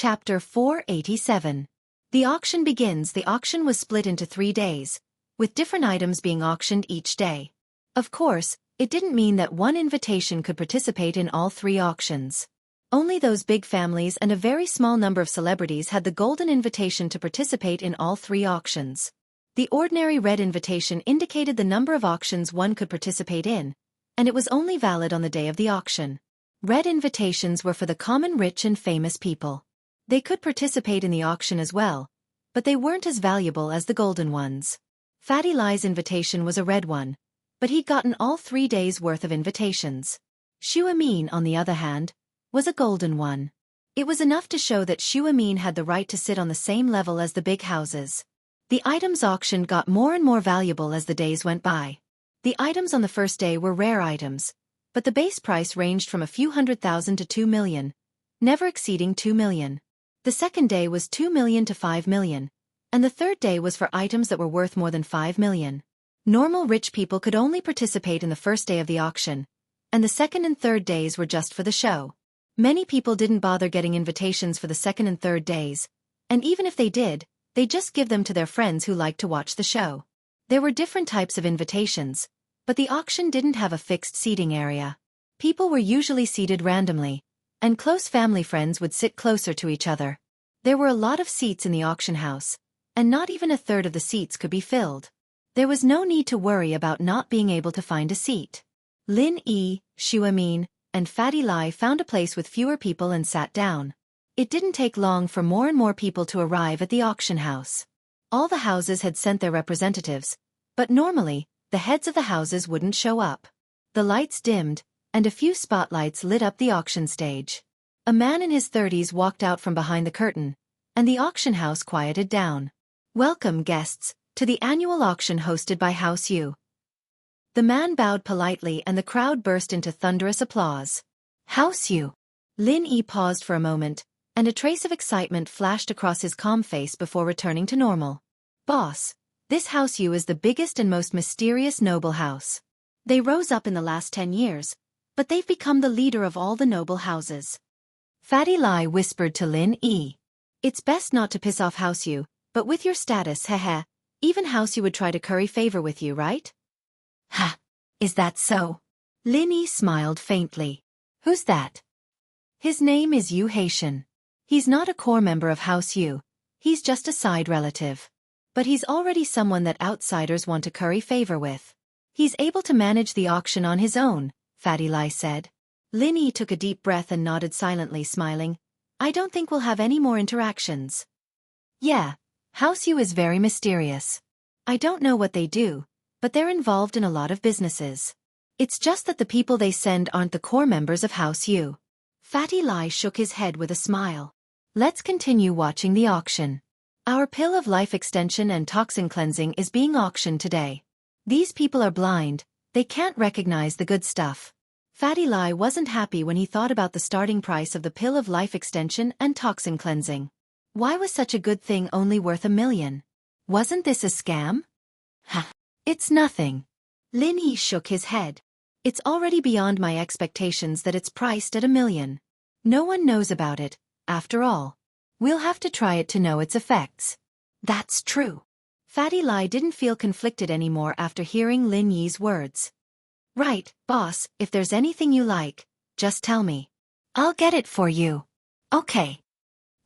Chapter 487. The auction begins. The auction was split into 3 days, with different items being auctioned each day. Of course, it didn't mean that one invitation could participate in all 3 auctions. Only those big families and a very small number of celebrities had the golden invitation to participate in all 3 auctions. The ordinary red invitation indicated the number of auctions one could participate in, and it was only valid on the day of the auction. Red invitations were for the common rich and famous people. They could participate in the auction as well, but they weren't as valuable as the golden ones. Fatty Lie's invitation was a red one, but he'd gotten all 3 days' worth of invitations. Xianxia, on the other hand, was a golden one. It was enough to show that Xianxia had the right to sit on the same level as the big houses. The items auctioned got more and more valuable as the days went by. The items on the first day were rare items, but the base price ranged from a few 100,000 to 2 million, never exceeding 2 million. The second day was 2 million to 5 million, and the third day was for items that were worth more than 5 million. Normal rich people could only participate in the first day of the auction, and the second and third days were just for the show. Many people didn't bother getting invitations for the second and third days, and even if they did, they just give them to their friends who liked to watch the show. There were different types of invitations, but the auction didn't have a fixed seating area. People were usually seated randomly, and close family friends would sit closer to each other. There were a lot of seats in the auction house, and not even a third of the seats could be filled. There was no need to worry about not being able to find a seat. Lin Yi, Xianxia, and Fatty Lie found a place with fewer people and sat down. It didn't take long for more and more people to arrive at the auction house. All the houses had sent their representatives, but normally, the heads of the houses wouldn't show up. The lights dimmed, and a few spotlights lit up the auction stage. A man in his 30s walked out from behind the curtain, and the auction house quieted down. "Welcome, guests, to the annual auction hosted by House U." The man bowed politely and the crowd burst into thunderous applause. "House U." Lin Yi paused for a moment, and a trace of excitement flashed across his calm face before returning to normal. "Boss, this House U is the biggest and most mysterious noble house. They rose up in the last 10 years, but they've become the leader of all the noble houses." Fatty Lie whispered to Lin Yi. "It's best not to piss off House U, but with your status, heh, even House U would try to curry favor with you, right?" "Ha, is that so?" Lin Yi smiled faintly. "Who's that?" "His name is Yu Haitian. He's not a core member of House U, he's just a side relative. But he's already someone that outsiders want to curry favor with. He's able to manage the auction on his own," Fatty Lie said. Lin Yi took a deep breath and nodded silently, smiling. "I don't think we'll have any more interactions." "Yeah, House U is very mysterious. I don't know what they do, but they're involved in a lot of businesses. It's just that the people they send aren't the core members of House U." Fatty Lie shook his head with a smile. "Let's continue watching the auction. Our pill of life extension and toxin cleansing is being auctioned today. These people are blind, they can't recognize the good stuff." Fatty Lie wasn't happy when he thought about the starting price of the pill of life extension and toxin cleansing. Why was such a good thing only worth 1 million? Wasn't this a scam? "Ha, it's nothing." Lin Yi shook his head. "It's already beyond my expectations that it's priced at 1 million. No one knows about it, after all. We'll have to try it to know its effects." "That's true." Fatty Lie didn't feel conflicted anymore after hearing Lin Yi's words. "Right, boss, if there's anything you like, just tell me. I'll get it for you." "Okay."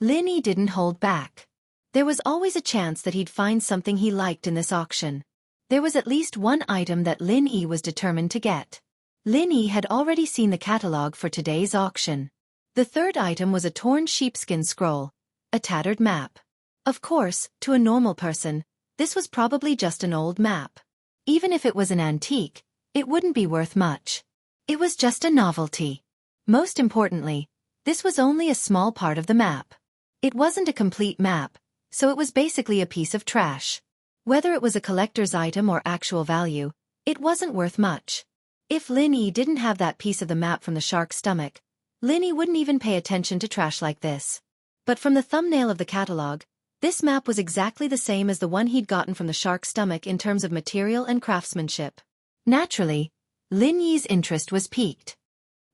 Lin Yi didn't hold back. There was always a chance that he'd find something he liked in this auction. There was at least one item that Lin Yi was determined to get. Lin Yi had already seen the catalog for today's auction. The third item was a torn sheepskin scroll, a tattered map. Of course, to a normal person, this was probably just an old map. Even if it was an antique, it wouldn't be worth much. It was just a novelty. Most importantly, this was only a small part of the map. It wasn't a complete map, so it was basically a piece of trash. Whether it was a collector's item or actual value, it wasn't worth much. If Lin Yi didn't have that piece of the map from the shark's stomach, Lin Yi wouldn't even pay attention to trash like this. But from the thumbnail of the catalog, this map was exactly the same as the one he'd gotten from the shark's stomach in terms of material and craftsmanship. Naturally, Lin Yi's interest was piqued.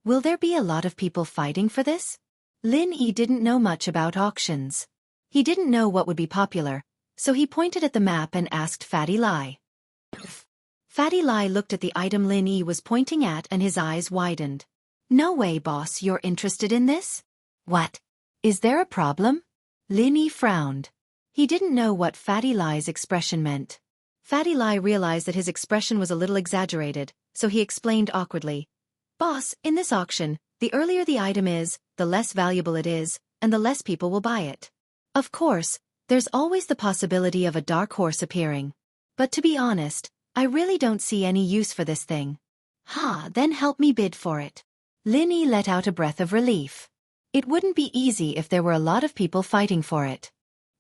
Will there be a lot of people fighting for this? Lin Yi didn't know much about auctions. He didn't know what would be popular, so he pointed at the map and asked Fatty Lai. Fatty Lai looked at the item Lin Yi was pointing at and his eyes widened. No way, boss, you're interested in this? What? Is there a problem? Lin Yi frowned. He didn't know what Fatty Lai's expression meant. Fatty Lai realized that his expression was a little exaggerated, so he explained awkwardly. Boss, in this auction, the earlier the item is, the less valuable it is, and the less people will buy it. Of course, there's always the possibility of a dark horse appearing. But to be honest, I really don't see any use for this thing. Then help me bid for it. Lin Yi let out a breath of relief. It wouldn't be easy if there were a lot of people fighting for it.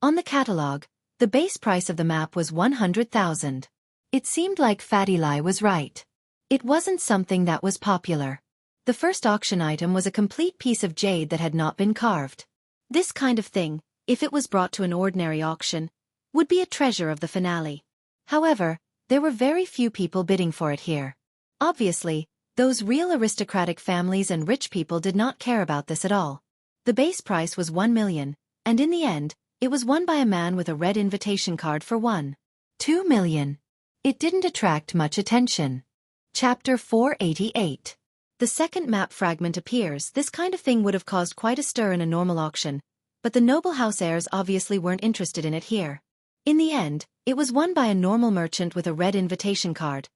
On the catalog, the base price of the map was 100,000. It seemed like Fatty Lai was right. It wasn't something that was popular. The first auction item was a complete piece of jade that had not been carved. This kind of thing, if it was brought to an ordinary auction, would be a treasure of the finale. However, there were very few people bidding for it here. Obviously, those real aristocratic families and rich people did not care about this at all. The base price was 1 million, and in the end, it was won by a man with a red invitation card for 1.2 million. It didn't attract much attention. Chapter 488. The second map fragment appears. This kind of thing would have caused quite a stir in a normal auction, but the noble house heirs obviously weren't interested in it here. In the end, it was won by a normal merchant with a red invitation card,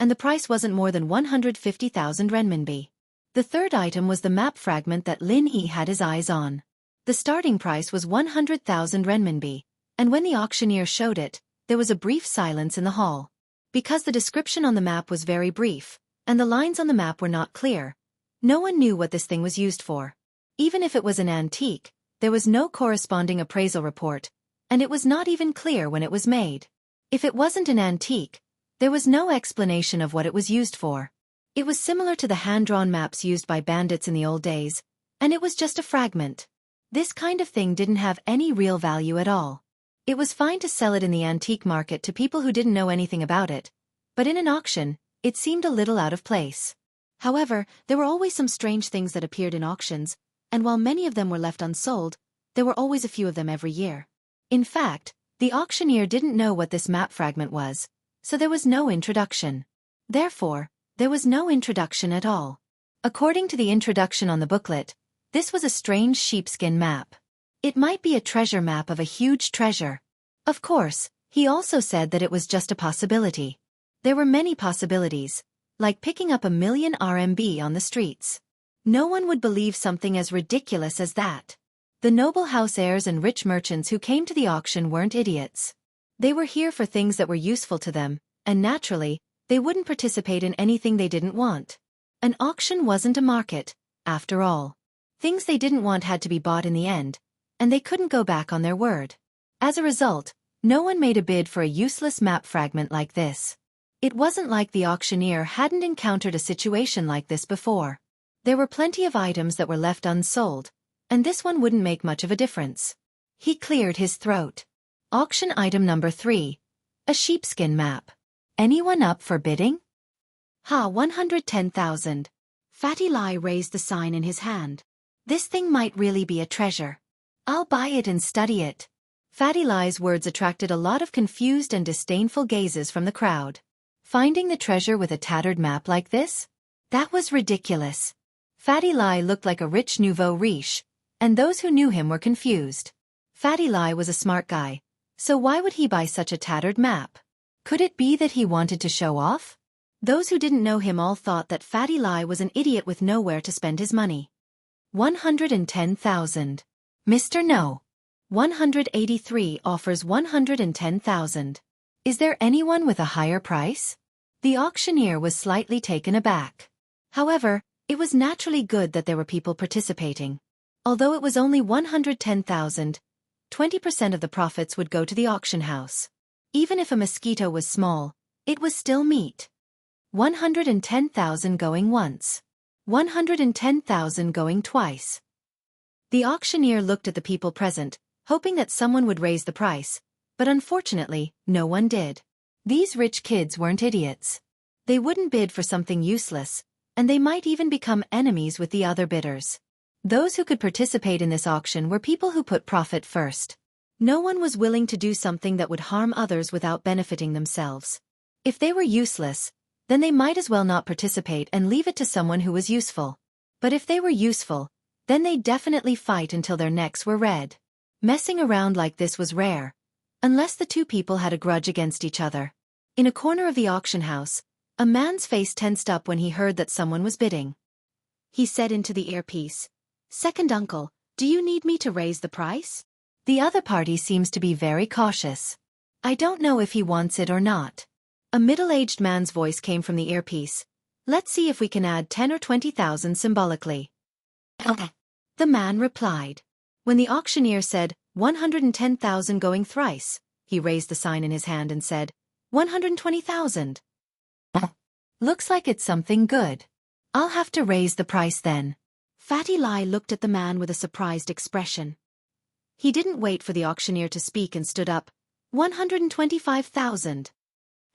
and the price wasn't more than 150,000 renminbi. The third item was the map fragment that Lin Yi had his eyes on. The starting price was 100,000 renminbi, and when the auctioneer showed it, there was a brief silence in the hall. Because the description on the map was very brief, and the lines on the map were not clear, no one knew what this thing was used for. Even if it was an antique, there was no corresponding appraisal report, and it was not even clear when it was made. If it wasn't an antique, there was no explanation of what it was used for. It was similar to the hand-drawn maps used by bandits in the old days, and it was just a fragment. This kind of thing didn't have any real value at all. It was fine to sell it in the antique market to people who didn't know anything about it, but in an auction, it seemed a little out of place. However, there were always some strange things that appeared in auctions, and while many of them were left unsold, there were always a few of them every year. In fact, the auctioneer didn't know what this map fragment was, so there was no introduction. Therefore, there was no introduction at all. According to the introduction on the booklet, this was a strange sheepskin map. It might be a treasure map of a huge treasure. Of course, he also said that it was just a possibility. There were many possibilities, like picking up 1 million RMB on the streets. No one would believe something as ridiculous as that. The noble house heirs and rich merchants who came to the auction weren't idiots. They were here for things that were useful to them, and naturally, they wouldn't participate in anything they didn't want. An auction wasn't a market, after all. Things they didn't want had to be bought in the end, and they couldn't go back on their word. As a result, no one made a bid for a useless map fragment like this. It wasn't like the auctioneer hadn't encountered a situation like this before. There were plenty of items that were left unsold, and this one wouldn't make much of a difference. He cleared his throat. Auction item number 3. A sheepskin map. Anyone up for bidding? 110,000. Fatty Lai raised the sign in his hand. This thing might really be a treasure. I'll buy it and study it. Fatty Lai's words attracted a lot of confused and disdainful gazes from the crowd. Finding the treasure with a tattered map like this? That was ridiculous. Fatty Lai looked like a rich nouveau riche, and those who knew him were confused. Fatty Lai was a smart guy, so why would he buy such a tattered map? Could it be that he wanted to show off? Those who didn't know him all thought that Fatty Lai was an idiot with nowhere to spend his money. 110,000. Mr. No. 183 offers 110,000. Is there anyone with a higher price? The auctioneer was slightly taken aback. However, it was naturally good that there were people participating. Although it was only 110,000, 20% of the profits would go to the auction house. Even if a mosquito was small, it was still meat. 110,000 going once. 110,000 going twice. The auctioneer looked at the people present, hoping that someone would raise the price, but unfortunately, no one did. These rich kids weren't idiots. They wouldn't bid for something useless, and they might even become enemies with the other bidders. Those who could participate in this auction were people who put profit first. No one was willing to do something that would harm others without benefiting themselves. If they were useless, then they might as well not participate and leave it to someone who was useful. But if they were useful, then they'd definitely fight until their necks were red. Messing around like this was rare, unless the two people had a grudge against each other. In a corner of the auction house, a man's face tensed up when he heard that someone was bidding. He said into the earpiece, "Second uncle, do you need me to raise the price?" The other party seems to be very cautious. "I don't know if he wants it or not." A middle-aged man's voice came from the earpiece. "Let's see if we can add 10 or 20,000 symbolically." Okay. The man replied. When the auctioneer said, 110,000 going thrice, he raised the sign in his hand and said, 120,000. Looks like it's something good. I'll have to raise the price then. Fatty Lai looked at the man with a surprised expression. He didn't wait for the auctioneer to speak and stood up. 125,000.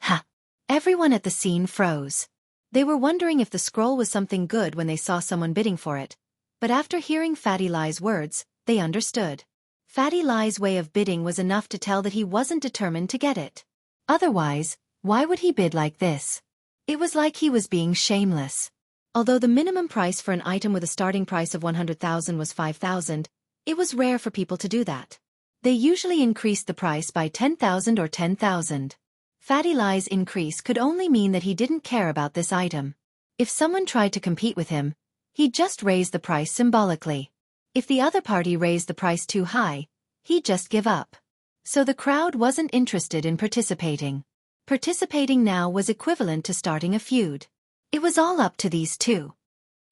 Ha! Everyone at the scene froze. They were wondering if the scroll was something good when they saw someone bidding for it. But after hearing Fatty Lai's words, they understood. Fatty Lai's way of bidding was enough to tell that he wasn't determined to get it. Otherwise, why would he bid like this? It was like he was being shameless. Although the minimum price for an item with a starting price of 100,000 was 5,000, it was rare for people to do that. They usually increased the price by 10,000 or 10,000. Fatty Lai's increase could only mean that he didn't care about this item. If someone tried to compete with him, he'd just raise the price symbolically. If the other party raised the price too high, he'd just give up. So the crowd wasn't interested in participating. Participating now was equivalent to starting a feud. It was all up to these two.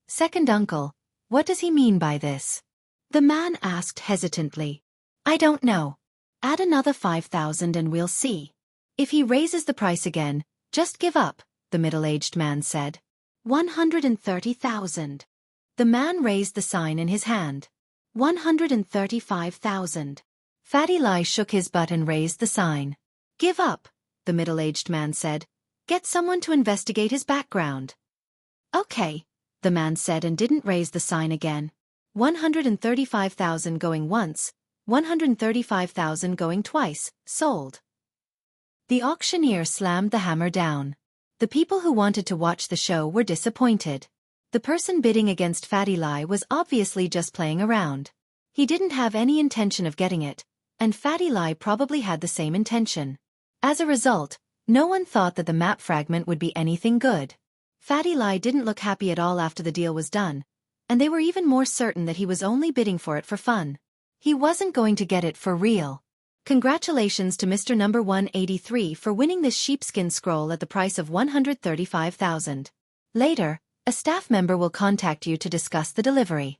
Second uncle, what does he mean by this? The man asked hesitantly. I don't know. Add another 5,000 and we'll see. If he raises the price again, just give up, the middle-aged man said. 130,000. The man raised the sign in his hand. 135,000. Fatty Lai shook his butt and raised the sign. Give up, the middle-aged man said. Get someone to investigate his background. Okay, the man said and didn't raise the sign again. 135,000 going once, 135,000 going twice, sold. The auctioneer slammed the hammer down. The people who wanted to watch the show were disappointed. The person bidding against Fatty Lai was obviously just playing around. He didn't have any intention of getting it, and Fatty Lai probably had the same intention. As a result, no one thought that the map fragment would be anything good. Fatty Lai didn't look happy at all after the deal was done, and they were even more certain that he was only bidding for it for fun. He wasn't going to get it for real. Congratulations to Mr. Number 183 for winning this sheepskin scroll at the price of 135,000. Later, a staff member will contact you to discuss the delivery.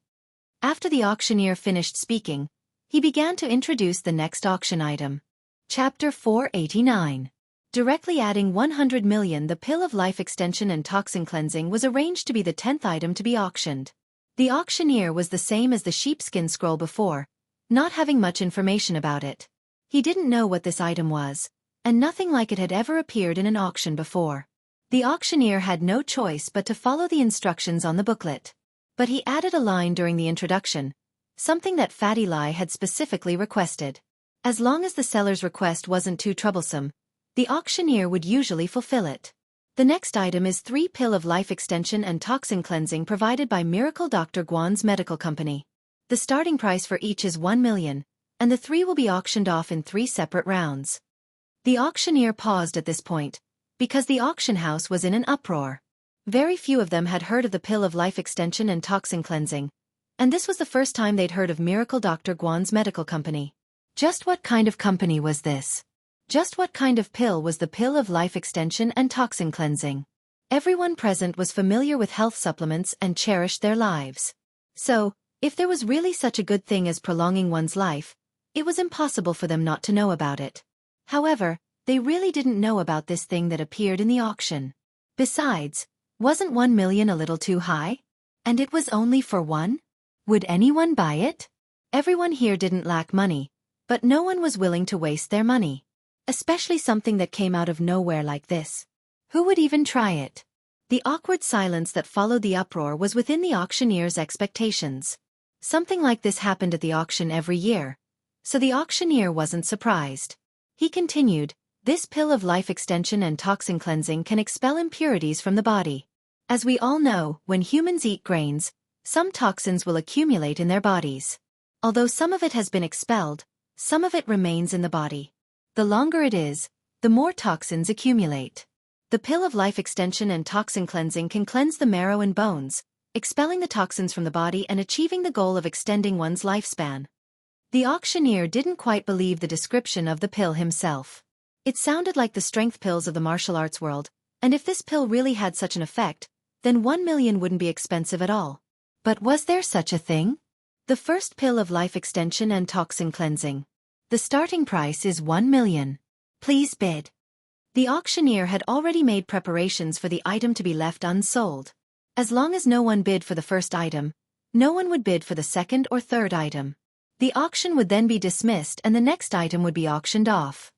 After the auctioneer finished speaking, he began to introduce the next auction item. Chapter 489. Directly adding 100 million. The pill of life extension and toxin cleansing was arranged to be the 10th item to be auctioned. The auctioneer was the same as the sheepskin scroll before, not having much information about it. He didn't know what this item was, and nothing like it had ever appeared in an auction before. The auctioneer had no choice but to follow the instructions on the booklet. But he added a line during the introduction, something that Fatty Lai had specifically requested. As long as the seller's request wasn't too troublesome, the auctioneer would usually fulfill it. The next item is 3 pill of life extension and toxin cleansing provided by Miracle Dr. Guan's medical company. The starting price for each is 1 million, and the 3 will be auctioned off in 3 separate rounds. The auctioneer paused at this point, because the auction house was in an uproar. Very few of them had heard of the pill of life extension and toxin cleansing, and this was the first time they'd heard of Miracle Dr. Guan's medical company. Just what kind of company was this? Just what kind of pill was the pill of life extension and toxin cleansing? Everyone present was familiar with health supplements and cherished their lives. So, if there was really such a good thing as prolonging one's life, it was impossible for them not to know about it. However, they really didn't know about this thing that appeared in the auction. Besides, wasn't 1 million a little too high? And it was only for 1? Would anyone buy it? Everyone here didn't lack money, but no one was willing to waste their money. Especially something that came out of nowhere like this. Who would even try it? The awkward silence that followed the uproar was within the auctioneer's expectations. Something like this happened at the auction every year, so the auctioneer wasn't surprised. He continued, "This pill of life extension and toxin cleansing can expel impurities from the body. As we all know, when humans eat grains, some toxins will accumulate in their bodies. Although some of it has been expelled, some of it remains in the body. The longer it is, the more toxins accumulate. The pill of life extension and toxin cleansing can cleanse the marrow and bones, expelling the toxins from the body and achieving the goal of extending one's lifespan." The auctioneer didn't quite believe the description of the pill himself. It sounded like the strength pills of the martial arts world, and if this pill really had such an effect, then 1 million wouldn't be expensive at all. But was there such a thing? The first pill of life extension and toxin cleansing. The starting price is 1 million. Please bid. The auctioneer had already made preparations for the item to be left unsold. As long as no one bid for the first item, no one would bid for the second or third item. The auction would then be dismissed and the next item would be auctioned off.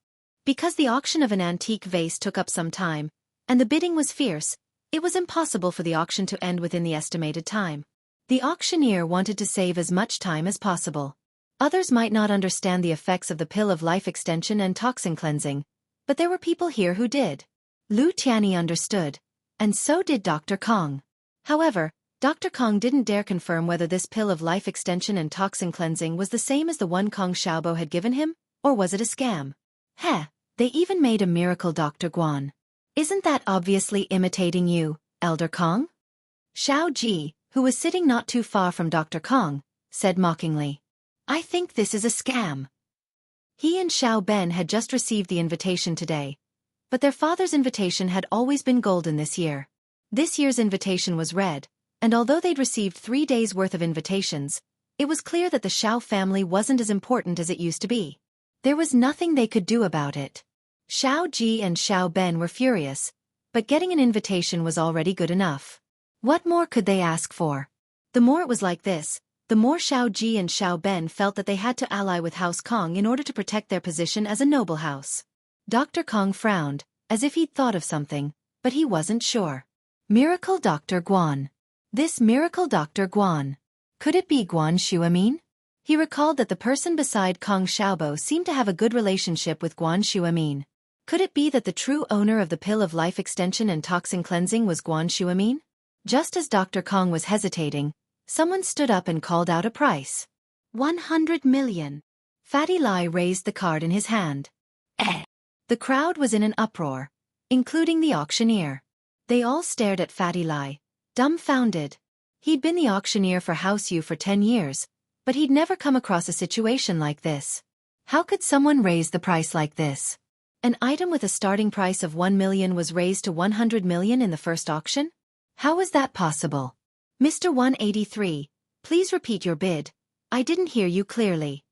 Because the auction of an antique vase took up some time, and the bidding was fierce, it was impossible for the auction to end within the estimated time. The auctioneer wanted to save as much time as possible. Others might not understand the effects of the pill of life extension and toxin cleansing, but there were people here who did. Lu Tianyi understood, and so did Dr. Kong. However, Dr. Kong didn't dare confirm whether this pill of life extension and toxin cleansing was the same as the one Kong Xiaobo had given him, or was it a scam? Heh, they even made a miracle Dr. Guan. Isn't that obviously imitating you, Elder Kong? Xiao Ji, who was sitting not too far from Dr. Kong, said mockingly. I think this is a scam. He and Xiao Ben had just received the invitation today, but their father's invitation had always been golden this year. This year's invitation was red, and although they'd received 3 days' worth of invitations, it was clear that the Xiao family wasn't as important as it used to be. There was nothing they could do about it. Xiao Ji and Xiao Ben were furious, but getting an invitation was already good enough. What more could they ask for? The more it was like this, the more Xiao Ji and Xiao Ben felt that they had to ally with House Kong in order to protect their position as a noble house. Dr. Kong frowned, as if he'd thought of something, but he wasn't sure. Miracle Dr. Guan. This miracle Dr. Guan. Could it be Guan Shuamin? He recalled that the person beside Kong Xiaobo seemed to have a good relationship with Guan Shuamin. Could it be that the true owner of the pill of life extension and toxin cleansing was Guan Shuamin? Just as Dr. Kong was hesitating, someone stood up and called out a price. 100 million. Fatty Lai raised the card in his hand. The crowd was in an uproar, including the auctioneer. They all stared at Fatty Lai, dumbfounded. He'd been the auctioneer for House Yu for 10 years, but he'd never come across a situation like this. How could someone raise the price like this? An item with a starting price of 1 million was raised to 100 million in the first auction? How was that possible? Mr. 183, please repeat your bid. I didn't hear you clearly.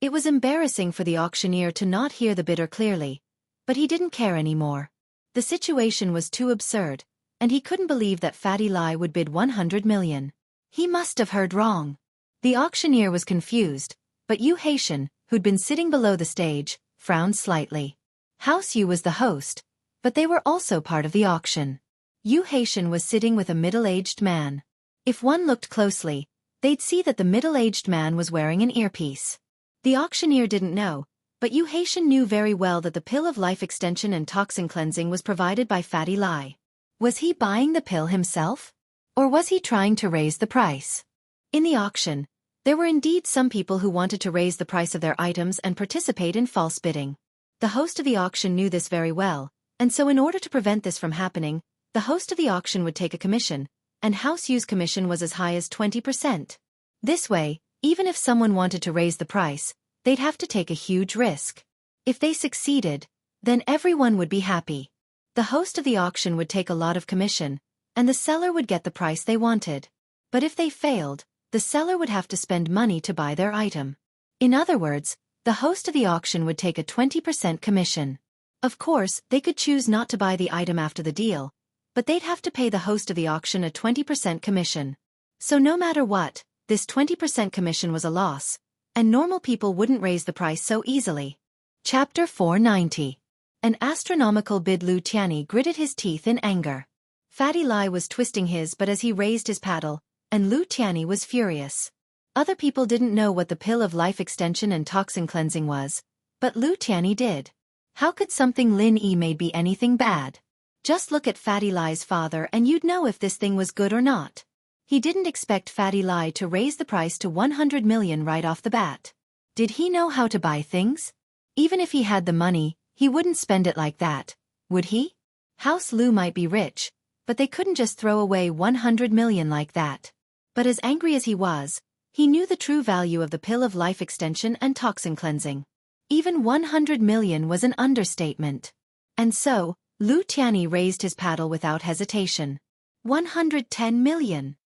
It was embarrassing for the auctioneer to not hear the bidder clearly, but he didn't care anymore. The situation was too absurd, and he couldn't believe that Fatty Lai would bid 100 million. He must have heard wrong. The auctioneer was confused, but Yu Haitian, who'd been sitting below the stage, frowned slightly. House Yu was the host, but they were also part of the auction. Yu Haitian was sitting with a middle-aged man. If one looked closely, they'd see that the middle-aged man was wearing an earpiece. The auctioneer didn't know, but Yu Haitian knew very well that the pill of life extension and toxin cleansing was provided by Fatty Lai. Was he buying the pill himself? Or was he trying to raise the price? In the auction, there were indeed some people who wanted to raise the price of their items and participate in false bidding. The host of the auction knew this very well, and so in order to prevent this from happening, the host of the auction would take a commission, and House Yu's commission was as high as 20%. This way, even if someone wanted to raise the price, they'd have to take a huge risk. If they succeeded, then everyone would be happy. The host of the auction would take a lot of commission, and the seller would get the price they wanted. But if they failed, the seller would have to spend money to buy their item. In other words, the host of the auction would take a 20% commission. Of course, they could choose not to buy the item after the deal, but they'd have to pay the host of the auction a 20% commission. So no matter what, this 20% commission was a loss, and normal people wouldn't raise the price so easily. Chapter 490. An astronomical bid. Lu Tianyi gritted his teeth in anger. Fatty Lai was twisting his but as he raised his paddle, and Lu Tianyi was furious. Other people didn't know what the pill of life extension and toxin cleansing was, but Lu Tianyi did. How could something Lin Yi made be anything bad? Just look at Fatty Lai's father and you'd know if this thing was good or not. He didn't expect Fatty Lai to raise the price to 100 million right off the bat. Did he know how to buy things? Even if he had the money, he wouldn't spend it like that, would he? House Lu might be rich, but they couldn't just throw away 100 million like that. But as angry as he was, he knew the true value of the pill of life extension and toxin cleansing. Even 100 million was an understatement. And so, Lu Tianyi raised his paddle without hesitation. 110 million.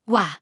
Wah!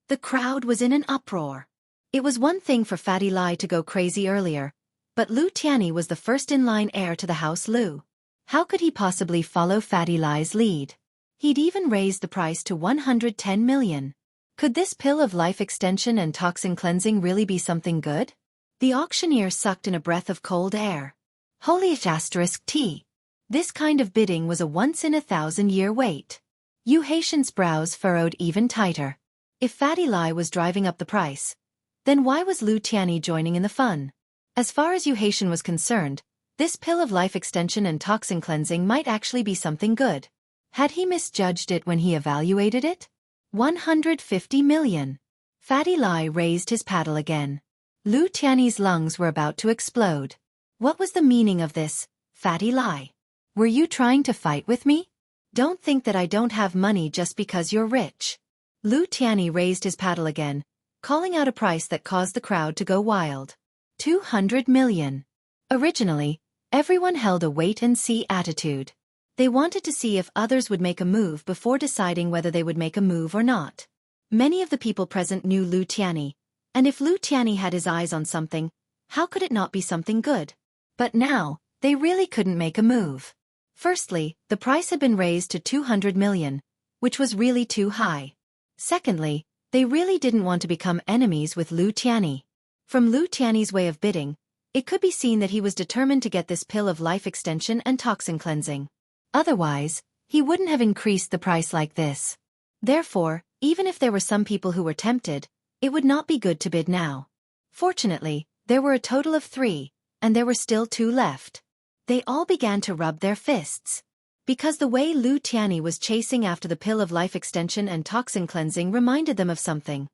The crowd was in an uproar. It was one thing for Fatty Lai to go crazy earlier, but Lu Tianyi was the first-in-line heir to the House Lu. How could he possibly follow Fatty Lai's lead? He'd even raised the price to 110 million. Could this pill of life extension and toxin cleansing really be something good? The auctioneer sucked in a breath of cold air. Holy *T. This kind of bidding was a once-in-a-thousand-year wait. Yu Haitian's brows furrowed even tighter. If Fatty Lai was driving up the price, then why was Lu Tianyi joining in the fun? As far as Yu Haitian was concerned, this pill of life extension and toxin cleansing might actually be something good. Had he misjudged it when he evaluated it? 150 million. Fatty Lai raised his paddle again. Lu Tianyi's lungs were about to explode. What was the meaning of this, Fatty Lai? Were you trying to fight with me? Don't think that I don't have money just because you're rich. Lu Tianyi raised his paddle again, calling out a price that caused the crowd to go wild. 200 million. Originally, everyone held a wait-and-see attitude. They wanted to see if others would make a move before deciding whether they would make a move or not. Many of the people present knew Lu Tianyi, and if Lu Tianyi had his eyes on something, how could it not be something good? But now, they really couldn't make a move. Firstly, the price had been raised to 200 million, which was really too high. Secondly, they really didn't want to become enemies with Lu Tianyi. From Lu Tianyi's way of bidding, it could be seen that he was determined to get this pill of life extension and toxin cleansing. Otherwise, he wouldn't have increased the price like this. Therefore, even if there were some people who were tempted, it would not be good to bid now. Fortunately, there were a total of 3, and there were still 2 left. They all began to rub their fists. Because the way Lu Tianyi was chasing after the pill of life extension and toxin cleansing reminded them of something.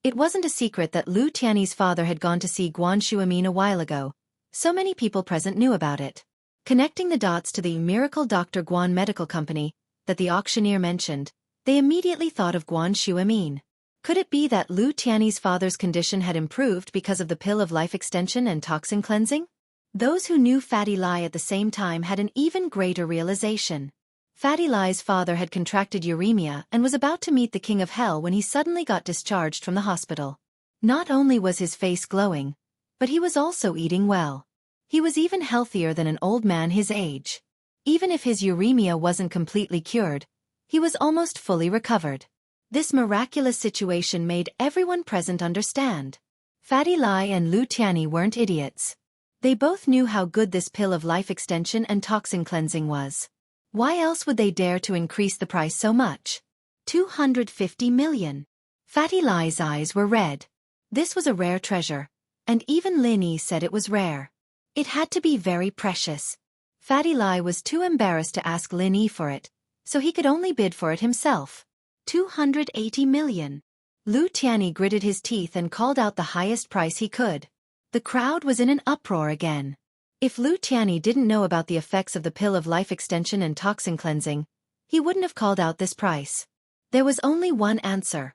It wasn't a secret that Lu Tianyi's father had gone to see Guan Shuamin a while ago. So many people present knew about it. Connecting the dots to the miracle Dr. Guan Medical Company that the auctioneer mentioned, they immediately thought of Guan Shuamin. Could it be that Lu Tianyi's father's condition had improved because of the pill of life extension and toxin cleansing? Those who knew Fatty Lai at the same time had an even greater realization. Fatty Lai's father had contracted uremia and was about to meet the king of hell when he suddenly got discharged from the hospital. Not only was his face glowing, but he was also eating well. He was even healthier than an old man his age. Even if his uremia wasn't completely cured, he was almost fully recovered. This miraculous situation made everyone present understand. Fatty Lai and Lu Tianyi weren't idiots. They both knew how good this pill of life extension and toxin cleansing was. Why else would they dare to increase the price so much? 250 million. Fatty Lai's eyes were red. This was a rare treasure, and even Lin Yi said it was rare. It had to be very precious. Fatty Lai was too embarrassed to ask Lin Yi for it, so he could only bid for it himself. 280 million. Lu Tianyi gritted his teeth and called out the highest price he could. The crowd was in an uproar again. If Lu Tianyi didn't know about the effects of the pill of life extension and toxin cleansing, he wouldn't have called out this price. There was only one answer.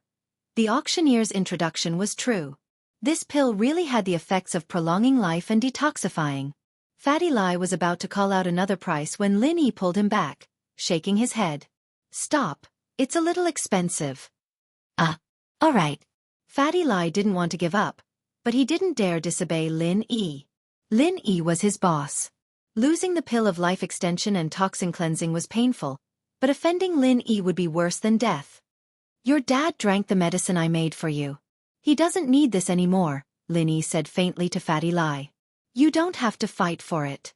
The auctioneer's introduction was true. This pill really had the effects of prolonging life and detoxifying. Fatty Lai was about to call out another price when Lin Yi pulled him back, shaking his head. Stop, it's a little expensive. All right. Fatty Lai didn't want to give up, but he didn't dare disobey Lin Yi. Lin Yi was his boss. Losing the pill of life extension and toxin cleansing was painful, but offending Lin Yi would be worse than death. Your dad drank the medicine I made for you. He doesn't need this anymore, Lin Yi said faintly to Fatty Lai. You don't have to fight for it.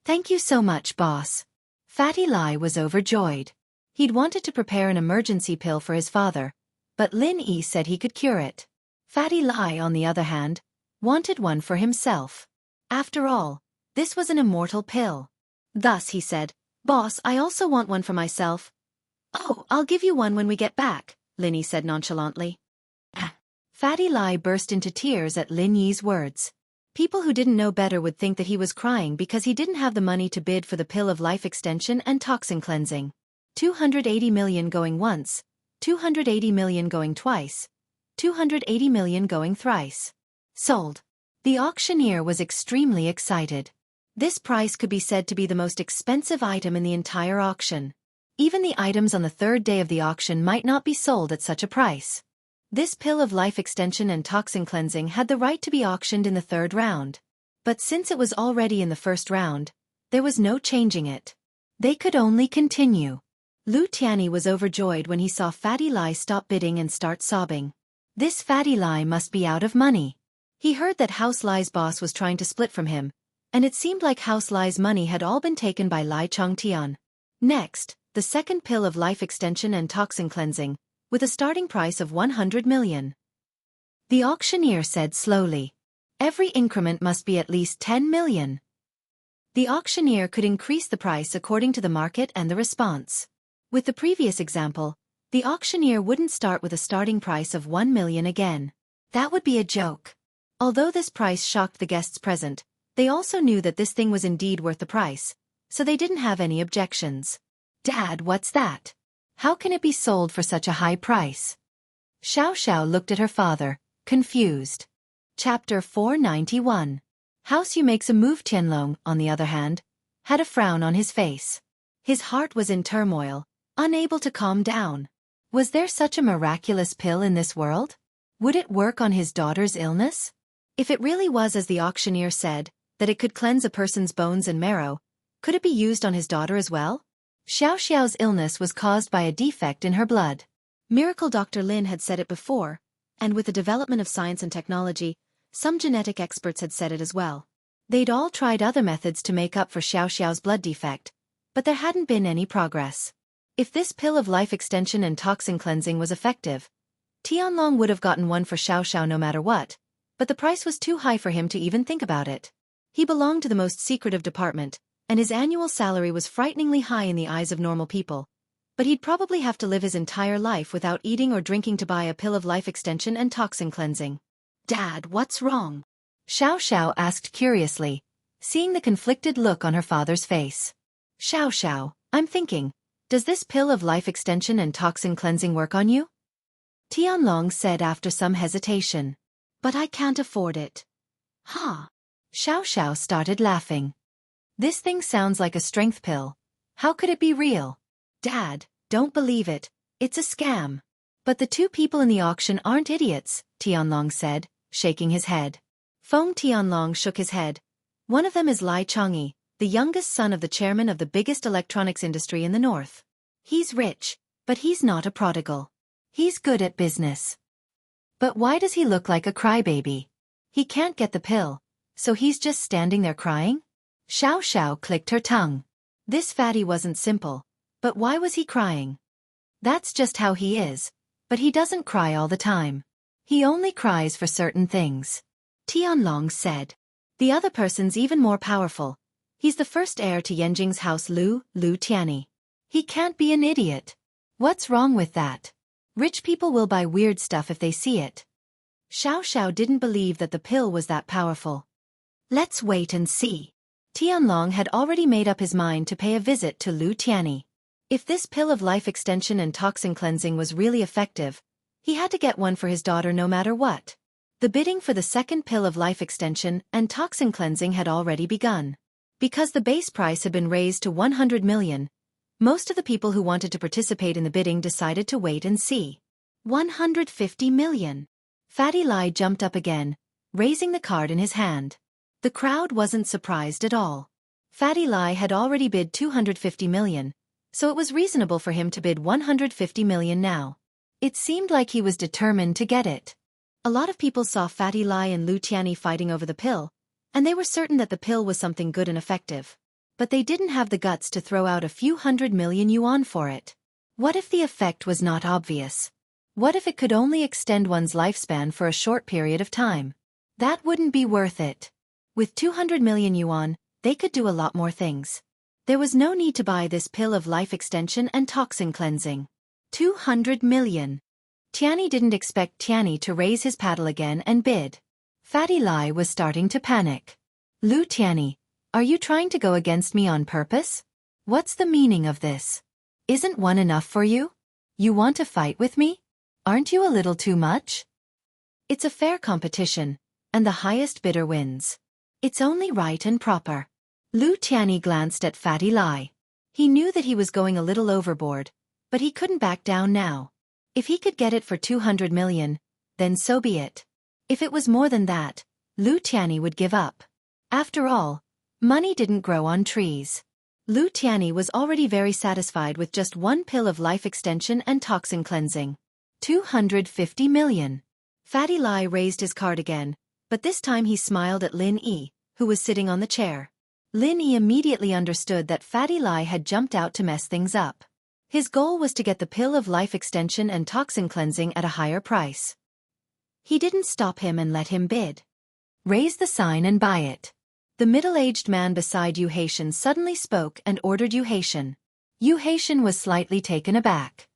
Thank you so much, boss. Fatty Lai was overjoyed. He'd wanted to prepare an emergency pill for his father, but Lin Yi said he could cure it. Fatty Lai, on the other hand, wanted one for himself. After all, this was an immortal pill. Thus he said, "Boss, I also want one for myself." "Oh, I'll give you one when we get back," Lin Yi said nonchalantly. Fatty Lai burst into tears at Lin Yi's words. People who didn't know better would think that he was crying because he didn't have the money to bid for the pill of life extension and toxin cleansing. 280 million going once, 280 million going twice, 280 million going thrice. Sold. The auctioneer was extremely excited. This price could be said to be the most expensive item in the entire auction. Even the items on the third day of the auction might not be sold at such a price. This pill of life extension and toxin cleansing had the right to be auctioned in the third round. But since it was already in the first round, there was no changing it. They could only continue. Lu Tianyi was overjoyed when he saw Fatty Lai stop bidding and start sobbing. This Fatty Lai must be out of money. He heard that House Lai's boss was trying to split from him, and it seemed like House Lai's money had all been taken by Lai Chongtian. Next, the second pill of life extension and toxin cleansing, with a starting price of 100 million. The auctioneer said slowly, "Every increment must be at least 10 million. The auctioneer could increase the price according to the market and the response. With the previous example, the auctioneer wouldn't start with a starting price of 1 million again. That would be a joke. Although this price shocked the guests present, they also knew that this thing was indeed worth the price, so they didn't have any objections. "Dad, what's that? How can it be sold for such a high price?" Xiao looked at her father, confused. Chapter 491. House Yu makes a move. Tianlong, on the other hand, had a frown on his face. His heart was in turmoil, unable to calm down. Was there such a miraculous pill in this world? Would it work on his daughter's illness? If it really was as the auctioneer said, that it could cleanse a person's bones and marrow, could it be used on his daughter as well? Xiaoxiao's illness was caused by a defect in her blood. Miracle Dr. Lin had said it before, and with the development of science and technology, some genetic experts had said it as well. They'd all tried other methods to make up for Xiaoxiao's blood defect, but there hadn't been any progress. If this pill of life extension and toxin cleansing was effective, Tianlong would have gotten one for Xiaoxiao no matter what, but the price was too high for him to even think about it. He belonged to the most secretive department, and his annual salary was frighteningly high in the eyes of normal people. But he'd probably have to live his entire life without eating or drinking to buy a pill of life extension and toxin cleansing. "Dad, what's wrong?" Xiao asked curiously, seeing the conflicted look on her father's face. "Xiao, I'm thinking, does this pill of life extension and toxin cleansing work on you?" Tianlong said after some hesitation. "But I can't afford it." "Huh?" Xiao started laughing. "This thing sounds like a strength pill. How could it be real?" "Dad, don't believe it. It's a scam." "But the two people in the auction aren't idiots," Tianlong said, shaking his head. Feng Tianlong shook his head. "One of them is Lai Chongyi, the youngest son of the chairman of the biggest electronics industry in the north. He's rich, but he's not a prodigal. He's good at business. But why does he look like a crybaby? He can't get the pill, so he's just standing there crying?" Xiao clicked her tongue. This fatty wasn't simple, but why was he crying? "That's just how he is, but he doesn't cry all the time. He only cries for certain things," Tianlong said. "The other person's even more powerful. He's the first heir to Yanjing's house Lu Tianyi. He can't be an idiot. What's wrong with that? Rich people will buy weird stuff if they see it." Xiao didn't believe that the pill was that powerful. "Let's wait and see." Tianlong had already made up his mind to pay a visit to Lu Tianyi. If this pill of life extension and toxin cleansing was really effective, he had to get one for his daughter no matter what. The bidding for the second pill of life extension and toxin cleansing had already begun. Because the base price had been raised to 100 million, most of the people who wanted to participate in the bidding decided to wait and see. 150 million. Fatty Lai jumped up again, raising the card in his hand. The crowd wasn't surprised at all. Fatty Lai had already bid 250 million, so it was reasonable for him to bid 150 million now. It seemed like he was determined to get it. A lot of people saw Fatty Lai and Lu Tianyi fighting over the pill, and they were certain that the pill was something good and effective. But they didn't have the guts to throw out a few 100 million yuan for it. What if the effect was not obvious? What if it could only extend one's lifespan for a short period of time? That wouldn't be worth it. With 200 million yuan, they could do a lot more things. There was no need to buy this pill of life extension and toxin cleansing. 200 million. Tianyi didn't expect Tianyi to raise his paddle again and bid. Fatty Lai was starting to panic. Lu Tianyi, are you trying to go against me on purpose? What's the meaning of this? Isn't one enough for you? You want to fight with me? Aren't you a little too much? It's a fair competition, and the highest bidder wins. It's only right and proper. Lu Tianyi glanced at Fatty Lai. He knew that he was going a little overboard, but he couldn't back down now. If he could get it for 200 million, then so be it. If it was more than that, Lu Tianyi would give up. After all, money didn't grow on trees. Lu Tianyi was already very satisfied with just one pill of life extension and toxin cleansing. 250 million. Fatty Lai raised his card again, but this time he smiled at Lin Yi, who was sitting on the chair. Lin Yi immediately understood that Fatty Lai had jumped out to mess things up. His goal was to get the pill of life extension and toxin cleansing at a higher price. He didn't stop him and let him bid. Raise the sign and buy it. The middle-aged man beside Yu Haitian suddenly spoke and ordered Yu Haitian. Yu Haitian was slightly taken aback.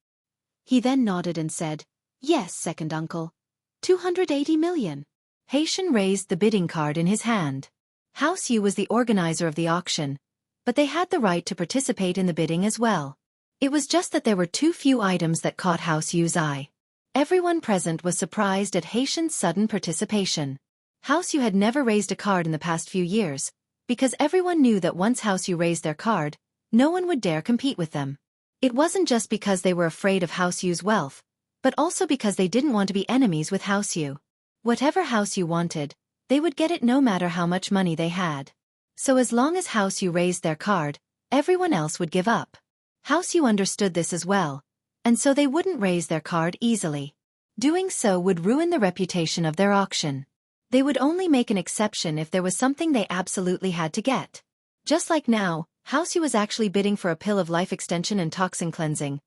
He then nodded and said, "Yes, second uncle. 280 million. Haitian raised the bidding card in his hand. House Yu was the organizer of the auction, but they had the right to participate in the bidding as well. It was just that there were too few items that caught House Yu's eye. Everyone present was surprised at Haitian's sudden participation. House Yu had never raised a card in the past few years, because everyone knew that once House Yu raised their card, no one would dare compete with them. It wasn't just because they were afraid of House Yu's wealth, but also because they didn't want to be enemies with House Yu. Whatever House Yu wanted, they would get it no matter how much money they had. So as long as House Yu raised their card, everyone else would give up. House Yu understood this as well, and so they wouldn't raise their card easily. Doing so would ruin the reputation of their auction. They would only make an exception if there was something they absolutely had to get. Just like now, House Yu was actually bidding for a pill of life extension and toxin cleansing.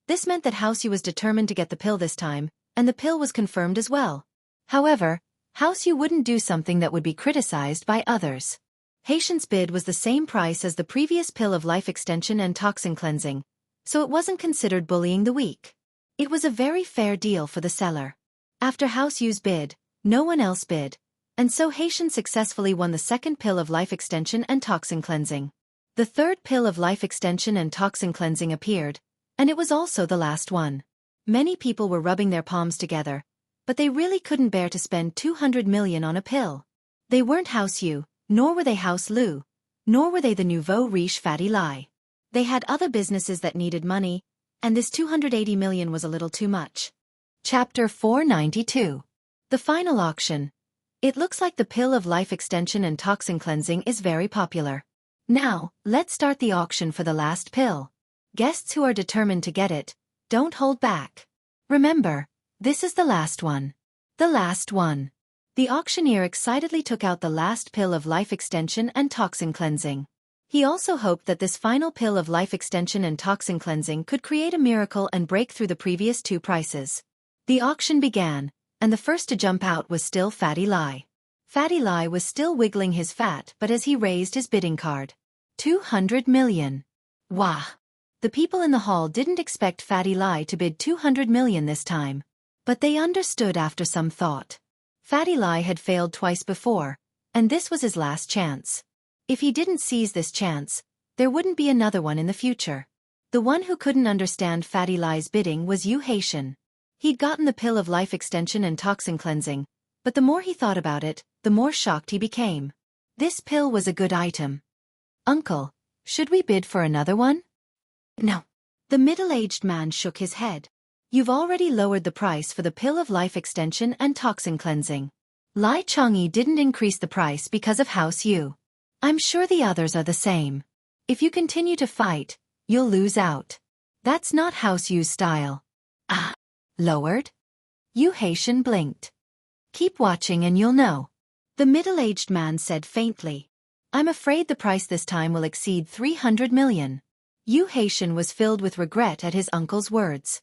This meant that House Yu was determined to get the pill this time, and the pill was confirmed as well. However, House Yu wouldn't do something that would be criticized by others. Haitian's bid was the same price as the previous pill of life extension and toxin cleansing, so it wasn't considered bullying the weak. It was a very fair deal for the seller. After House Yu's bid, no one else bid, and so Haitian successfully won the second pill of life extension and toxin cleansing. The third pill of life extension and toxin cleansing appeared, and it was also the last one. Many people were rubbing their palms together, but they really couldn't bear to spend 200 million on a pill. They weren't House Yu, nor were they House Lu, nor were they the nouveau riche Fatty Lai. They had other businesses that needed money, and this 280 million was a little too much. Chapter 492. The final auction. It looks like the pill of life extension and toxin cleansing is very popular. Now, let's start the auction for the last pill. Guests who are determined to get it, don't hold back. Remember, this is the last one. The last one. The auctioneer excitedly took out the last pill of life extension and toxin cleansing. He also hoped that this final pill of life extension and toxin cleansing could create a miracle and break through the previous two prices. The auction began, and the first to jump out was still Fatty Lai. Fatty Lai was still wiggling his fat but as he raised his bidding card. 200 million. Wah! The people in the hall didn't expect Fatty Lai to bid 200 million this time. But they understood after some thought. Fatty Lai had failed twice before, and this was his last chance. If he didn't seize this chance, there wouldn't be another one in the future. The one who couldn't understand Fatty Lai's bidding was Yu Haitian. He'd gotten the pill of life extension and toxin cleansing, but the more he thought about it, the more shocked he became. This pill was a good item. "Uncle, should we bid for another one?" "No." The middle-aged man shook his head. "You've already lowered the price for the pill of life extension and toxin cleansing. Lai Changyi didn't increase the price because of House Yu. I'm sure the others are the same. If you continue to fight, you'll lose out. That's not House Yu's style." "Ah, lowered?" Yu Haitian blinked. "Keep watching and you'll know." The middle-aged man said faintly. "I'm afraid the price this time will exceed 300 million. Yu Haitian was filled with regret at his uncle's words.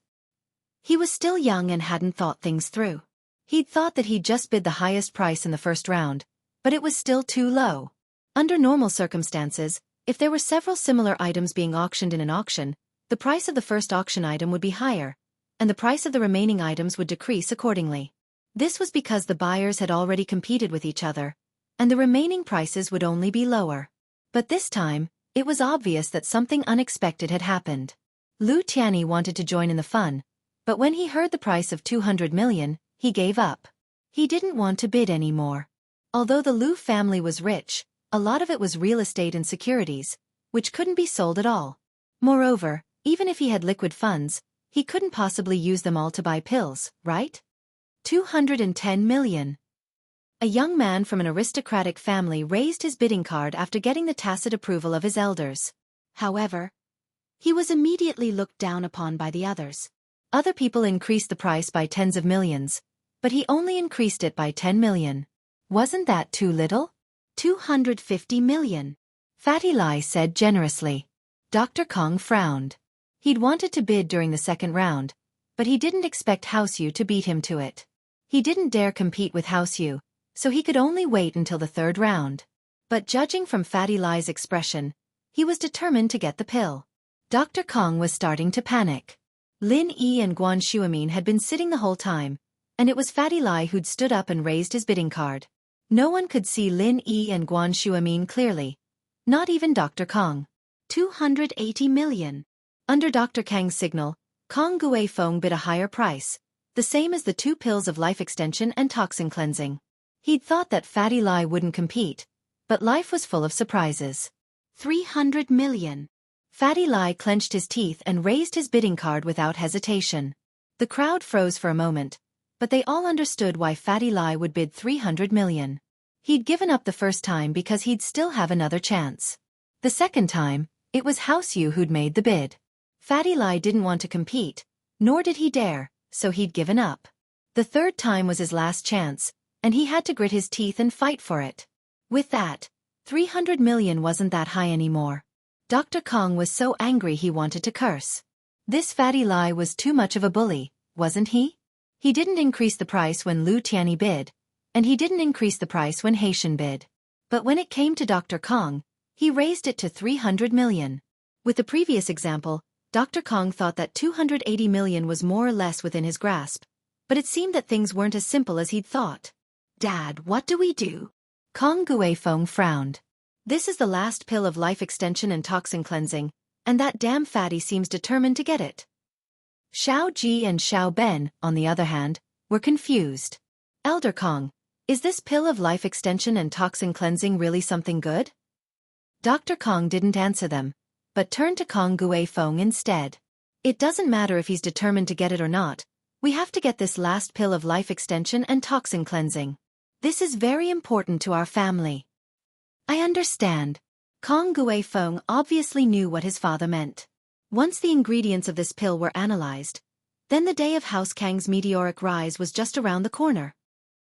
He was still young and hadn't thought things through. He'd thought that he'd just bid the highest price in the first round, but it was still too low. Under normal circumstances, if there were several similar items being auctioned in an auction, the price of the first auction item would be higher, and the price of the remaining items would decrease accordingly. This was because the buyers had already competed with each other, and the remaining prices would only be lower. But this time, it was obvious that something unexpected had happened. Lu Tianyi wanted to join in the fun, but when he heard the price of 200 million, he gave up. He didn't want to bid anymore. Although the Lu family was rich, a lot of it was real estate and securities, which couldn't be sold at all. Moreover, even if he had liquid funds, he couldn't possibly use them all to buy pills, right? 210 million. A young man from an aristocratic family raised his bidding card after getting the tacit approval of his elders. However, he was immediately looked down upon by the others. Other people increased the price by tens of millions, but he only increased it by 10 million. Wasn't that too little? 250 million. Fatty Lai said generously. Dr. Kong frowned. He'd wanted to bid during the second round, but he didn't expect House Yu to beat him to it. He didn't dare compete with House Yu, so he could only wait until the third round. But judging from Fatty Lai's expression, he was determined to get the pill. Dr. Kong was starting to panic. Lin Yi and Guan Shuamin had been sitting the whole time, and it was Fatty Lai who'd stood up and raised his bidding card. No one could see Lin Yi and Guan Shuamin clearly. Not even Dr. Kong. 280 million. Under Dr. Kang's signal, Kong Guifeng bid a higher price, the same as the 2 pills of life extension and toxin cleansing. He'd thought that Fatty Lai wouldn't compete, but life was full of surprises. 300 million. Fatty Lai clenched his teeth and raised his bidding card without hesitation. The crowd froze for a moment, but they all understood why Fatty Lai would bid 300 million. He'd given up the first time because he'd still have another chance. The second time, it was House Yu who'd made the bid. Fatty Lai didn't want to compete, nor did he dare, so he'd given up. The third time was his last chance, and he had to grit his teeth and fight for it. With that, 300 million wasn't that high anymore. Dr. Kong was so angry he wanted to curse. This Fatty Lai was too much of a bully, wasn't he? He didn't increase the price when Lu Tianyi bid, and he didn't increase the price when Haitian bid. But when it came to Dr. Kong, he raised it to 300 million. With the previous example, Dr. Kong thought that 280 million was more or less within his grasp, but it seemed that things weren't as simple as he'd thought. Dad, what do we do? Kong Guifeng frowned. This is the last pill of life extension and toxin cleansing, and that damn fatty seems determined to get it. Xiao Ji and Xiao Ben, on the other hand, were confused. Elder Kong, is this pill of life extension and toxin cleansing really something good? Dr. Kong didn't answer them, but turned to Kong Guifeng instead. It doesn't matter if he's determined to get it or not. We have to get this last pill of life extension and toxin cleansing. This is very important to our family. I understand. Kong Guifeng obviously knew what his father meant. Once the ingredients of this pill were analyzed, then the day of House Kang's meteoric rise was just around the corner.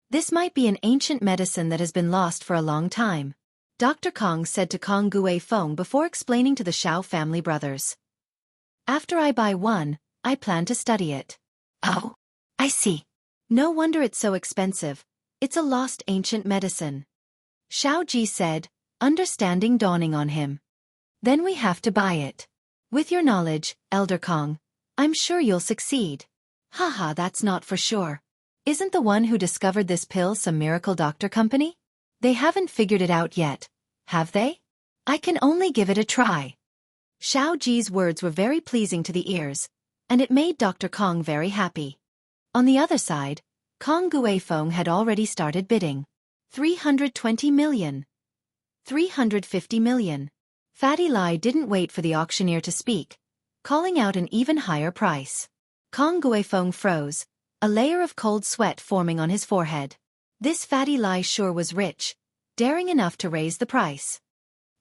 This might be an ancient medicine that has been lost for a long time, Dr. Kong said to Kong Guifeng before explaining to the Xiao family brothers. After I buy one, I plan to study it. Oh, I see. No wonder it's so expensive. It's a lost ancient medicine. Xiao Ji said, understanding dawning on him. Then we have to buy it. With your knowledge, Elder Kong, I'm sure you'll succeed. Haha, that's not for sure. Isn't the one who discovered this pill some miracle doctor company? They haven't figured it out yet, have they? I can only give it a try. Xiao Ji's words were very pleasing to the ears, and it made Dr. Kong very happy. On the other side, Kong Guifeng had already started bidding. 320 million. 350 million. Fatty Lai didn't wait for the auctioneer to speak, calling out an even higher price. Kong Guifeng froze, a layer of cold sweat forming on his forehead. This Fatty Lai sure was rich, daring enough to raise the price.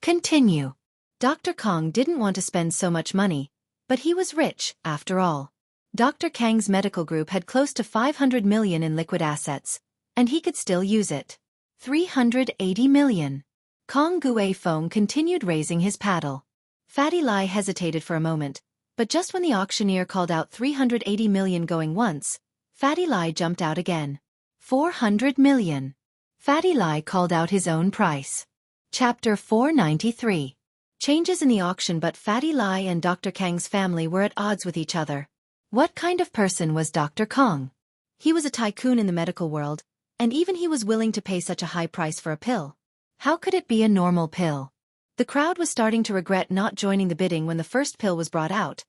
Continue. Dr. Kong didn't want to spend so much money, but he was rich, after all. Dr. Kang's medical group had close to 500 million in liquid assets, and he could still use it. 380 million. Kong Guifeng continued raising his paddle. Fatty Lai hesitated for a moment, But just when the auctioneer called out 380 million going once, Fatty Lai jumped out again. 400 million. Fatty Lai called out his own price. Chapter 493. Changes in the auction. But Fatty Lai and Dr. Kang's family were at odds with each other. What kind of person was Dr. Kang? He was a tycoon in the medical world, and even he was willing to pay such a high price for a pill. How could it be a normal pill? The crowd was starting to regret not joining the bidding when the first pill was brought out,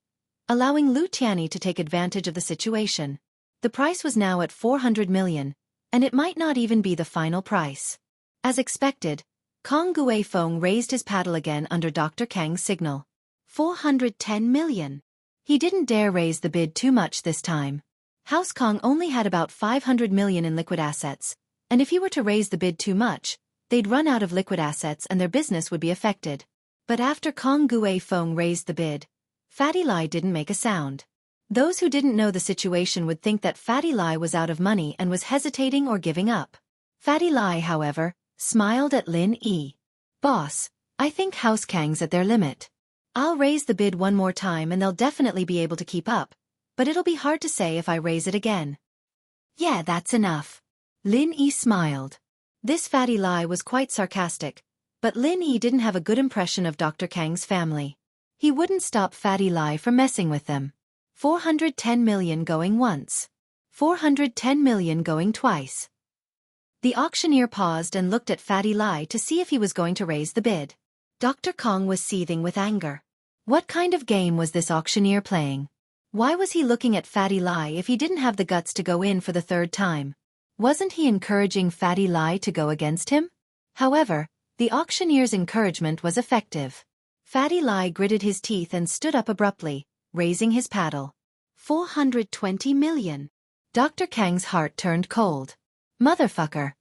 allowing Lu Tianyi to take advantage of the situation. The price was now at 400 million, and it might not even be the final price. As expected, Kong Guifeng raised his paddle again under Dr. Kang's signal. 410 million. He didn't dare raise the bid too much this time. House Kong only had about 500 million in liquid assets, and if he were to raise the bid too much, they'd run out of liquid assets and their business would be affected. But after Kong Guifeng raised the bid, Fatty Lai didn't make a sound. Those who didn't know the situation would think that Fatty Lai was out of money and was hesitating or giving up. Fatty Lai, however, smiled at Lin Yi. Boss, I think House Kang's at their limit. I'll raise the bid one more time and they'll definitely be able to keep up, but it'll be hard to say if I raise it again. Yeah, that's enough. Lin Yi smiled. This Fatty Lai was quite sarcastic, but Lin Yi didn't have a good impression of Dr. Kang's family. He wouldn't stop Fatty Lai from messing with them. 410 million going once. 410 million going twice. The auctioneer paused and looked at Fatty Lai to see if he was going to raise the bid. Dr. Kong was seething with anger. What kind of game was this auctioneer playing? Why was he looking at Fatty Lai if he didn't have the guts to go in for the third time? Wasn't he encouraging Fatty Lai to go against him? However, the auctioneer's encouragement was effective. Fatty Lai gritted his teeth and stood up abruptly, raising his paddle. 420 million. Dr. Kang's heart turned cold. Motherfucker.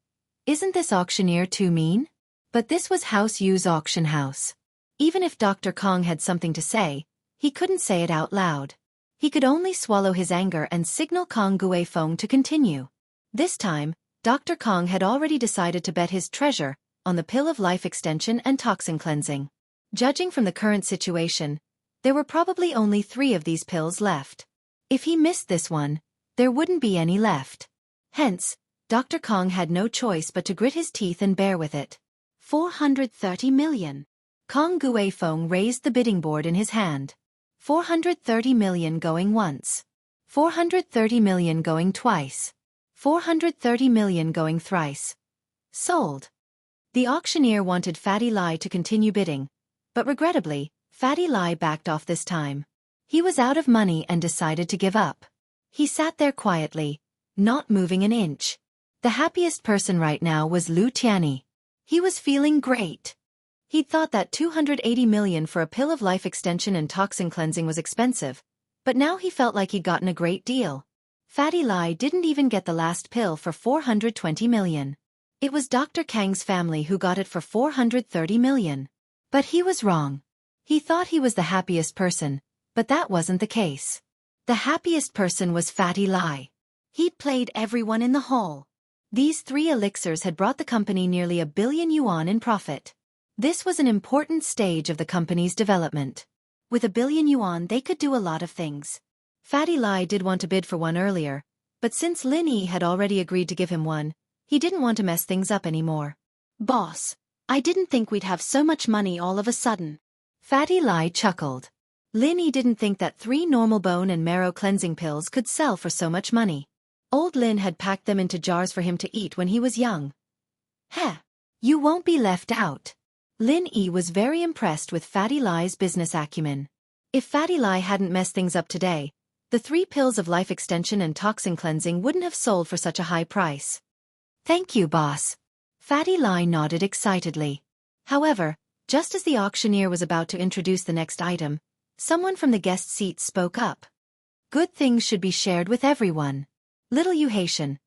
Isn't this auctioneer too mean? But this was House Yu's auction house. Even if Dr. Kong had something to say, he couldn't say it out loud. He could only swallow his anger and signal Kong Guifeng to continue. This time, Dr. Kong had already decided to bet his treasure on the pill of life extension and toxin cleansing. Judging from the current situation, there were probably only 3 of these pills left. If he missed this one, there wouldn't be any left. Hence, Dr. Kong had no choice but to grit his teeth and bear with it. 430 million. Kong Guifeng raised the bidding board in his hand. 430 million going once. 430 million going twice. 430 million going thrice. Sold. The auctioneer wanted Fatty Lai to continue bidding, but regrettably, Fatty Lai backed off this time. He was out of money and decided to give up. He sat there quietly, not moving an inch. The happiest person right now was Lu Tianyi. He was feeling great. He'd thought that 280 million for a pill of life extension and toxin cleansing was expensive, but now he felt like he'd gotten a great deal. Fatty Lai didn't even get the last pill for 420 million. It was Dr. Kang's family who got it for 430 million. But he was wrong. He thought he was the happiest person, but that wasn't the case. The happiest person was Fatty Lai. He'd played everyone in the hall. These 3 elixirs had brought the company nearly 1 billion yuan in profit. This was an important stage of the company's development. With 1 billion yuan they could do a lot of things. Fatty Lai did want to bid for one earlier, but since Lin Yi had already agreed to give him one, he didn't want to mess things up anymore. Boss, I didn't think we'd have so much money all of a sudden. Fatty Lai chuckled. Lin Yi didn't think that 3 normal bone and marrow cleansing pills could sell for so much money. Old Lin had packed them into jars for him to eat when he was young. Heh, you won't be left out. Lin Yi was very impressed with Fatty Lai's business acumen. If Fatty Lai hadn't messed things up today, the 3 pills of life extension and toxin cleansing wouldn't have sold for such a high price. Thank you, boss. Fatty Lai nodded excitedly. However, just as the auctioneer was about to introduce the next item, someone from the guest seat spoke up. Good things should be shared with everyone. Little Yu Haitian,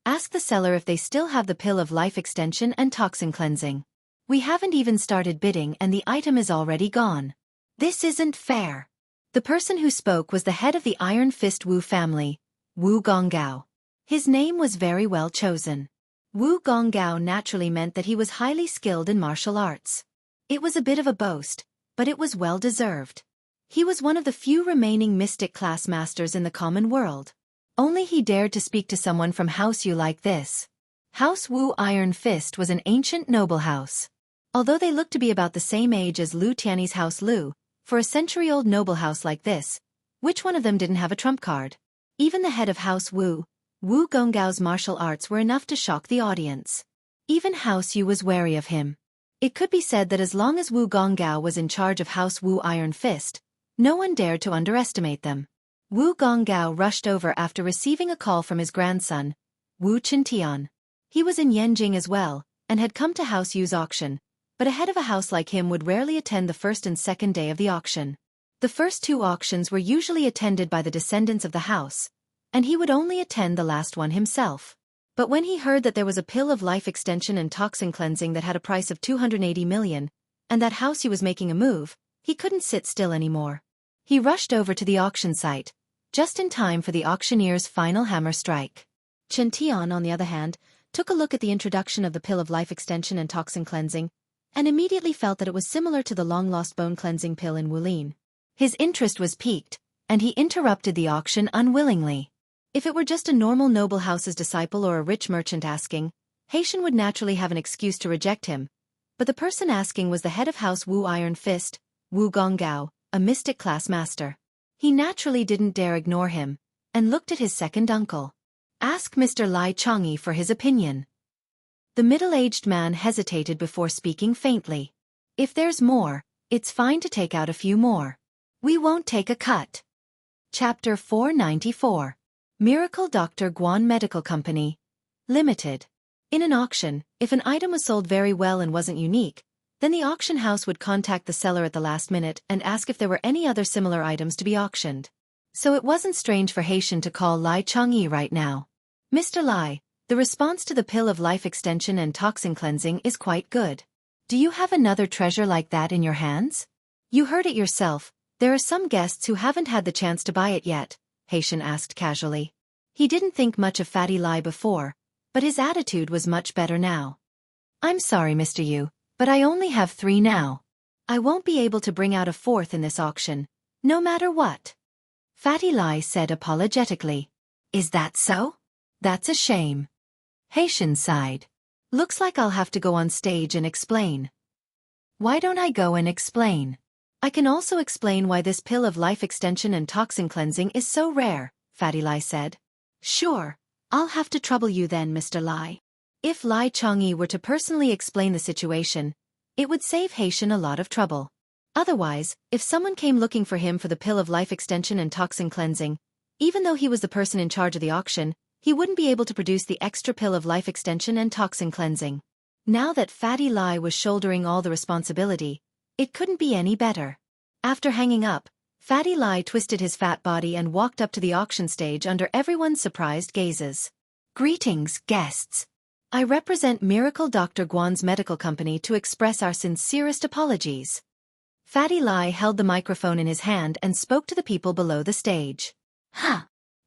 ask the seller if they still have the pill of life extension and toxin cleansing. We haven't even started bidding and the item is already gone. This isn't fair. The person who spoke was the head of the Iron Fist Wu family, Wu Gonggao. His name was very well chosen. Wu Gonggao naturally meant that he was highly skilled in martial arts. It was a bit of a boast, but it was well deserved. He was one of the few remaining mystic class masters in the common world. Only he dared to speak to someone from House Yu like this. House Wu Iron Fist was an ancient noble house. Although they looked to be about the same age as Lu Tianyi's House Lu, for a century-old noble house like this, which one of them didn't have a trump card? Even the head of House Wu, Wu Gonggao's martial arts were enough to shock the audience. Even House Yu was wary of him. It could be said that as long as Wu Gonggao was in charge of House Wu Iron Fist, no one dared to underestimate them. Wu Gonggao rushed over after receiving a call from his grandson, Wu Qintian. He was in Yanjing as well, and had come to House Yu's auction, but a head of a house like him would rarely attend the first and second day of the auction. The first two auctions were usually attended by the descendants of the house, and he would only attend the last one himself. But when he heard that there was a pill of life extension and toxin cleansing that had a price of 280 million, and that House Yu was making a move, he couldn't sit still anymore. He rushed over to the auction site, just in time for the auctioneer's final hammer strike. Chen Tian, on the other hand, took a look at the introduction of the pill of life extension and toxin cleansing, and immediately felt that it was similar to the long-lost bone cleansing pill in Wulin. His interest was piqued, and he interrupted the auction unwillingly. If it were just a normal noble house's disciple or a rich merchant asking, Haitian would naturally have an excuse to reject him, but the person asking was the head of House Wu Iron Fist, Wu Gonggao, a mystic class master. He naturally didn't dare ignore him, and looked at his second uncle. Ask Mr. Lai Changyi for his opinion. The middle-aged man hesitated before speaking faintly. If there's more, it's fine to take out a few more. We won't take a cut. Chapter 494. Miracle Dr. Guan Medical Company, Limited. In an auction, if an item was sold very well and wasn't unique, then the auction house would contact the seller at the last minute and ask if there were any other similar items to be auctioned. So it wasn't strange for Haitian to call Lai Changyi right now. Mr. Lai, the response to the pill of life extension and toxin cleansing is quite good. Do you have another treasure like that in your hands? You heard it yourself, there are some guests who haven't had the chance to buy it yet, Haitian asked casually. He didn't think much of Fatty Lai before, but his attitude was much better now. I'm sorry, Mr. Yu, but I only have 3 now. I won't be able to bring out a 4th in this auction, no matter what. Fatty Lai said apologetically. Is that so? That's a shame. Haitian sighed. Looks like I'll have to go on stage and explain. Why don't I go and explain? I can also explain why this pill of life extension and toxin cleansing is so rare, Fatty Lai said. Sure, I'll have to trouble you then, Mr. Lai. If Lai Changyi were to personally explain the situation, it would save Haitian a lot of trouble. Otherwise, if someone came looking for him for the pill of life extension and toxin cleansing, even though he was the person in charge of the auction, he wouldn't be able to produce the extra pill of life extension and toxin cleansing. Now that Fatty Lai was shouldering all the responsibility, it couldn't be any better. After hanging up, Fatty Lai twisted his fat body and walked up to the auction stage under everyone's surprised gazes. Greetings, guests. I represent Miracle Dr. Guan's medical company to express our sincerest apologies. Fatty Lai held the microphone in his hand and spoke to the people below the stage. Huh!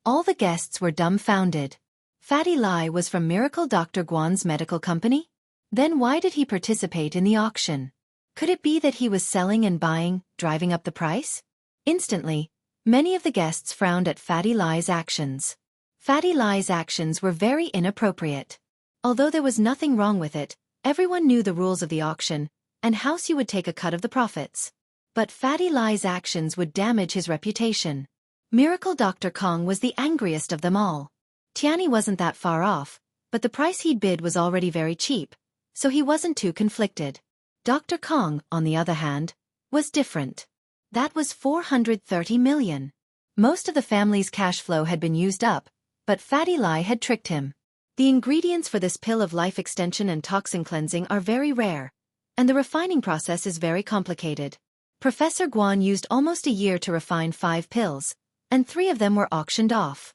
All the guests were dumbfounded. Fatty Lai was from Miracle Dr. Guan's medical company? Then why did he participate in the auction? Could it be that he was selling and buying, driving up the price? Instantly, many of the guests frowned at Fatty Lai's actions. Fatty Lai's actions were very inappropriate. Although there was nothing wrong with it, everyone knew the rules of the auction, and House Yu would take a cut of the profits. But Fatty Lai's actions would damage his reputation. Miracle Dr. Kong was the angriest of them all. Tianyi wasn't that far off, but the price he'd bid was already very cheap, so he wasn't too conflicted. Dr. Kong, on the other hand, was different. That was 430 million. Most of the family's cash flow had been used up, but Fatty Lai had tricked him. The ingredients for this pill of life extension and toxin cleansing are very rare, and the refining process is very complicated. Professor Guan used almost a year to refine 5 pills, and 3 of them were auctioned off.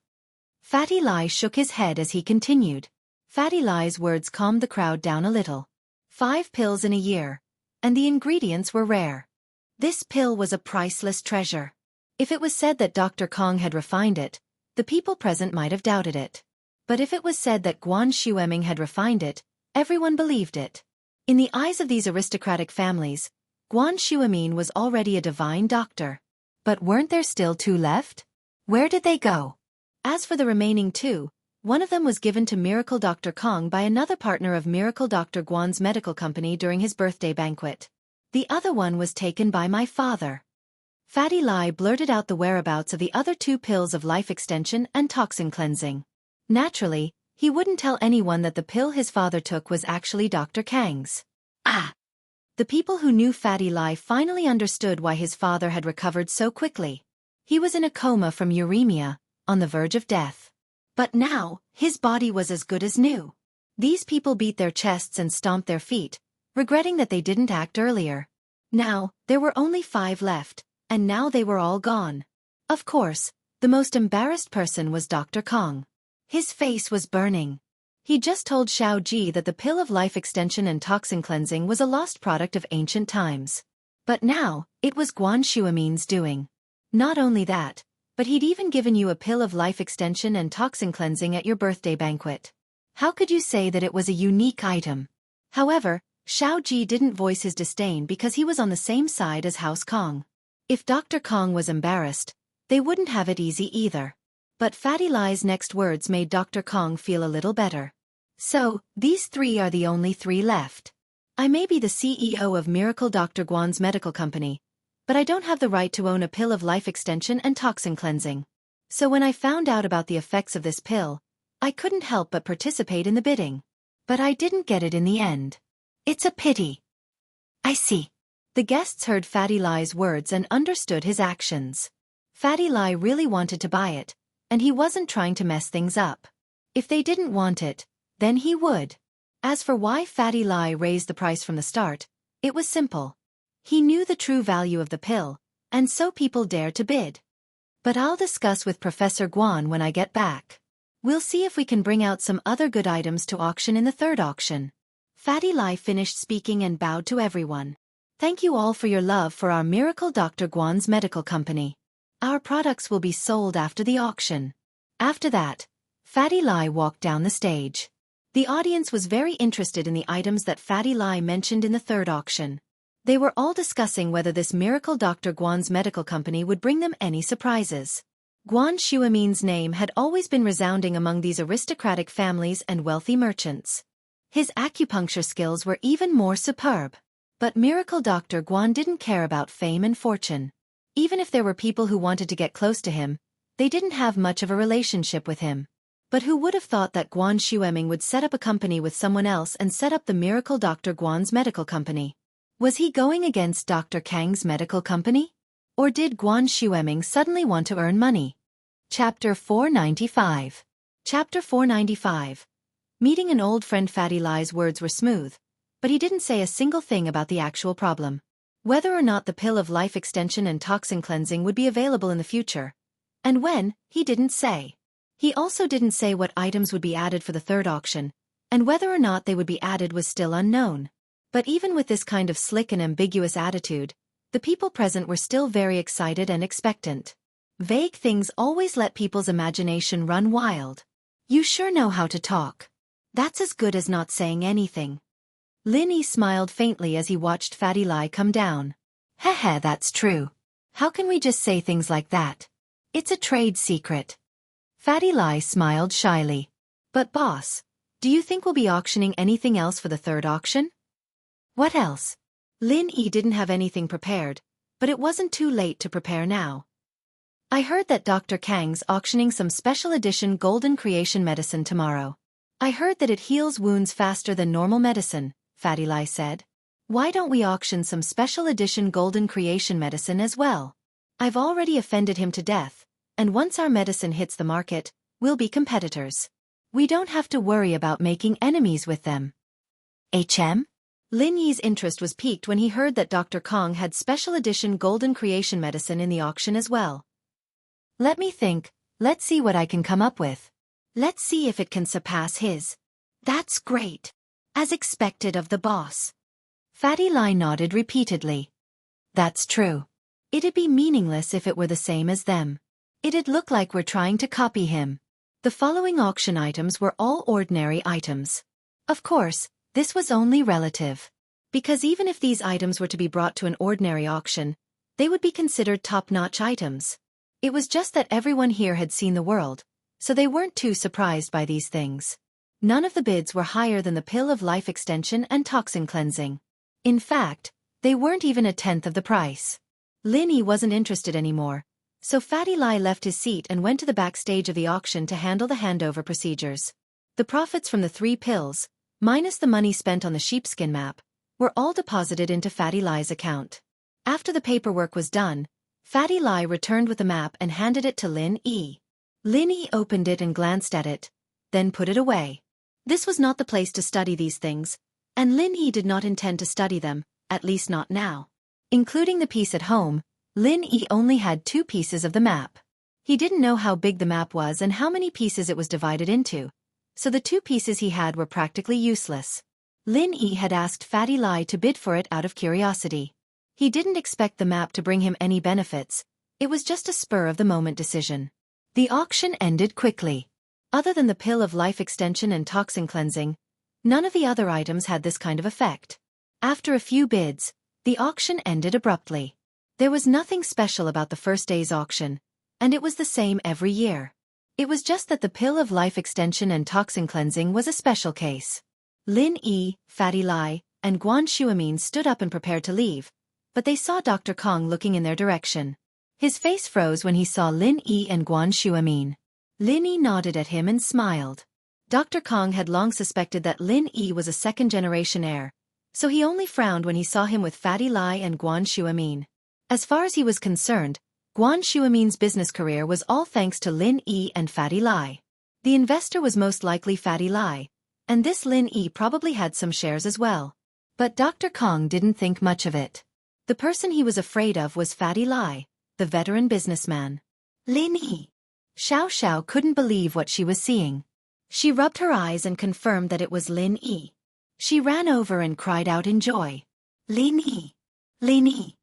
Fatty Lai shook his head as he continued. Fatty Lai's words calmed the crowd down a little. 5 pills in a year, and the ingredients were rare. This pill was a priceless treasure. If it was said that Dr. Kong had refined it, the people present might have doubted it. But if it was said that Guan Xueming had refined it, everyone believed it. In the eyes of these aristocratic families, Guan Xueming was already a divine doctor. But weren't there still 2 left? Where did they go? As for the remaining 2, one of them was given to Miracle Dr. Kong by another partner of Miracle Dr. Guan's medical company during his birthday banquet. The other one was taken by my father. Fatty Lai blurted out the whereabouts of the other 2 pills of life extension and toxin cleansing. Naturally, he wouldn't tell anyone that the pill his father took was actually Dr. Kang's. Ah! The people who knew Fatty Lai finally understood why his father had recovered so quickly. He was in a coma from uremia, on the verge of death. But now, his body was as good as new. These people beat their chests and stomped their feet, regretting that they didn't act earlier. Now, there were only 5 left, and now they were all gone. Of course, the most embarrassed person was Dr. Kong. His face was burning. He just told Xiao Ji that the pill of life extension and toxin cleansing was a lost product of ancient times. But now, it was Guan Shuamin's doing. Not only that, but he'd even given you a pill of life extension and toxin cleansing at your birthday banquet. How could you say that it was a unique item? However, Xiao Ji didn't voice his disdain because he was on the same side as House Kong. If Dr. Kong was embarrassed, they wouldn't have it easy either. But Fatty Lai's next words made Dr. Kong feel a little better. So, these 3 are the only 3 left. I may be the CEO of Miracle Dr. Guan's medical company, but I don't have the right to own a pill of life extension and toxin cleansing. So when I found out about the effects of this pill, I couldn't help but participate in the bidding. But I didn't get it in the end. It's a pity. I see. The guests heard Fatty Lai's words and understood his actions. Fatty Lai really wanted to buy it, and he wasn't trying to mess things up. If they didn't want it, then he would. As for why Fatty Lai raised the price from the start, it was simple. He knew the true value of the pill, and so people dared to bid. But I'll discuss with Professor Guan when I get back. We'll see if we can bring out some other good items to auction in the 3rd auction. Fatty Lai finished speaking and bowed to everyone. Thank you all for your love for our Miracle Dr. Guan's medical company. Our products will be sold after the auction. After that, Fatty Lai walked down the stage. The audience was very interested in the items that Fatty Lai mentioned in the 3rd auction. They were all discussing whether this Miracle Dr. Guan's medical company would bring them any surprises. Guan Shuamin's name had always been resounding among these aristocratic families and wealthy merchants. His acupuncture skills were even more superb. But Miracle Dr. Guan didn't care about fame and fortune. Even if there were people who wanted to get close to him, they didn't have much of a relationship with him. But who would have thought that Guan Shueming would set up a company with someone else and set up the Miracle Dr. Guan's medical company? Was he going against Dr. Kang's medical company? Or did Guan Shueming suddenly want to earn money? Chapter 495. Chapter 495. Meeting an old friend. Fatty Lai's words were smooth, but he didn't say a single thing about the actual problem. Whether or not the pill of life extension and toxin cleansing would be available in the future. And when, he didn't say. He also didn't say what items would be added for the 3rd auction, and whether or not they would be added was still unknown. But even with this kind of slick and ambiguous attitude, the people present were still very excited and expectant. Vague things always let people's imagination run wild. You sure know how to talk. That's as good as not saying anything. Lin Yi smiled faintly as he watched Fatty Lai come down. Heh, that's true. How can we just say things like that? It's a trade secret. Fatty Lai smiled shyly. But boss, do you think we'll be auctioning anything else for the 3rd auction? What else? Lin Yi didn't have anything prepared, but it wasn't too late to prepare now. I heard that Dr. Kang's auctioning some special edition golden creation medicine tomorrow. I heard that it heals wounds faster than normal medicine, Fatty Lai said. Why don't we auction some special edition golden creation medicine as well? I've already offended him to death, and once our medicine hits the market, we'll be competitors. We don't have to worry about making enemies with them. Lin Yi's interest was piqued when he heard that Dr. Kong had special edition golden creation medicine in the auction as well. Let me think, let's see what I can come up with. Let's see if it can surpass his. That's great. As expected of the boss. Fatty Lai nodded repeatedly. That's true. It'd be meaningless if it were the same as them. It'd look like we're trying to copy him. The following auction items were all ordinary items. Of course, this was only relative. Because even if these items were to be brought to an ordinary auction, they would be considered top-notch items. It was just that everyone here had seen the world, so they weren't too surprised by these things. None of the bids were higher than the pill of life extension and toxin cleansing. In fact, they weren't even a tenth of the price. Lin Yi wasn't interested anymore, so Fatty Lai left his seat and went to the backstage of the auction to handle the handover procedures. The profits from the 3 pills, minus the money spent on the sheepskin map, were all deposited into Fatty Lai's account. After the paperwork was done, Fatty Lai returned with the map and handed it to Lin Yi. Lin Yi opened it and glanced at it, then put it away. This was not the place to study these things, and Lin Yi did not intend to study them, at least not now. Including the piece at home, Lin Yi only had 2 pieces of the map. He didn't know how big the map was and how many pieces it was divided into, so the 2 pieces he had were practically useless. Lin Yi had asked Fatty Lai to bid for it out of curiosity. He didn't expect the map to bring him any benefits, it was just a spur-of-the-moment decision. The auction ended quickly. Other than the pill of life extension and toxin cleansing, none of the other items had this kind of effect. After a few bids, the auction ended abruptly. There was nothing special about the first day's auction, and it was the same every year. It was just that the pill of life extension and toxin cleansing was a special case. Lin Yi, Fatty Lai, and Guan Shuamin stood up and prepared to leave, but they saw Dr. Kong looking in their direction. His face froze when he saw Lin Yi and Guan Shuamin. Lin Yi nodded at him and smiled. Dr. Kong had long suspected that Lin Yi was a second-generation heir, so he only frowned when he saw him with Fatty Lai and Guan Shuamin. As far as he was concerned, Guan Shuamin's business career was all thanks to Lin Yi and Fatty Lai. The investor was most likely Fatty Lai, and this Lin Yi probably had some shares as well. But Dr. Kong didn't think much of it. The person he was afraid of was Fatty Lai, the veteran businessman. Lin Yi. Xiao couldn't believe what she was seeing. She rubbed her eyes and confirmed that it was Lin Yi. She ran over and cried out in joy. Lin Yi! Lin Yi!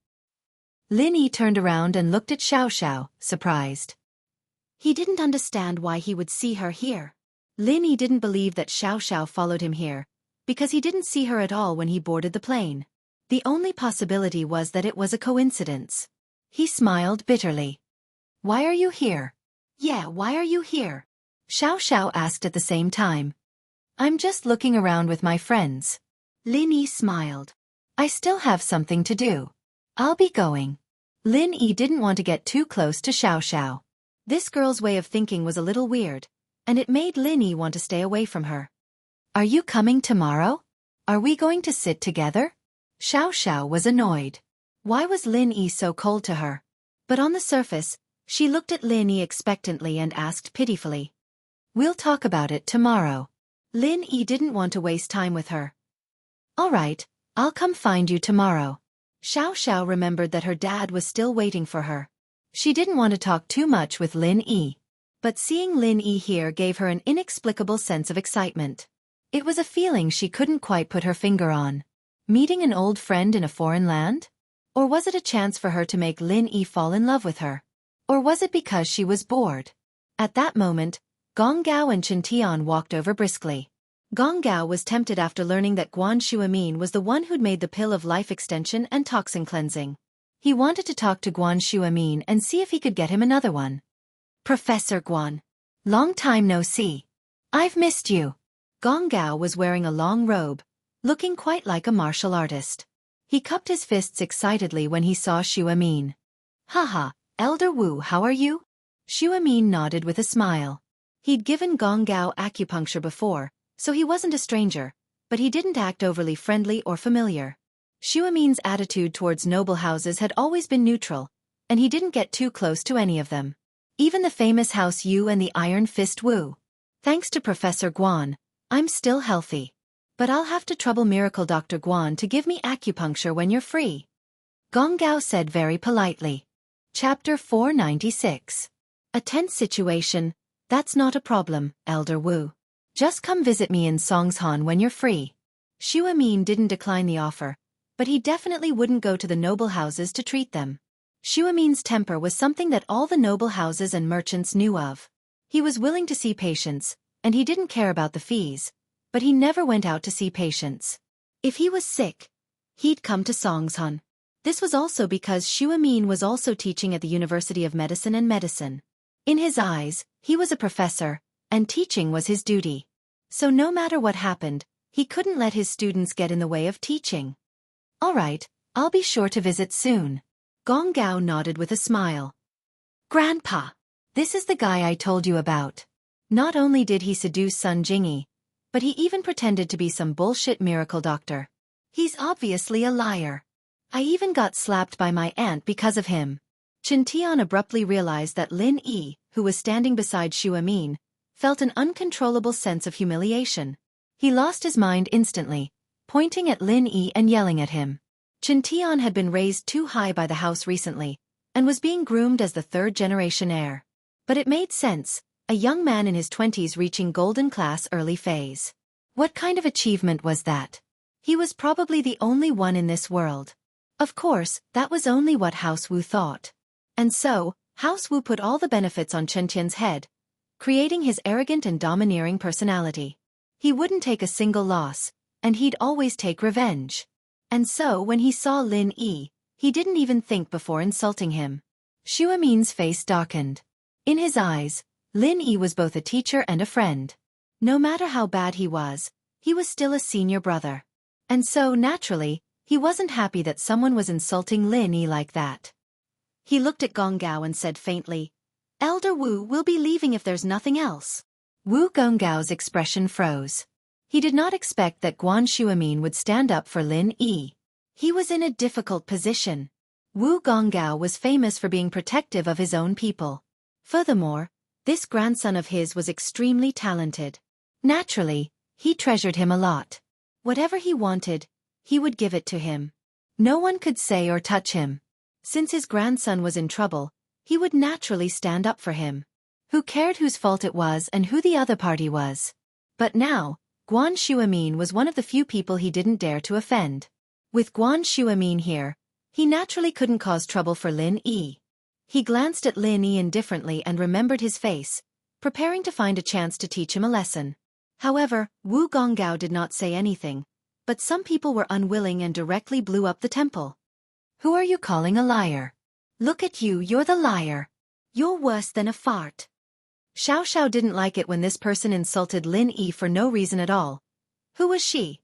Lin Yi turned around and looked at Xiao, surprised. He didn't understand why he would see her here. Lin Yi didn't believe that Xiao followed him here, because he didn't see her at all when he boarded the plane. The only possibility was that it was a coincidence. He smiled bitterly. Why are you here? Yeah, why are you here? Xiao asked at the same time. I'm just looking around with my friends. Lin Yi smiled. I still have something to do. I'll be going. Lin Yi didn't want to get too close to Xiao. This girl's way of thinking was a little weird, and it made Lin Yi want to stay away from her. Are you coming tomorrow? Are we going to sit together? Xiao was annoyed. Why was Lin Yi so cold to her? But on the surface, she looked at Lin Yi expectantly and asked pitifully. We'll talk about it tomorrow. Lin Yi didn't want to waste time with her. All right, I'll come find you tomorrow. Xiao remembered that her dad was still waiting for her. She didn't want to talk too much with Lin Yi. But seeing Lin Yi here gave her an inexplicable sense of excitement. It was a feeling she couldn't quite put her finger on. Meeting an old friend in a foreign land? Or was it a chance for her to make Lin Yi fall in love with her? Or was it because she was bored? At that moment, Gong Gao and Chen Tian walked over briskly. Gong Gao was tempted after learning that Guan Shuamin was the one who'd made the pill of life extension and toxin cleansing. He wanted to talk to Guan Shuamin and see if he could get him another one. Professor Guan. Long time no see. I've missed you. Gong Gao was wearing a long robe, looking quite like a martial artist. He cupped his fists excitedly when he saw Shuamin. Haha, Elder Wu, how are you? Shuamin nodded with a smile. He'd given Gong Gao acupuncture before, so he wasn't a stranger, but he didn't act overly friendly or familiar. Shuamin's attitude towards noble houses had always been neutral, and he didn't get too close to any of them. Even the famous House Yu and the Iron Fist Wu. Thanks to Professor Guan, I'm still healthy. But I'll have to trouble Miracle Dr. Guan to give me acupuncture when you're free. Gong Gao said very politely. Chapter 496. A tense situation. That's not a problem, Elder Wu. Just come visit me in Songshan when you're free. Shuamin didn't decline the offer, but he definitely wouldn't go to the noble houses to treat them. Shuamin's temper was something that all the noble houses and merchants knew of. He was willing to see patients, and he didn't care about the fees, but he never went out to see patients. If he was sick, he'd come to Songshan. This was also because Xuemin was also teaching at the University of Medicine and Medicine. In his eyes, he was a professor, and teaching was his duty. So no matter what happened, he couldn't let his students get in the way of teaching. All right, I'll be sure to visit soon. Gong Gao nodded with a smile. Grandpa, this is the guy I told you about. Not only did he seduce Sun Jingyi, but he even pretended to be some bullshit miracle doctor. He's obviously a liar. I even got slapped by my aunt because of him. Chen Tian abruptly realized that Lin Yi, who was standing beside Xuemin, felt an uncontrollable sense of humiliation. He lost his mind instantly, pointing at Lin Yi and yelling at him. Chen Tian had been raised too high by the house recently, and was being groomed as the third-generation heir. But it made sense, a young man in his 20s reaching golden class early phase. What kind of achievement was that? He was probably the only one in this world. Of course, that was only what House Wu thought. And so, House Wu put all the benefits on Chen Tian's head, creating his arrogant and domineering personality. He wouldn't take a single loss, and he'd always take revenge. And so when he saw Lin Yi, he didn't even think before insulting him. Xuemin's face darkened. In his eyes, Lin Yi was both a teacher and a friend. No matter how bad he was still a senior brother. And so, naturally, he wasn't happy that someone was insulting Lin Yi like that. He looked at Gong Gao and said faintly, "Elder Wu will be leaving if there's nothing else." Wu Gonggao's expression froze. He did not expect that Guan Xuemin would stand up for Lin Yi. He was in a difficult position. Wu Gonggao was famous for being protective of his own people. Furthermore, this grandson of his was extremely talented. Naturally, he treasured him a lot. Whatever he wanted, he would give it to him. No one could say or touch him. Since his grandson was in trouble, he would naturally stand up for him. Who cared whose fault it was and who the other party was? But now, Guan Xuemin was one of the few people he didn't dare to offend. With Guan Xuemin here, he naturally couldn't cause trouble for Lin Yi. He glanced at Lin Yi indifferently and remembered his face, preparing to find a chance to teach him a lesson. However, Wu Gonggao did not say anything, but some people were unwilling and directly blew up the temple. "Who are you calling a liar? Look at you, you're the liar. You're worse than a fart." Xiao Xiao didn't like it when this person insulted Lin Yi for no reason at all. Who was she?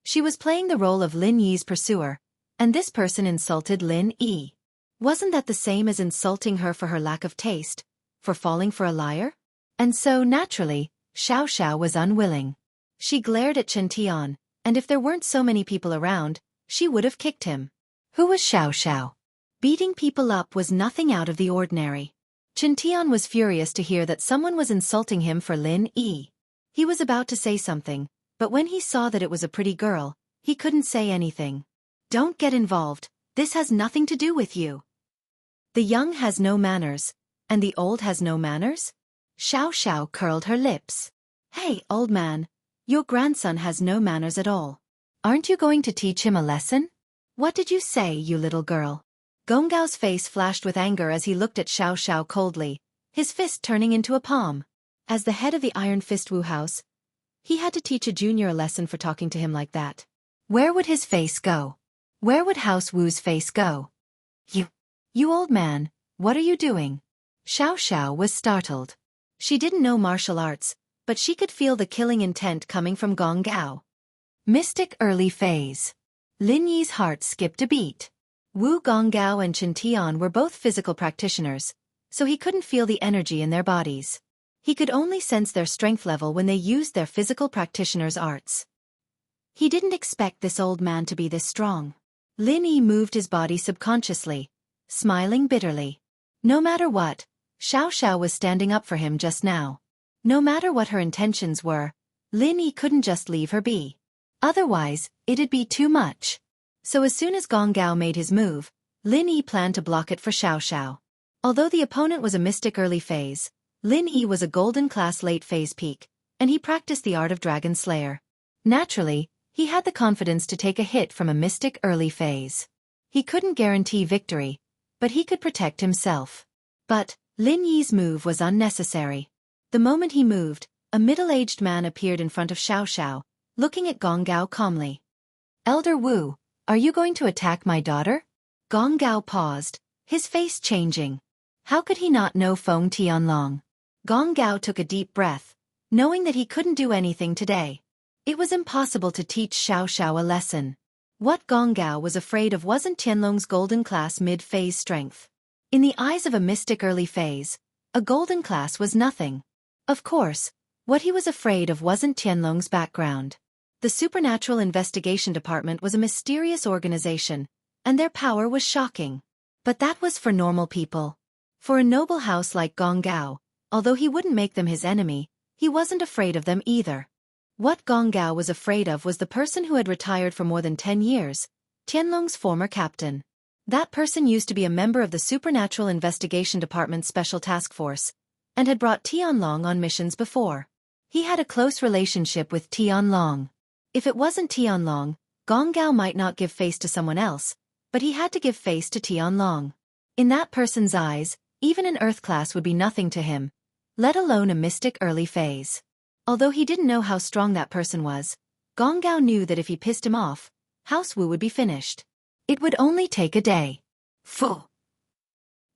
She was playing the role of Lin Yi's pursuer, and this person insulted Lin Yi. Wasn't that the same as insulting her for her lack of taste, for falling for a liar? And so, naturally, Xiao Xiao was unwilling. She glared at Chen Tian, and if there weren't so many people around, she would have kicked him. Who was Xiao Xiao? Beating people up was nothing out of the ordinary. Chen Tian was furious to hear that someone was insulting him for Lin Yi. He was about to say something, but when he saw that it was a pretty girl, he couldn't say anything. "Don't get involved, this has nothing to do with you. The young has no manners, and the old has no manners?" Xiao Xiao curled her lips. "Hey, old man, your grandson has no manners at all. Aren't you going to teach him a lesson? What did you say, you little girl?" Gonggao's face flashed with anger as he looked at Xiao Xiao coldly, his fist turning into a palm. As the head of the Iron Fist Wu House, he had to teach a junior a lesson for talking to him like that. Where would his face go? Where would House Wu's face go? You old man, what are you doing?" Xiao Xiao was startled. She didn't know martial arts, but she could feel the killing intent coming from Gong Gao. Mystic early phase. Lin Yi's heart skipped a beat. Wu Gonggao and Chen Tian were both physical practitioners, so he couldn't feel the energy in their bodies. He could only sense their strength level when they used their physical practitioners' arts. He didn't expect this old man to be this strong. Lin Yi moved his body subconsciously, smiling bitterly. No matter what, Xiao Xiao was standing up for him just now. No matter what her intentions were, Lin Yi couldn't just leave her be. Otherwise, it'd be too much. So as soon as Gong Gao made his move, Lin Yi planned to block it for Xiao Xiao. Although the opponent was a mystic early phase, Lin Yi was a golden class late phase peak, and he practiced the art of Dragon Slayer. Naturally, he had the confidence to take a hit from a mystic early phase. He couldn't guarantee victory, but he could protect himself. But Lin Yi's move was unnecessary. The moment he moved, a middle-aged man appeared in front of Xiao Xiao, looking at Gong Gao calmly. "Elder Wu, Are you going to attack my daughter? Gong Gao paused, his face changing. How could he not know Feng Tianlong? Gong Gao took a deep breath, knowing that he couldn't do anything today. It was impossible to teach Xiaoxiao a lesson. What Gong Gao was afraid of wasn't Tianlong's golden class mid-phase strength. In the eyes of a mystic early phase, a golden class was nothing. Of course, what he was afraid of wasn't Tianlong's background. The Supernatural Investigation Department was a mysterious organization, and their power was shocking. But that was for normal people. For a noble house like Gong Gao, although he wouldn't make them his enemy, he wasn't afraid of them either. What Gong Gao was afraid of was the person who had retired for more than 10 years, Tianlong's former captain. That person used to be a member of the Supernatural Investigation Department's Special Task Force, and had brought Tianlong on missions before. He had a close relationship with Tianlong. If it wasn't Tianlong, Gong Gao might not give face to someone else, but he had to give face to Tianlong. In that person's eyes, even an Earth class would be nothing to him, let alone a mystic early phase. Although he didn't know how strong that person was, Gong Gao knew that if he pissed him off, House Wu would be finished. It would only take a day. Phew.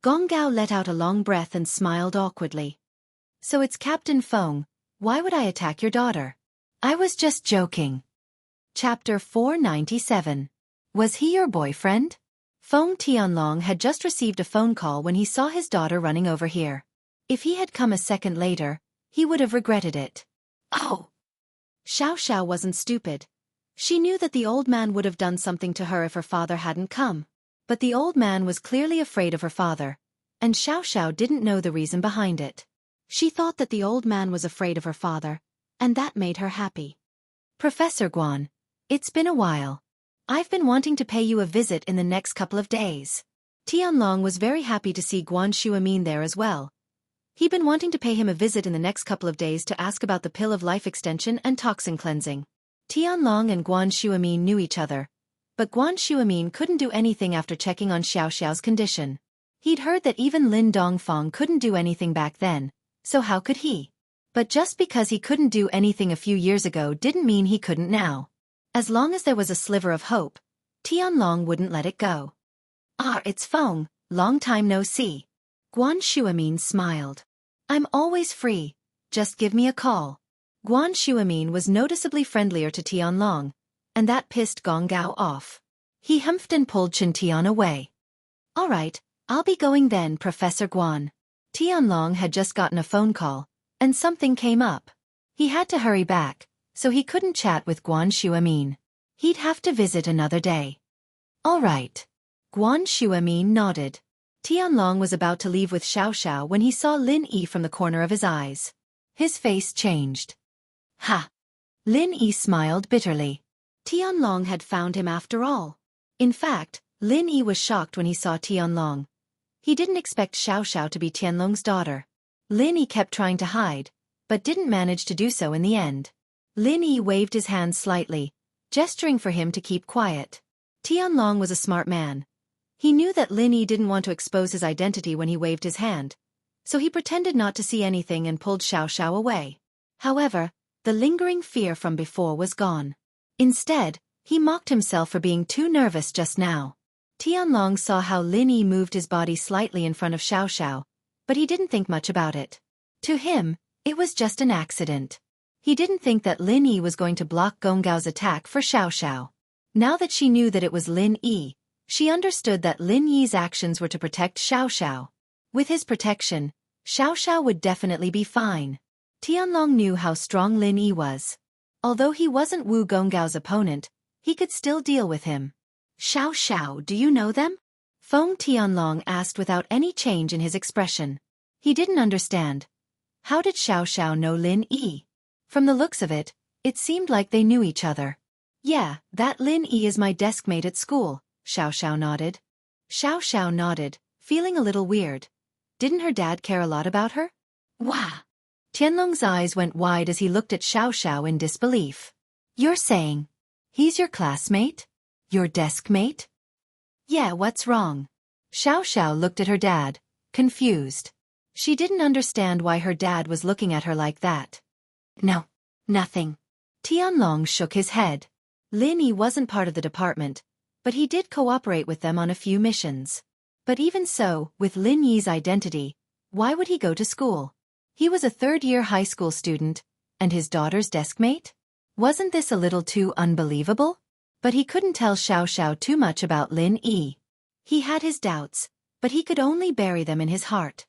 Gong Gao let out a long breath and smiled awkwardly. So it's Captain Feng, why would I attack your daughter? I was just joking. Chapter 497. Was he your boyfriend? Feng Tianlong had just received a phone call when he saw his daughter running over here. If he had come a second later, he would have regretted it. Oh! Xiaoxiao wasn't stupid. She knew that the old man would have done something to her if her father hadn't come. But the old man was clearly afraid of her father, and Xiaoxiao didn't know the reason behind it. She thought that the old man was afraid of her father, and that made her happy. Professor Guan, it's been a while. I've been wanting to pay you a visit in the next couple of days. Tianlong was very happy to see Guan Shuamin there as well. He'd been wanting to pay him a visit in the next couple of days to ask about the pill of life extension and toxin cleansing. Tianlong and Guan Shuamin knew each other, but Guan Shuamin couldn't do anything after checking on Xiaoxiao's condition. He'd heard that even Lin Dongfang couldn't do anything back then, so how could he? But just because he couldn't do anything a few years ago didn't mean he couldn't now. As long as there was a sliver of hope, Tianlong wouldn't let it go. Ah, it's Feng, long time no see. Guan Shuamin smiled. I'm always free, just give me a call. Guan Shuamin was noticeably friendlier to Tianlong, and that pissed Gong Gao off. He humphed and pulled Chen Tian away. All right, I'll be going then, Professor Guan. Tianlong had just gotten a phone call, and something came up. He had to hurry back, so he couldn't chat with Guan Shuamin. He'd have to visit another day. All right. Guan Shuamin nodded. Tianlong was about to leave with Xiaoxiao when he saw Lin Yi from the corner of his eyes. His face changed. Ha! Lin Yi smiled bitterly. Tianlong had found him after all. In fact, Lin Yi was shocked when he saw Tianlong. He didn't expect Xiaoxiao to be Tianlong's daughter. Lin Yi kept trying to hide, but didn't manage to do so in the end. Lin Yi waved his hand slightly, gesturing for him to keep quiet. Tianlong was a smart man. He knew that Lin Yi didn't want to expose his identity when he waved his hand, so he pretended not to see anything and pulled Xiaoxiao away. However, the lingering fear from before was gone. Instead, he mocked himself for being too nervous just now. Tianlong saw how Lin Yi moved his body slightly in front of Xiaoxiao, but he didn't think much about it. To him, it was just an accident. He didn't think that Lin Yi was going to block Gong Gao's attack for Xiaoxiao. Now that she knew that it was Lin Yi, she understood that Lin Yi's actions were to protect Xiaoxiao. With his protection, Xiaoxiao would definitely be fine. Tianlong knew how strong Lin Yi was. Although he wasn't Wu Gonggao's opponent, he could still deal with him. Xiaoxiao, do you know them? Feng Tianlong asked without any change in his expression. He didn't understand. How did Xiaoxiao know Lin Yi? From the looks of it, it seemed like they knew each other. Yeah, that Lin Yi is my deskmate at school, Xiaoxiao nodded. Xiaoxiao nodded, feeling a little weird. Didn't her dad care a lot about her? Wah! Tianlong's eyes went wide as he looked at Xiaoxiao in disbelief. You're saying, he's your classmate? Your deskmate? Yeah, what's wrong? Xiaoxiao looked at her dad, confused. She didn't understand why her dad was looking at her like that. No, nothing. Tianlong shook his head. Lin Yi wasn't part of the department, but he did cooperate with them on a few missions. But even so, with Lin Yi's identity, why would he go to school? He was a third-year high school student, and his daughter's deskmate? Wasn't this a little too unbelievable? But he couldn't tell Xiao too much about Lin Yi. He had his doubts, but he could only bury them in his heart.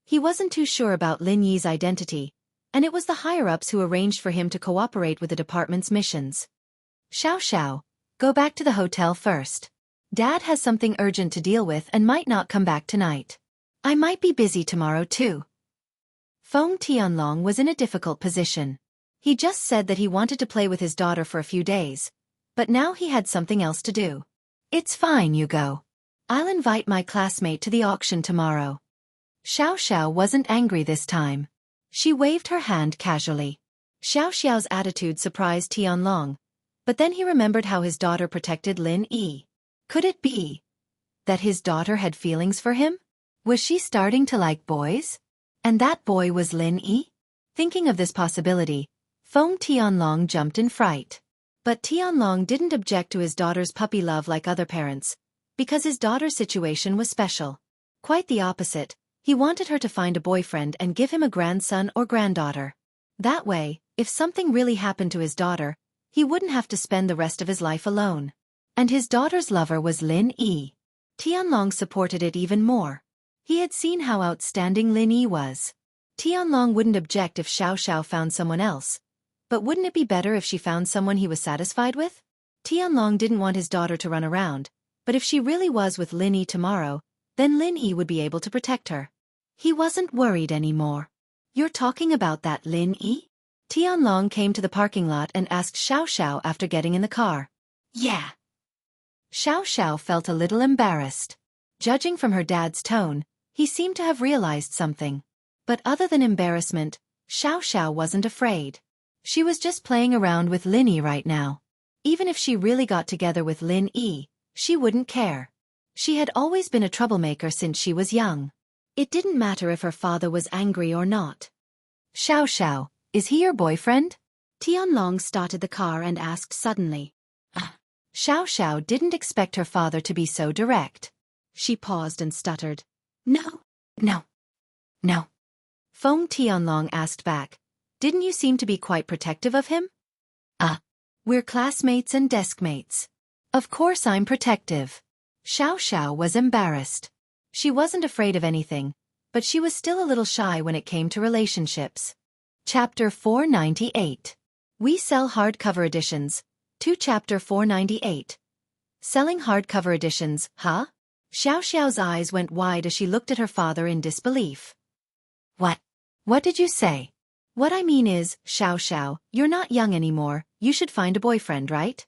He wasn't too sure about Lin Yi's identity, and it was the higher-ups who arranged for him to cooperate with the department's missions. Xiao, go back to the hotel first. Dad has something urgent to deal with and might not come back tonight. I might be busy tomorrow too. Feng Tianlong was in a difficult position. He just said that he wanted to play with his daughter for a few days, but now he had something else to do. It's fine, you go. I'll invite my classmate to the auction tomorrow. Xiao wasn't angry this time. She waved her hand casually. Xiao's attitude surprised Tianlong, but then he remembered how his daughter protected Lin Yi. Could it be that his daughter had feelings for him? Was she starting to like boys? And that boy was Lin Yi? Thinking of this possibility, Feng Tianlong jumped in fright. But Tianlong didn't object to his daughter's puppy love like other parents, because his daughter's situation was special. Quite the opposite, he wanted her to find a boyfriend and give him a grandson or granddaughter. That way, if something really happened to his daughter, he wouldn't have to spend the rest of his life alone. And his daughter's lover was Lin Yi. Tianlong supported it even more. He had seen how outstanding Lin Yi was. Tianlong wouldn't object if Xiao found someone else. But wouldn't it be better if she found someone he was satisfied with? Tianlong didn't want his daughter to run around, but if she really was with Lin Yi tomorrow, then Lin Yi would be able to protect her. He wasn't worried anymore. You're talking about that Lin Yi? Tianlong came to the parking lot and asked Xiao after getting in the car. Yeah. Xiao felt a little embarrassed. Judging from her dad's tone, he seemed to have realized something. But other than embarrassment, Xiao wasn't afraid. She was just playing around with Lin Yi right now. Even if she really got together with Lin Yi, she wouldn't care. She had always been a troublemaker since she was young. It didn't matter if her father was angry or not. Xiao, is he your boyfriend? Tianlong started the car and asked suddenly. Xiao didn't expect her father to be so direct. She paused and stuttered. No. Feng Tianlong asked back. Didn't you seem to be quite protective of him? We're classmates and deskmates. Of course I'm protective. Xiao was embarrassed. She wasn't afraid of anything, but she was still a little shy when it came to relationships. Chapter 498. We sell hardcover editions. Chapter 498. Selling hardcover editions, huh? Xiao's eyes went wide as she looked at her father in disbelief. What did you say? What I mean is, Xiao, you're not young anymore, you should find a boyfriend, right?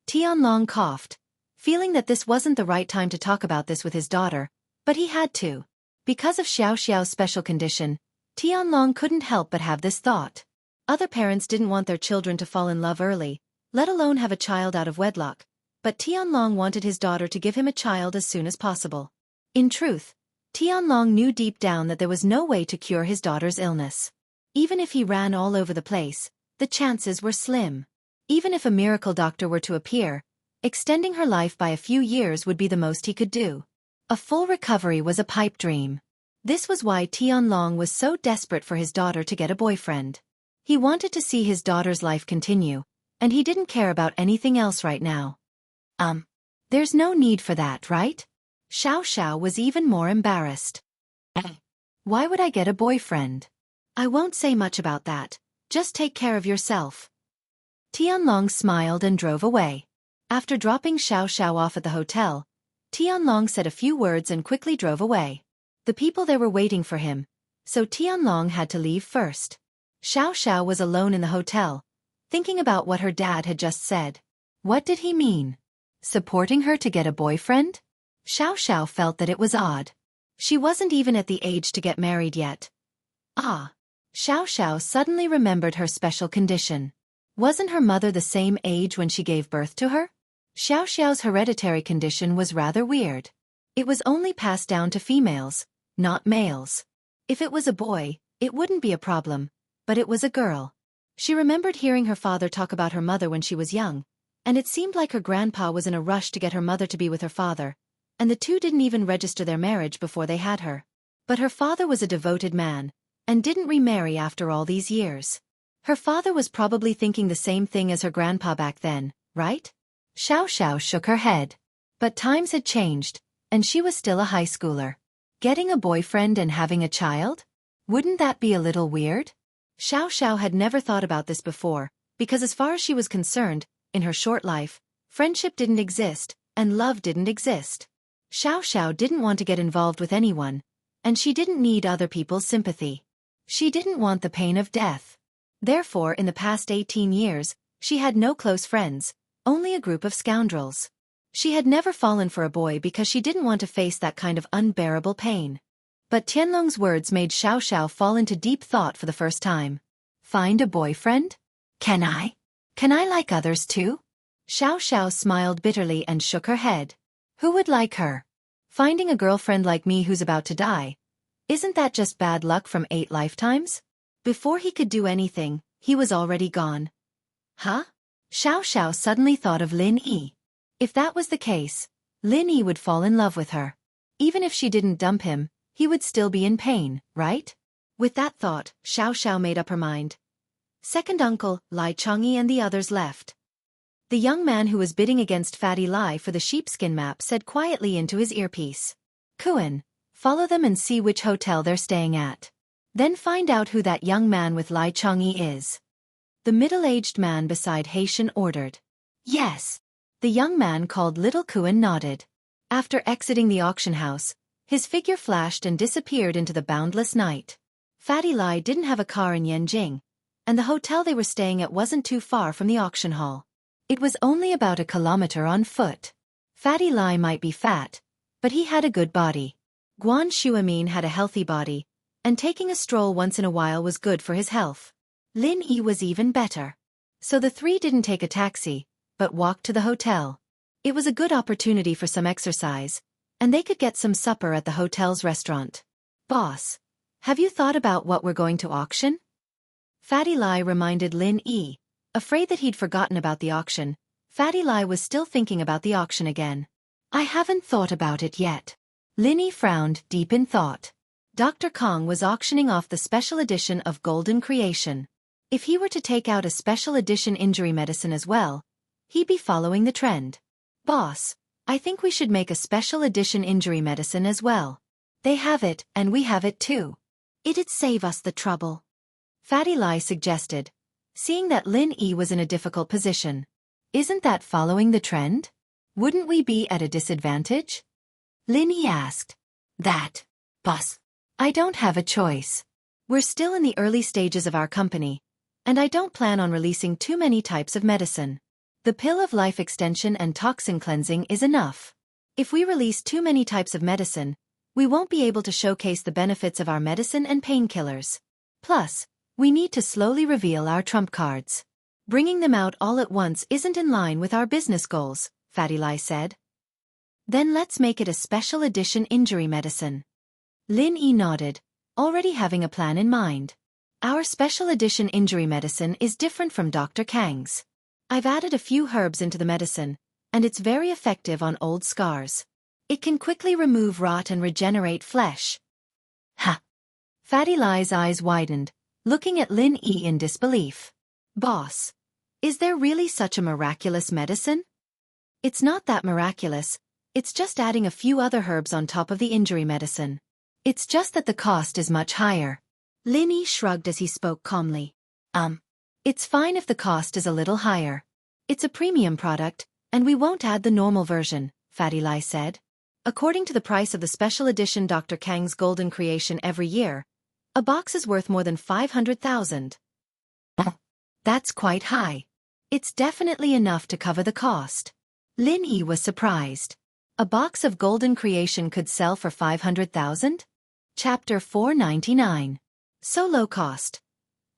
Tianlong coughed, feeling that this wasn't the right time to talk about this with his daughter, but he had to. Because of Xiao's special condition, Tianlong couldn't help but have this thought. Other parents didn't want their children to fall in love early, let alone have a child out of wedlock, but Tianlong wanted his daughter to give him a child as soon as possible. In truth, Tianlong knew deep down that there was no way to cure his daughter's illness. Even if he ran all over the place, the chances were slim. Even if a miracle doctor were to appear, extending her life by a few years would be the most he could do. A full recovery was a pipe dream. This was why Tianlong was so desperate for his daughter to get a boyfriend. He wanted to see his daughter's life continue, and he didn't care about anything else right now. There's no need for that, right? Xiao was even more embarrassed. Why would I get a boyfriend? I won't say much about that, just take care of yourself. Tianlong smiled and drove away. After dropping Xiao off at the hotel, Tianlong said a few words and quickly drove away. The people there were waiting for him, so Tianlong had to leave first. Xiao was alone in the hotel, thinking about what her dad had just said. What did he mean? Supporting her to get a boyfriend? Xiao felt that it was odd. She wasn't even at the age to get married yet. Xiao suddenly remembered her special condition. Wasn't her mother the same age when she gave birth to her? Xiao's hereditary condition was rather weird. It was only passed down to females, not males. If it was a boy, it wouldn't be a problem, but it was a girl. She remembered hearing her father talk about her mother when she was young, And it seemed like her grandpa was in a rush to get her mother to be with her father, and the two didn't even register their marriage before they had her. But her father was a devoted man, and didn't remarry after all these years. Her father was probably thinking the same thing as her grandpa back then, right? Xiao shook her head. But times had changed, and she was still a high schooler. Getting a boyfriend and having a child? Wouldn't that be a little weird? Xiao had never thought about this before, because as far as she was concerned, in her short life, friendship didn't exist, and love didn't exist. Xiao didn't want to get involved with anyone, and she didn't need other people's sympathy. She didn't want the pain of death. Therefore, in the past 18 years, she had no close friends, only a group of scoundrels. She had never fallen for a boy because she didn't want to face that kind of unbearable pain. But Tianlong's words made Xiao fall into deep thought for the first time. Find a boyfriend? Can I? Can I like others too? Xiao smiled bitterly and shook her head. Who would like her? Finding a girlfriend like me who's about to die. Isn't that just bad luck from 8 lifetimes? Before he could do anything, he was already gone. Huh? Xiao suddenly thought of Lin Yi. If that was the case, Lin Yi would fall in love with her. Even if she didn't dump him, he would still be in pain, right? With that thought, Xiao made up her mind. Second uncle, Lai Changyi and the others left. The young man who was bidding against Fatty Lai for the sheepskin map said quietly into his earpiece. Kuan, follow them and see which hotel they're staying at. Then find out who that young man with Lai Changyi is. The middle-aged man beside Haitian ordered. Yes. The young man called Little Kuan nodded. After exiting the auction house, his figure flashed and disappeared into the boundless night. Fatty Lai didn't have a car in Yanjing, and the hotel they were staying at wasn't too far from the auction hall. It was only about 1 kilometer on foot. Fatty Lai might be fat, but he had a good body. Guan Shuamin had a healthy body, and taking a stroll once in a while was good for his health. Lin Yi was even better. So the three didn't take a taxi, but walked to the hotel. It was a good opportunity for some exercise, and they could get some supper at the hotel's restaurant. Boss, have you thought about what we're going to auction? Fatty Lai reminded Lin Yi. Afraid that he'd forgotten about the auction, Fatty Lai was still thinking about the auction again. I haven't thought about it yet. Lin Yi frowned, deep in thought. Dr. Kong was auctioning off the special edition of Golden Creation. If he were to take out a special edition injury medicine as well, he'd be following the trend. Boss, I think we should make a special edition injury medicine as well. They have it, and we have it too. It'd save us the trouble. Fatty Lai suggested, seeing that Lin Yi was in a difficult position. Isn't that following the trend? Wouldn't we be at a disadvantage? Lin Yi asked. Boss, I don't have a choice. We're still in the early stages of our company, and I don't plan on releasing too many types of medicine. The pill of life extension and toxin cleansing is enough. If we release too many types of medicine, we won't be able to showcase the benefits of our medicine and painkillers. Plus, we need to slowly reveal our trump cards. Bringing them out all at once isn't in line with our business goals, Fatty Lai said. Then let's make it a special edition injury medicine. Lin Yi nodded, already having a plan in mind. Our special edition injury medicine is different from Dr. Kang's. I've added a few herbs into the medicine, and it's very effective on old scars. It can quickly remove rot and regenerate flesh. Ha! Fatty Lai's eyes widened, looking at Lin Yi in disbelief. Boss, is there really such a miraculous medicine? It's not that miraculous, it's just adding a few other herbs on top of the injury medicine. It's just that the cost is much higher. Lin Yi shrugged as he spoke calmly. It's fine if the cost is a little higher. It's a premium product, and we won't add the normal version, Fatty Lai said. According to the price of the special edition Dr. Kang's Golden Creation every year, a box is worth more than 500,000. That's quite high. It's definitely enough to cover the cost. Lin Yi was surprised. A box of Golden Creation could sell for 500,000? Chapter 499. So low cost.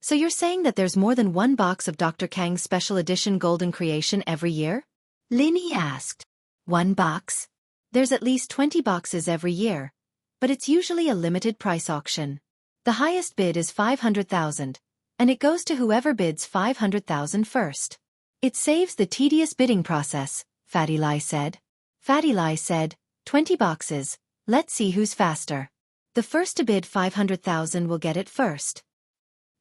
So you're saying that there's more than one box of Dr. Kang's special edition Golden Creation every year? Lin Yi asked. One box? There's at least 20 boxes every year, but it's usually a limited price auction. The highest bid is 500,000, and it goes to whoever bids 500,000 first. It saves the tedious bidding process, Fatty Lai said. Fatty Lai said, 20 boxes, let's see who's faster. The first to bid 500,000 will get it first.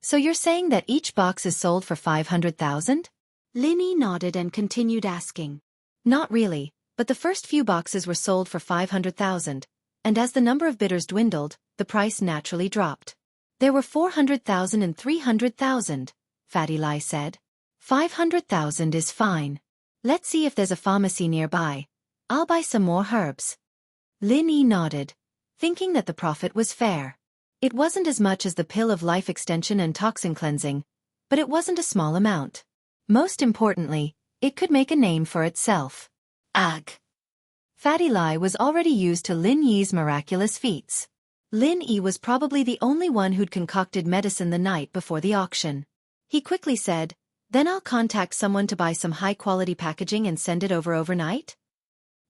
So you're saying that each box is sold for 500,000? Lin Yi nodded and continued asking. Not really, but the first few boxes were sold for 500,000, and as the number of bidders dwindled, the price naturally dropped. There were 400,000 and 300,000, Fatty Lai said. 500,000 is fine. Let's see if there's a pharmacy nearby. I'll buy some more herbs. Lin Yi nodded, thinking that the profit was fair. It wasn't as much as the pill of life extension and toxin cleansing, but it wasn't a small amount. Most importantly, it could make a name for itself. Ugh. Fatty Lai was already used to Lin Yi's miraculous feats. Lin Yi was probably the only one who'd concocted medicine the night before the auction. He quickly said, then I'll contact someone to buy some high-quality packaging and send it over overnight?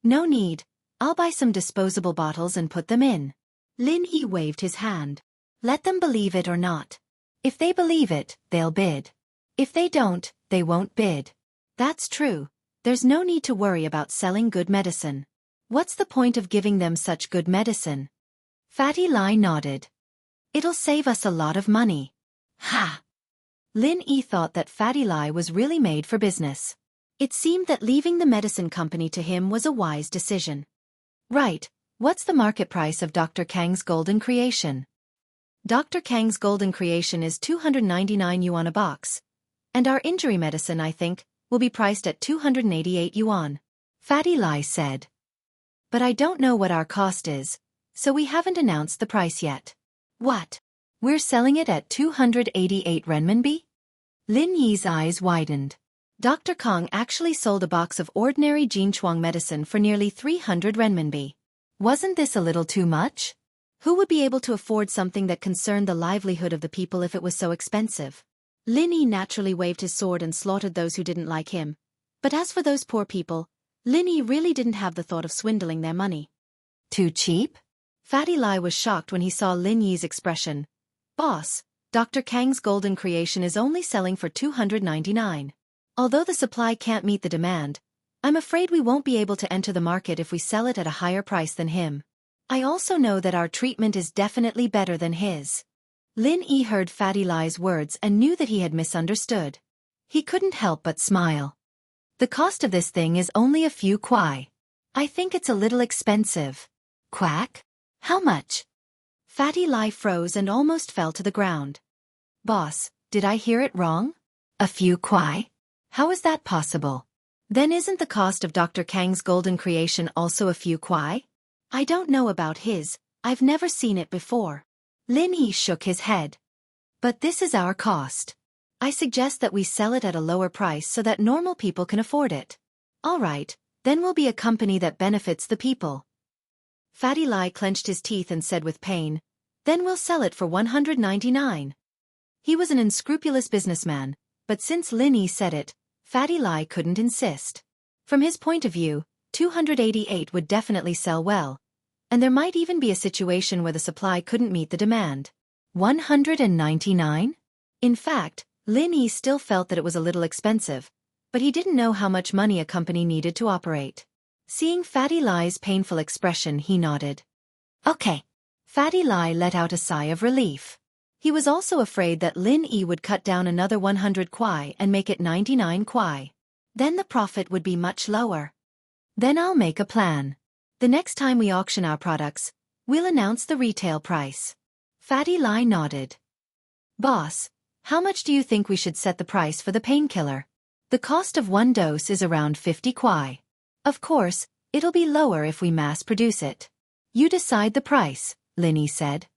No need. I'll buy some disposable bottles and put them in. Lin Yi waved his hand. Let them believe it or not. If they believe it, they'll bid. If they don't, they won't bid. That's true. There's no need to worry about selling good medicine. What's the point of giving them such good medicine? Fatty Lai nodded. It'll save us a lot of money. Ha! Lin Yi thought that Fatty Lai was really made for business. It seemed that leaving the medicine company to him was a wise decision. Right, what's the market price of Dr. Kang's golden creation? Dr. Kang's golden creation is 299 yuan a box. And our injury medicine, I think, will be priced at 288 yuan. Fatty Lai said. But I don't know what our cost is, so we haven't announced the price yet. What? We're selling it at 288 renminbi? Lin Yi's eyes widened. Dr. Kong actually sold a box of ordinary Jinchuang medicine for nearly 300 renminbi. Wasn't this a little too much? Who would be able to afford something that concerned the livelihood of the people if it was so expensive? Lin Yi naturally waved his sword and slaughtered those who didn't like him. But as for those poor people, Lin Yi really didn't have the thought of swindling their money. Too cheap? Fatty Lai was shocked when he saw Lin Yi's expression. Boss, Dr. Kang's golden creation is only selling for 299. Although the supply can't meet the demand, I'm afraid we won't be able to enter the market if we sell it at a higher price than him. I also know that our treatment is definitely better than his. Lin Yi heard Fatty Lai's words and knew that he had misunderstood. He couldn't help but smile. The cost of this thing is only a few kuai. I think it's a little expensive. Quack? How much? Fatty Lai froze and almost fell to the ground. Boss, did I hear it wrong? A few kuai? How is that possible? Then isn't the cost of Dr. Kang's golden creation also a few kuai? I don't know about his, I've never seen it before. Lin Yi shook his head. But this is our cost. I suggest that we sell it at a lower price so that normal people can afford it. All right, then we'll be a company that benefits the people. Fatty Lai clenched his teeth and said with pain, then we'll sell it for 199. He was an unscrupulous businessman, but since Lin Yi said it, Fatty Lai couldn't insist. From his point of view, 288 would definitely sell well, and there might even be a situation where the supply couldn't meet the demand. 199? In fact, Lin Yi still felt that it was a little expensive, but he didn't know how much money a company needed to operate. Seeing Fatty Lai's painful expression, he nodded. Okay. Fatty Lai let out a sigh of relief. He was also afraid that Lin Yi would cut down another 100 kuai and make it 99 kuai. Then the profit would be much lower. Then I'll make a plan. The next time we auction our products, we'll announce the retail price. Fatty Lai nodded. Boss, how much do you think we should set the price for the painkiller? The cost of one dose is around 50 kuai. Of course, it'll be lower if we mass produce it. You decide the price, Lin Yi said.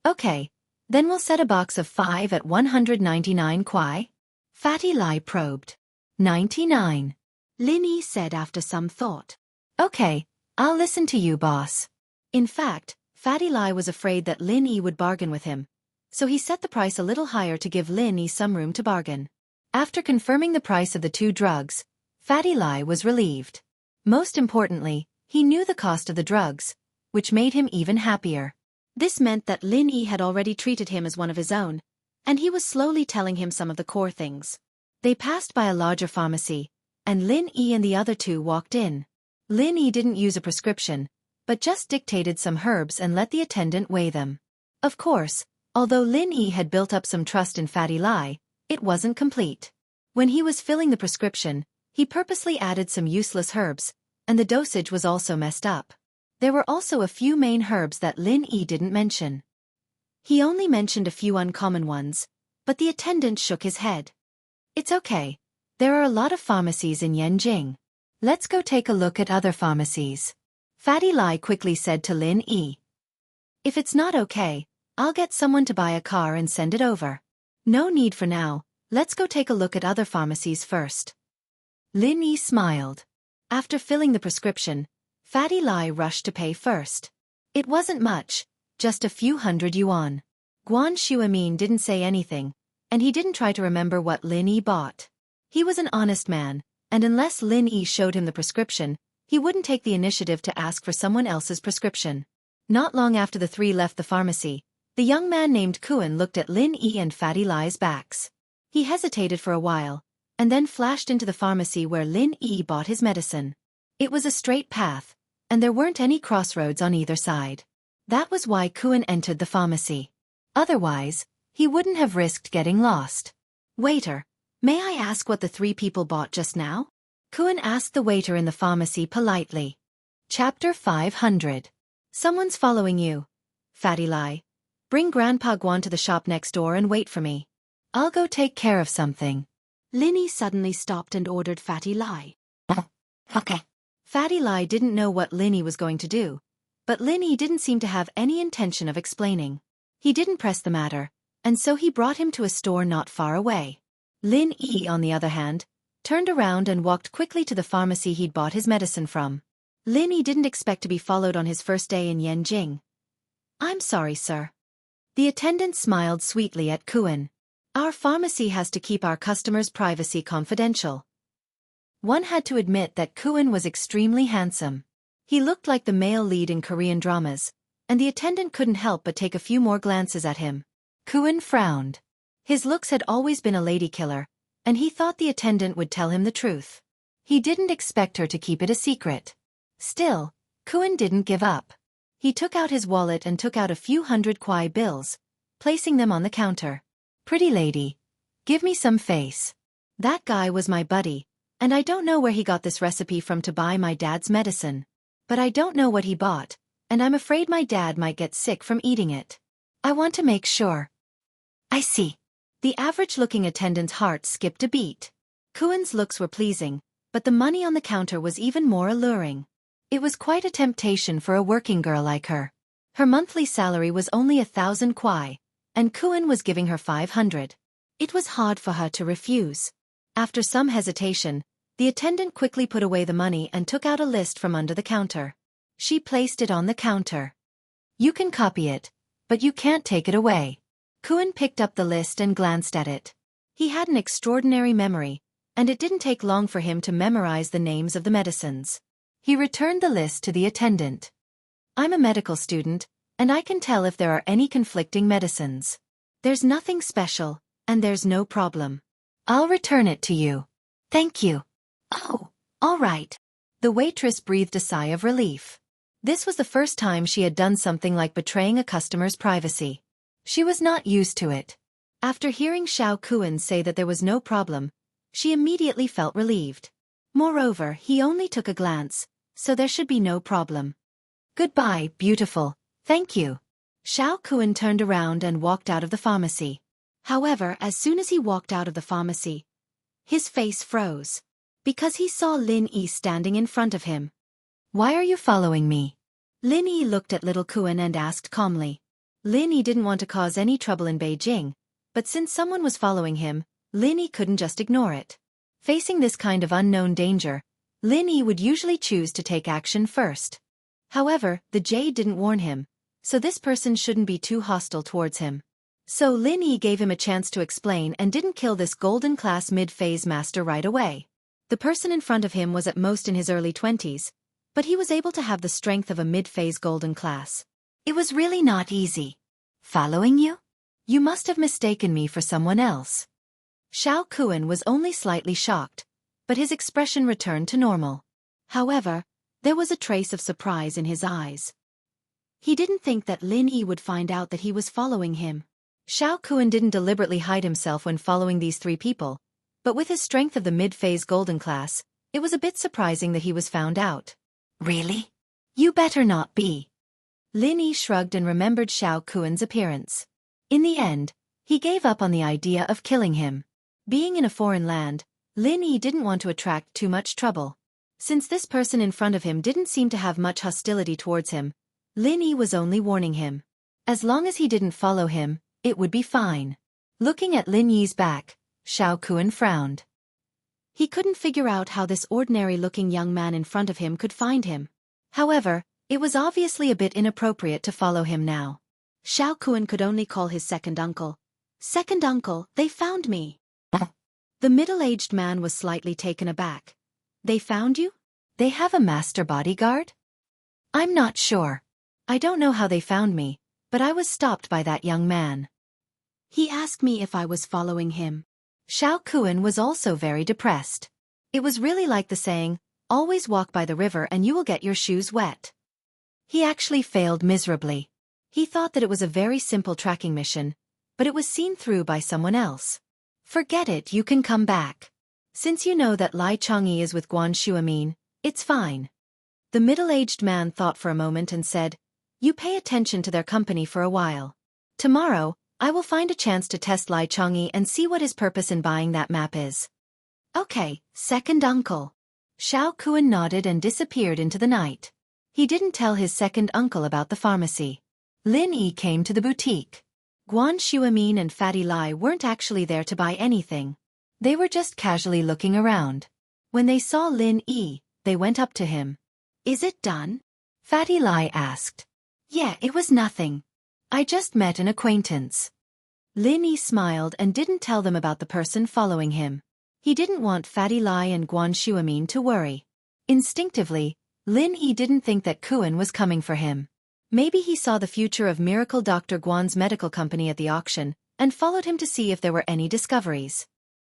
Okay. Then we'll set a box of 5 at 199 kuai. Fatty Lai probed. 99. Lin Yi said after some thought. Okay, I'll listen to you, boss. In fact, Fatty Lai was afraid that Lin Yi would bargain with him, so he set the price a little higher to give Lin Yi some room to bargain. After confirming the price of the two drugs, Fatty Lai was relieved. Most importantly, he knew the cost of the drugs, which made him even happier. This meant that Lin Yi had already treated him as one of his own, and he was slowly telling him some of the core things. They passed by a larger pharmacy, and Lin Yi and the other two walked in. Lin Yi didn't use a prescription, but just dictated some herbs and let the attendant weigh them. Of course, although Lin Yi had built up some trust in Fatty Lai, it wasn't complete. When he was filling the prescription, he purposely added some useless herbs, and the dosage was also messed up. There were also a few main herbs that Lin Yi didn't mention. He only mentioned a few uncommon ones, but the attendant shook his head. It's okay. There are a lot of pharmacies in Yanjing. Let's go take a look at other pharmacies. Fatty Lai quickly said to Lin Yi. If it's not okay, I'll get someone to buy a car and send it over. No need for now, let's go take a look at other pharmacies first. Lin Yi smiled. After filling the prescription, Fatty Lai rushed to pay first. It wasn't much, just a few hundred yuan. Guan Shuamin didn't say anything, and he didn't try to remember what Lin Yi bought. He was an honest man, and unless Lin Yi showed him the prescription, he wouldn't take the initiative to ask for someone else's prescription. Not long after the three left the pharmacy, the young man named Kuan looked at Lin Yi and Fatty Lai's backs. He hesitated for a while, and then flashed into the pharmacy where Lin Yi bought his medicine. It was a straight path, and there weren't any crossroads on either side. That was why Kuan entered the pharmacy. Otherwise, he wouldn't have risked getting lost. Waiter, may I ask what the three people bought just now? Kuan asked the waiter in the pharmacy politely. Chapter 500. Someone's following you. Fatty Lai. Bring Grandpa Guan to the shop next door and wait for me. I'll go take care of something. Lin Yi suddenly stopped and ordered Fatty Lai. Okay. Fatty Lai didn't know what Lin Yi was going to do, but Lin Yi didn't seem to have any intention of explaining. He didn't press the matter, and so he brought him to a store not far away. Lin Yi, on the other hand, turned around and walked quickly to the pharmacy he'd bought his medicine from. Lin Yi didn't expect to be followed on his first day in Yanjing. I'm sorry, sir. The attendant smiled sweetly at Kuan. Our pharmacy has to keep our customers' privacy confidential. One had to admit that Kuan was extremely handsome. He looked like the male lead in Korean dramas, and the attendant couldn't help but take a few more glances at him. Kuan frowned. His looks had always been a lady killer, and he thought the attendant would tell him the truth. He didn't expect her to keep it a secret. Still, Kuan didn't give up. He took out his wallet and took out a few hundred kwai bills, placing them on the counter. Pretty lady, give me some face. That guy was my buddy, and I don't know where he got this recipe from to buy my dad's medicine. But I don't know what he bought, and I'm afraid my dad might get sick from eating it. I want to make sure. I see. The average-looking attendant's heart skipped a beat. Kuan's looks were pleasing, but the money on the counter was even more alluring. It was quite a temptation for a working girl like her. Her monthly salary was only 1,000 kwai, and Kuan was giving her 500. It was hard for her to refuse. After some hesitation, the attendant quickly put away the money and took out a list from under the counter. She placed it on the counter. You can copy it, but you can't take it away. Kuan picked up the list and glanced at it. He had an extraordinary memory, and it didn't take long for him to memorize the names of the medicines. He returned the list to the attendant. I'm a medical student, and I can tell if there are any conflicting medicines. There's nothing special, and there's no problem. I'll return it to you. Thank you. Oh, all right. The waitress breathed a sigh of relief. This was the first time she had done something like betraying a customer's privacy. She was not used to it. After hearing Xiao Kuan say that there was no problem, she immediately felt relieved. Moreover, he only took a glance, so there should be no problem. Goodbye, beautiful. Thank you. Xiao Kuan turned around and walked out of the pharmacy. However, as soon as he walked out of the pharmacy, his face froze. Because he saw Lin Yi standing in front of him. Why are you following me? Lin Yi looked at little Kuan and asked calmly. Lin Yi didn't want to cause any trouble in Beijing, but since someone was following him, Lin Yi couldn't just ignore it. Facing this kind of unknown danger, Lin Yi would usually choose to take action first. However, the jade didn't warn him, so this person shouldn't be too hostile towards him. So Lin Yi gave him a chance to explain and didn't kill this golden-class mid-phase master right away. The person in front of him was at most in his early 20s, but he was able to have the strength of a mid-phase golden class. It was really not easy. Following you? You must have mistaken me for someone else. Xiao Kuan was only slightly shocked, but his expression returned to normal. However, there was a trace of surprise in his eyes. He didn't think that Lin Yi would find out that he was following him. Xiao Kuan didn't deliberately hide himself when following these three people, but with his strength of the mid-phase golden class, it was a bit surprising that he was found out. Really? You better not be. Lin Yi shrugged and remembered Xiao Kuan's appearance. In the end, he gave up on the idea of killing him. Being in a foreign land, Lin Yi didn't want to attract too much trouble. Since this person in front of him didn't seem to have much hostility towards him, Lin Yi was only warning him. As long as he didn't follow him, it would be fine. Looking at Lin Yi's back, Xiao Kuan frowned. He couldn't figure out how this ordinary-looking young man in front of him could find him. However, it was obviously a bit inappropriate to follow him now. Xiao Kuan could only call his second uncle. Second uncle, they found me. The middle-aged man was slightly taken aback. They found you? They have a master bodyguard? I'm not sure. I don't know how they found me, but I was stopped by that young man. He asked me if I was following him. Xiao Kuan was also very depressed. It was really like the saying, always walk by the river and you will get your shoes wet. He actually failed miserably. He thought that it was a very simple tracking mission, but it was seen through by someone else. Forget it, you can come back. Since you know that Lai Changyi is with Guan Shuamin, it's fine. The middle-aged man thought for a moment and said, you pay attention to their company for a while. Tomorrow, I will find a chance to test Lai Changyi and see what his purpose in buying that map is. Okay, second uncle. Xiao Kuan nodded and disappeared into the night. He didn't tell his second uncle about the pharmacy. Lin Yi came to the boutique. Guan Shuamin and Fatty Lai weren't actually there to buy anything. They were just casually looking around. When they saw Lin Yi, they went up to him. Is it done? Fatty Lai asked. Yeah, it was nothing. I just met an acquaintance. Lin Yi smiled and didn't tell them about the person following him. He didn't want Fatty Lai and Guan Shuamin to worry. Instinctively, Lin Yi didn't think that Kuan was coming for him. Maybe he saw the future of Miracle Dr. Guan's medical company at the auction, and followed him to see if there were any discoveries.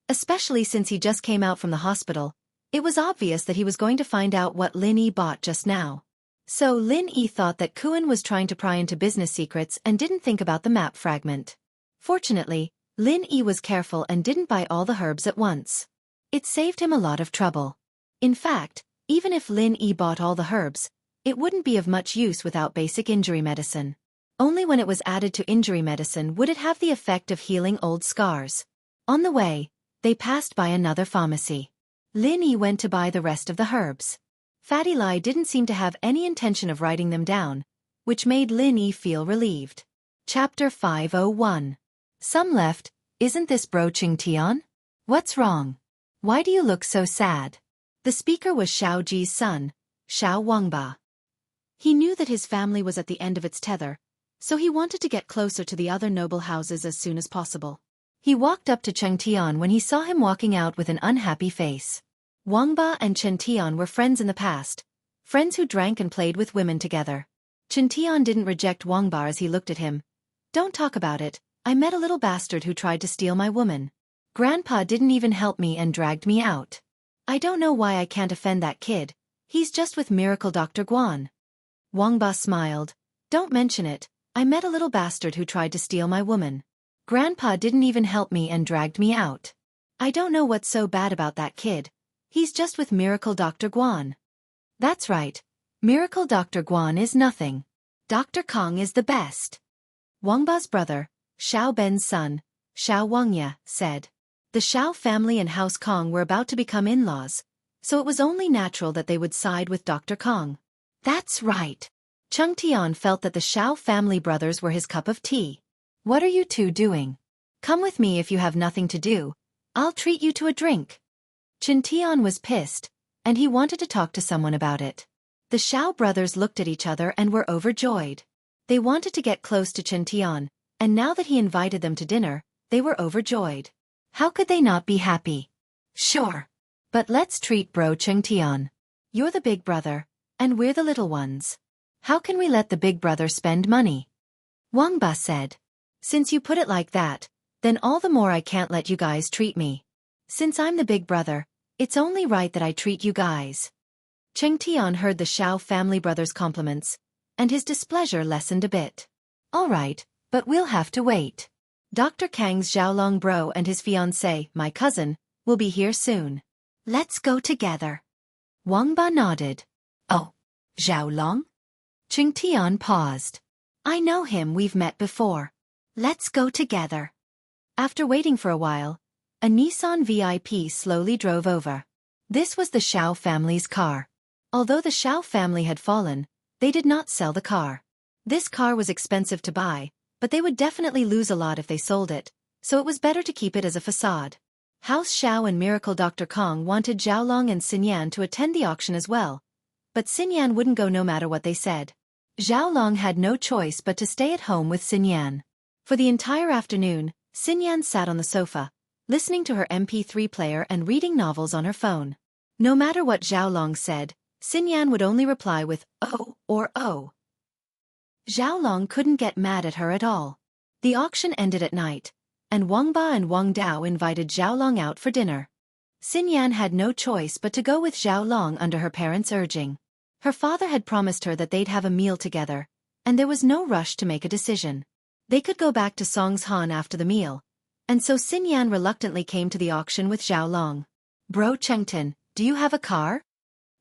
Especially since he just came out from the hospital, it was obvious that he was going to find out what Lin Yi bought just now. So Lin Yi thought that Kuan was trying to pry into business secrets and didn't think about the map fragment. Fortunately, Lin Yi was careful and didn't buy all the herbs at once. It saved him a lot of trouble. In fact, even if Lin Yi bought all the herbs, it wouldn't be of much use without basic injury medicine. Only when it was added to injury medicine would it have the effect of healing old scars. On the way, they passed by another pharmacy. Lin Yi went to buy the rest of the herbs. Fatty Lai didn't seem to have any intention of writing them down, which made Lin Yi feel relieved. Chapter 501. Some left, isn't this bro Tian? What's wrong? Why do you look so sad? The speaker was Xiao Ji's son, Xiao Wangba. He knew that his family was at the end of its tether, so he wanted to get closer to the other noble houses as soon as possible. He walked up to Tian when he saw him walking out with an unhappy face. Wangba and Tian were friends in the past, friends who drank and played with women together. Tian didn't reject Wangba as he looked at him. Don't talk about it, I met a little bastard who tried to steal my woman. Grandpa didn't even help me and dragged me out. I don't know why I can't offend that kid, he's just with Miracle Dr. Guan. Wangba smiled. Don't mention it, I met a little bastard who tried to steal my woman. Grandpa didn't even help me and dragged me out. I don't know what's so bad about that kid, he's just with Miracle Dr. Guan. That's right, Miracle Dr. Guan is nothing. Dr. Kong is the best. Wangba's brother, Xiao Ben's son, Xiao Wuxia, said. The Xiao family and House Kong were about to become in-laws, so it was only natural that they would side with Dr. Kong. That's right. Tian felt that the Xiao family brothers were his cup of tea. What are you two doing? Come with me if you have nothing to do. I'll treat you to a drink. Tian was pissed, and he wanted to talk to someone about it. The Xiao brothers looked at each other and were overjoyed. They wanted to get close to Tian, and now that he invited them to dinner, they were overjoyed. How could they not be happy? Sure. But let's treat bro Tian. You're the big brother, and we're the little ones. How can we let the big brother spend money? Wangba said. Since you put it like that, Then all the more I can't let you guys treat me. Since I'm the big brother, it's only right that I treat you guys. Cheng Tian heard the Xiao family brother's compliments, and his displeasure lessened a bit. All right, but we'll have to wait. Dr. Kang's Xiaolong bro and his fiancée, my cousin, will be here soon. Let's go together. Wang Ba nodded. Oh, Xiaolong? Cheng Tian paused. I know him, we've met before. Let's go together. After waiting for a while, a Nissan VIP slowly drove over. This was the Xiao family's car. Although the Xiao family had fallen, they did not sell the car. This car was expensive to buy, but they would definitely lose a lot if they sold it, so it was better to keep it as a facade. House Xiao and Miracle Dr. Kong wanted Xiaolong and Xinyan to attend the auction as well, but Xinyan wouldn't go no matter what they said. Xiaolong had no choice but to stay at home with Xinyan. For the entire afternoon, Xinyan sat on the sofa, listening to her MP3 player and reading novels on her phone. No matter what Xiaolong said, Xinyan would only reply with "oh" or "oh." Xiaolong couldn't get mad at her at all. The auction ended at night, and Wang Ba and Wang Dao invited Xiaolong out for dinner. Xinyan had no choice but to go with Xiaolong under her parents' urging. Her father had promised her that they'd have a meal together, and there was no rush to make a decision. They could go back to Songshan after the meal, and so Xinyan reluctantly came to the auction with Xiaolong. Bro Chengtian, do you have a car?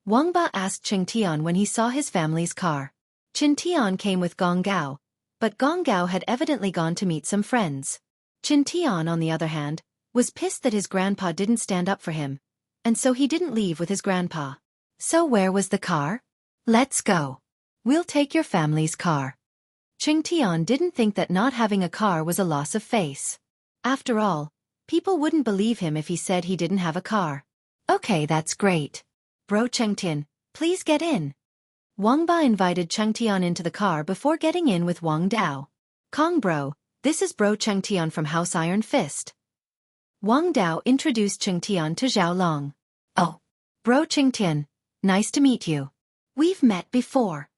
Wang Ba asked Cheng Tian when he saw his family's car. Chen Tian came with Gong Gao, but Gong Gao had evidently gone to meet some friends. Chen Tian, on the other hand, was pissed that his grandpa didn't stand up for him, and so he didn't leave with his grandpa. So where was the car? Let's go. We'll take your family's car. Cheng Tian didn't think that not having a car was a loss of face. After all, people wouldn't believe him if he said he didn't have a car. Okay, that's great. Bro Chengtian, please get in. Wang Ba invited Cheng Tian into the car before getting in with Wang Dao. Kong bro, this is Bro Cheng Tian from House Iron Fist. Wang Dao introduced Cheng Tian to Xiaolong. Oh, Bro Cheng Tian, nice to meet you. We've met before.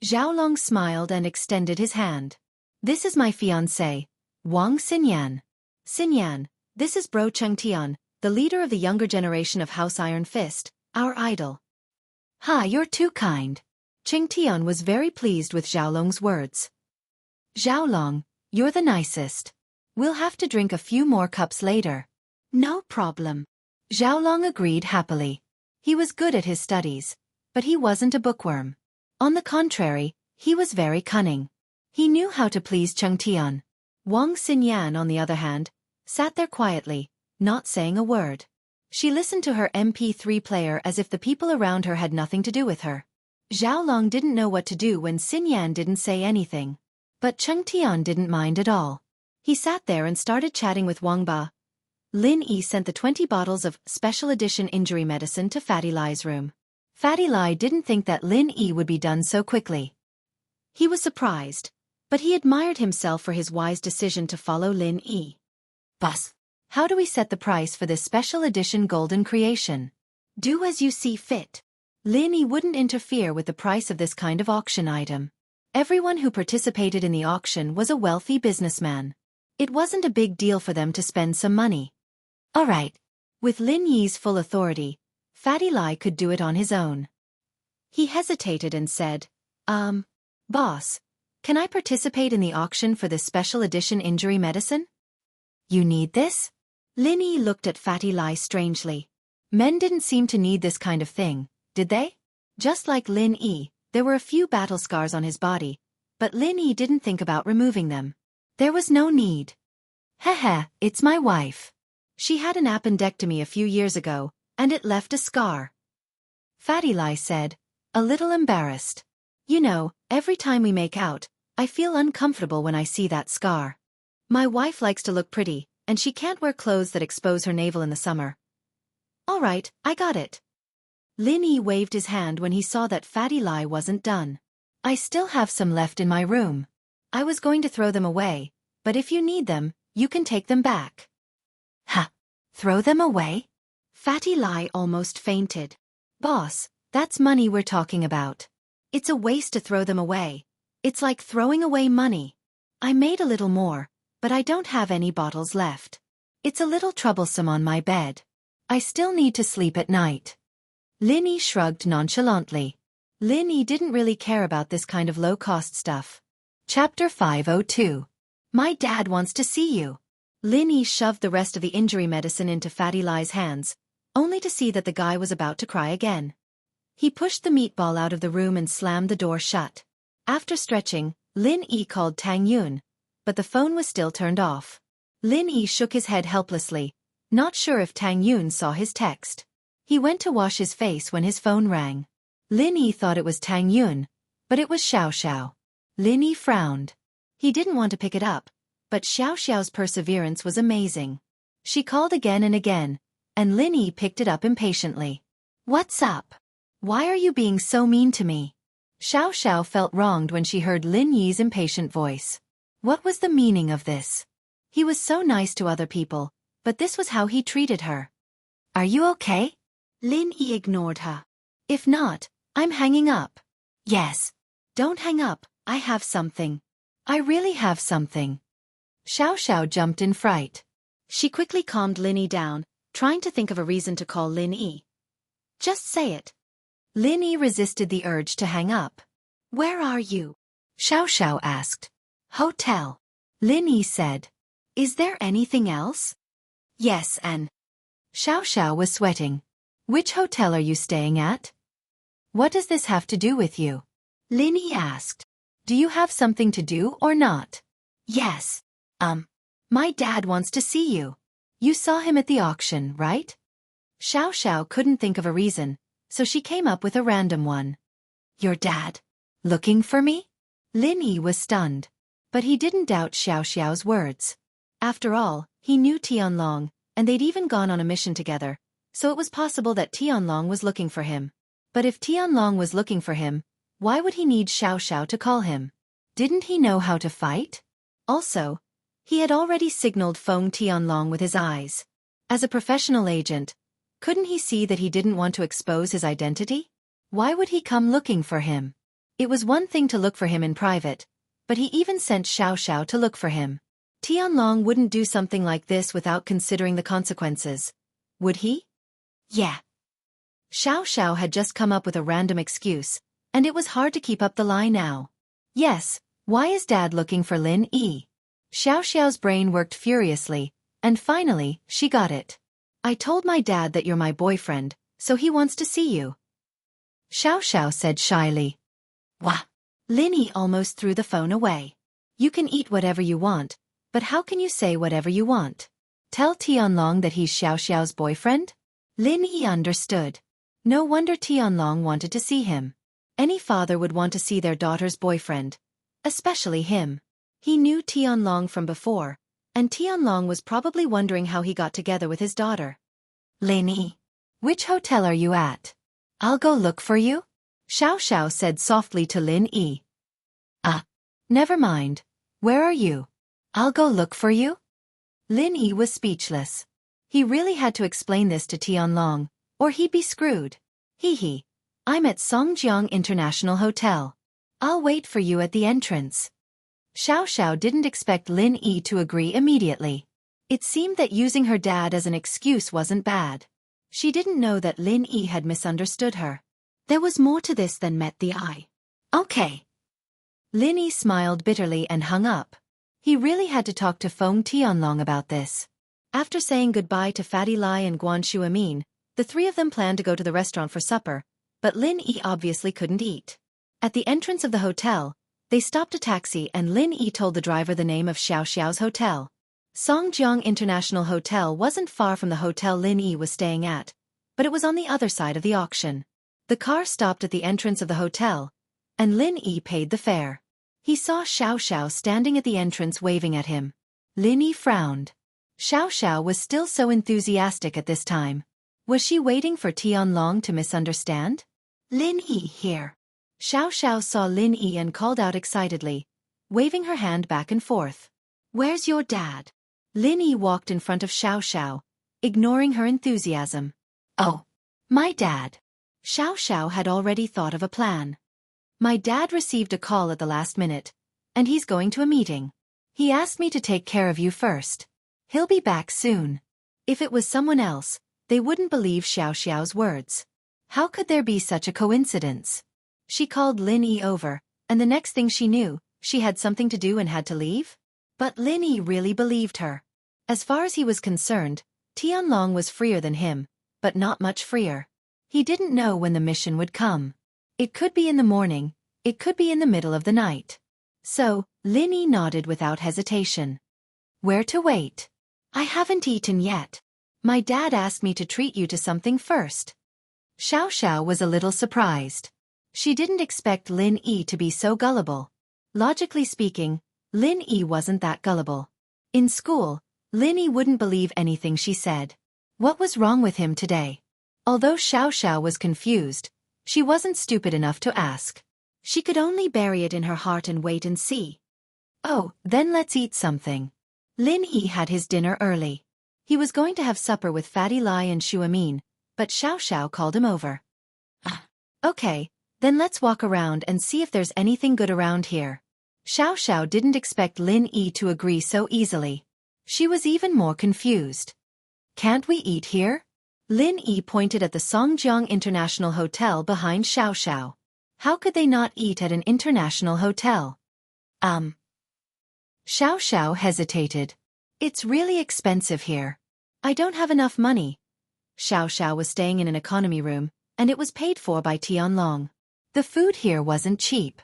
Xiaolong smiled and extended his hand. This is my fiancé, Wang Xinyan. Xinyan, this is Bro Cheng Tian, the leader of the younger generation of House Iron Fist, our idol. Ha, you're too kind. Cheng Tian was very pleased with Xiaolong's words. Xiaolong, you're the nicest. We'll have to drink a few more cups later. No problem. Xiaolong agreed happily. He was good at his studies, but he wasn't a bookworm. On the contrary, he was very cunning. He knew how to please Cheng Tian. Wang Xinyan, on the other hand, sat there quietly, not saying a word. She listened to her MP3 player as if the people around her had nothing to do with her. Xiaolong didn't know what to do when Xinyan didn't say anything. But Cheng Tian didn't mind at all. He sat there and started chatting with Wang Ba. Lin Yi sent the 20 bottles of special edition injury medicine to Fatty Lai's room. Fatty Lai didn't think that Lin Yi would be done so quickly. He was surprised, but he admired himself for his wise decision to follow Lin Yi. Boss, how do we set the price for this special edition golden creation? Do as you see fit. Lin Yi wouldn't interfere with the price of this kind of auction item. Everyone who participated in the auction was a wealthy businessman. It wasn't a big deal for them to spend some money. All right. With Lin Yi's full authority, Fatty Lai could do it on his own. He hesitated and said, Boss, can I participate in the auction for this special edition injury medicine? You need this? Lin Yi looked at Fatty Lai strangely. Men didn't seem to need this kind of thing, did they? Just like Lin Yi, there were a few battle scars on his body, but Lin Yi didn't think about removing them. There was no need. Heh, it's my wife. She had an appendectomy a few years ago, and it left a scar. Fatty Lai said, a little embarrassed. You know, every time we make out, I feel uncomfortable when I see that scar. My wife likes to look pretty, and she can't wear clothes that expose her navel in the summer. All right, I got it. Lin Yi waved his hand when he saw that Fatty Lai wasn't done. I still have some left in my room. I was going to throw them away, but if you need them, you can take them back. Ha! Throw them away? Fatty Lai almost fainted. Boss, that's money we're talking about. It's a waste to throw them away. It's like throwing away money. I made a little more, but I don't have any bottles left. It's a little troublesome on my bed. I still need to sleep at night. Lin Yi shrugged nonchalantly. Lin Yi didn't really care about this kind of low-cost stuff. Chapter 502. My dad wants to see you. Lin Yi shoved the rest of the injury medicine into Fatty Lai's hands, only to see that the guy was about to cry again. He pushed the meatball out of the room and slammed the door shut. After stretching, Lin Yi called Tang Yun, but the phone was still turned off. Lin Yi shook his head helplessly, not sure if Tang Yun saw his text. He went to wash his face when his phone rang. Lin Yi thought it was Tang Yun, but it was Xiao. Lin Yi frowned. He didn't want to pick it up, but Xiao's perseverance was amazing. She called again and again, and Lin Yi picked it up impatiently. What's up? Why are you being so mean to me? Xiao felt wronged when she heard Lin Yi's impatient voice. What was the meaning of this? He was so nice to other people, but this was how he treated her. Are you okay? Lin Yi ignored her. If not, I'm hanging up. Yes. Don't hang up, I have something. I really have something. Xiao jumped in fright. She quickly calmed Lin Yi down, trying to think of a reason to call Lin Yi. Just say it. Lin Yi resisted the urge to hang up. Where are you? Xiao asked. Hotel. Lin Yi said. Is there anything else? Yes, and... Xiao was sweating. Which hotel are you staying at? What does this have to do with you? Lin Yi asked. Do you have something to do or not? Yes. My dad wants to see you. You saw him at the auction, right? Xiao couldn't think of a reason, so she came up with a random one. Your dad? Looking for me? Lin Yi was stunned. But he didn't doubt Xiao's words. After all, he knew Tianlong, and they'd even gone on a mission together, so it was possible that Tianlong was looking for him. But if Tianlong was looking for him, why would he need Xiao to call him? Didn't he know how to fight? Also, he had already signaled Feng Tianlong with his eyes. As a professional agent, couldn't he see that he didn't want to expose his identity? Why would he come looking for him? It was one thing to look for him in private, but he even sent Xiao to look for him. Tianlong wouldn't do something like this without considering the consequences. Would he? Yeah. Xiao had just come up with a random excuse, and it was hard to keep up the lie now. Yes, why is Dad looking for Lin Yi? Xiao's brain worked furiously, and finally, she got it. I told my dad that you're my boyfriend, so he wants to see you. Xiao said shyly. Wah! Lin Yi almost threw the phone away. You can eat whatever you want, but how can you say whatever you want? Tell Tianlong that he's Xiao's boyfriend? Lin Yi understood. No wonder Tianlong wanted to see him. Any father would want to see their daughter's boyfriend. Especially him. He knew Tianlong from before, and Tianlong was probably wondering how he got together with his daughter. Lin Yi, which hotel are you at? I'll go look for you? Xiao said softly to Lin Yi. Never mind. Where are you? I'll go look for you? Lin Yi was speechless. He really had to explain this to Tianlong, or he'd be screwed. Hee. I'm at Songjiang International Hotel. I'll wait for you at the entrance. Xiao didn't expect Lin Yi to agree immediately. It seemed that using her dad as an excuse wasn't bad. She didn't know that Lin Yi had misunderstood her. There was more to this than met the eye. Okay. Lin Yi smiled bitterly and hung up. He really had to talk to Feng Tianlong about this. After saying goodbye to Fatty Lai and Guan Shuamin, the three of them planned to go to the restaurant for supper, but Lin Yi obviously couldn't eat. At the entrance of the hotel, they stopped a taxi and Lin Yi told the driver the name of Xiao's hotel. Songjiang International Hotel wasn't far from the hotel Lin Yi was staying at, but it was on the other side of the auction. The car stopped at the entrance of the hotel, and Lin Yi paid the fare. He saw Xiao standing at the entrance waving at him. Lin Yi frowned. Xiao was still so enthusiastic at this time. Was she waiting for Tianlong to misunderstand? Lin Yi here. Xiao saw Lin Yi and called out excitedly, waving her hand back and forth. Where's your dad? Lin Yi walked in front of Xiao, ignoring her enthusiasm. Oh, my dad. Xiao had already thought of a plan. My dad received a call at the last minute, and he's going to a meeting. He asked me to take care of you first. He'll be back soon. If it was someone else, they wouldn't believe Xiaoxiao's words. How could there be such a coincidence? She called Lin Yi over, and the next thing she knew, she had something to do and had to leave? But Lin Yi really believed her. As far as he was concerned, Tianlong was freer than him, but not much freer. He didn't know when the mission would come. It could be in the morning, it could be in the middle of the night. So, Lin Yi nodded without hesitation. Where to wait? I haven't eaten yet. My dad asked me to treat you to something first. Xiaoxiao was a little surprised. She didn't expect Lin Yi to be so gullible. Logically speaking, Lin Yi wasn't that gullible. In school, Lin Yi wouldn't believe anything she said. What was wrong with him today? Although Xiaoxiao was confused, she wasn't stupid enough to ask. She could only bury it in her heart and wait and see. Oh, then let's eat something. Lin Yi had his dinner early. He was going to have supper with Fatty Lai and Shuamin, but Xiaoxiao called him over. Okay, then let's walk around and see if there's anything good around here. Xiaoxiao didn't expect Lin Yi to agree so easily. She was even more confused. Can't we eat here? Lin Yi pointed at the Songjiang International Hotel behind Xiaoxiao. How could they not eat at an international hotel? Xiaoxiao hesitated. It's really expensive here. I don't have enough money. Xiaoxiao was staying in an economy room, and it was paid for by Tianlong. The food here wasn't cheap.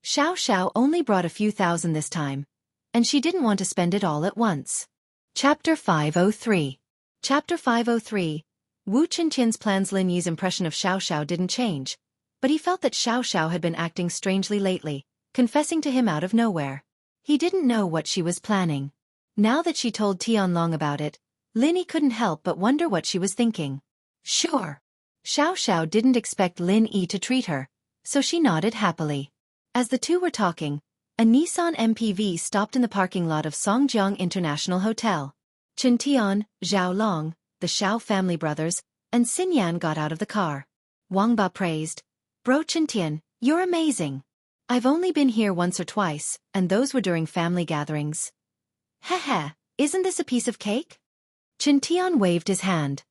Xiaoxiao only brought a few thousand this time, and she didn't want to spend it all at once. Chapter 503. Chapter 503. Wu Qinqian's plans. Lin Yi's impression of Xiaoxiao didn't change, but he felt that Xiaoxiao had been acting strangely lately, confessing to him out of nowhere. He didn't know what she was planning. Now that she told Tianlong about it, Lin Yi couldn't help but wonder what she was thinking. Sure. Xiaoxiao didn't expect Lin Yi to treat her, so she nodded happily. As the two were talking, a Nissan MPV stopped in the parking lot of Songjiang International Hotel. Chen Tian, Zhao Long, the Xiao family brothers, and Xin Yan got out of the car. Wang Ba praised, Bro Chen Tian, you're amazing. I've only been here once or twice, and those were during family gatherings. Heh, isn't this a piece of cake? Chen Tian waved his hand.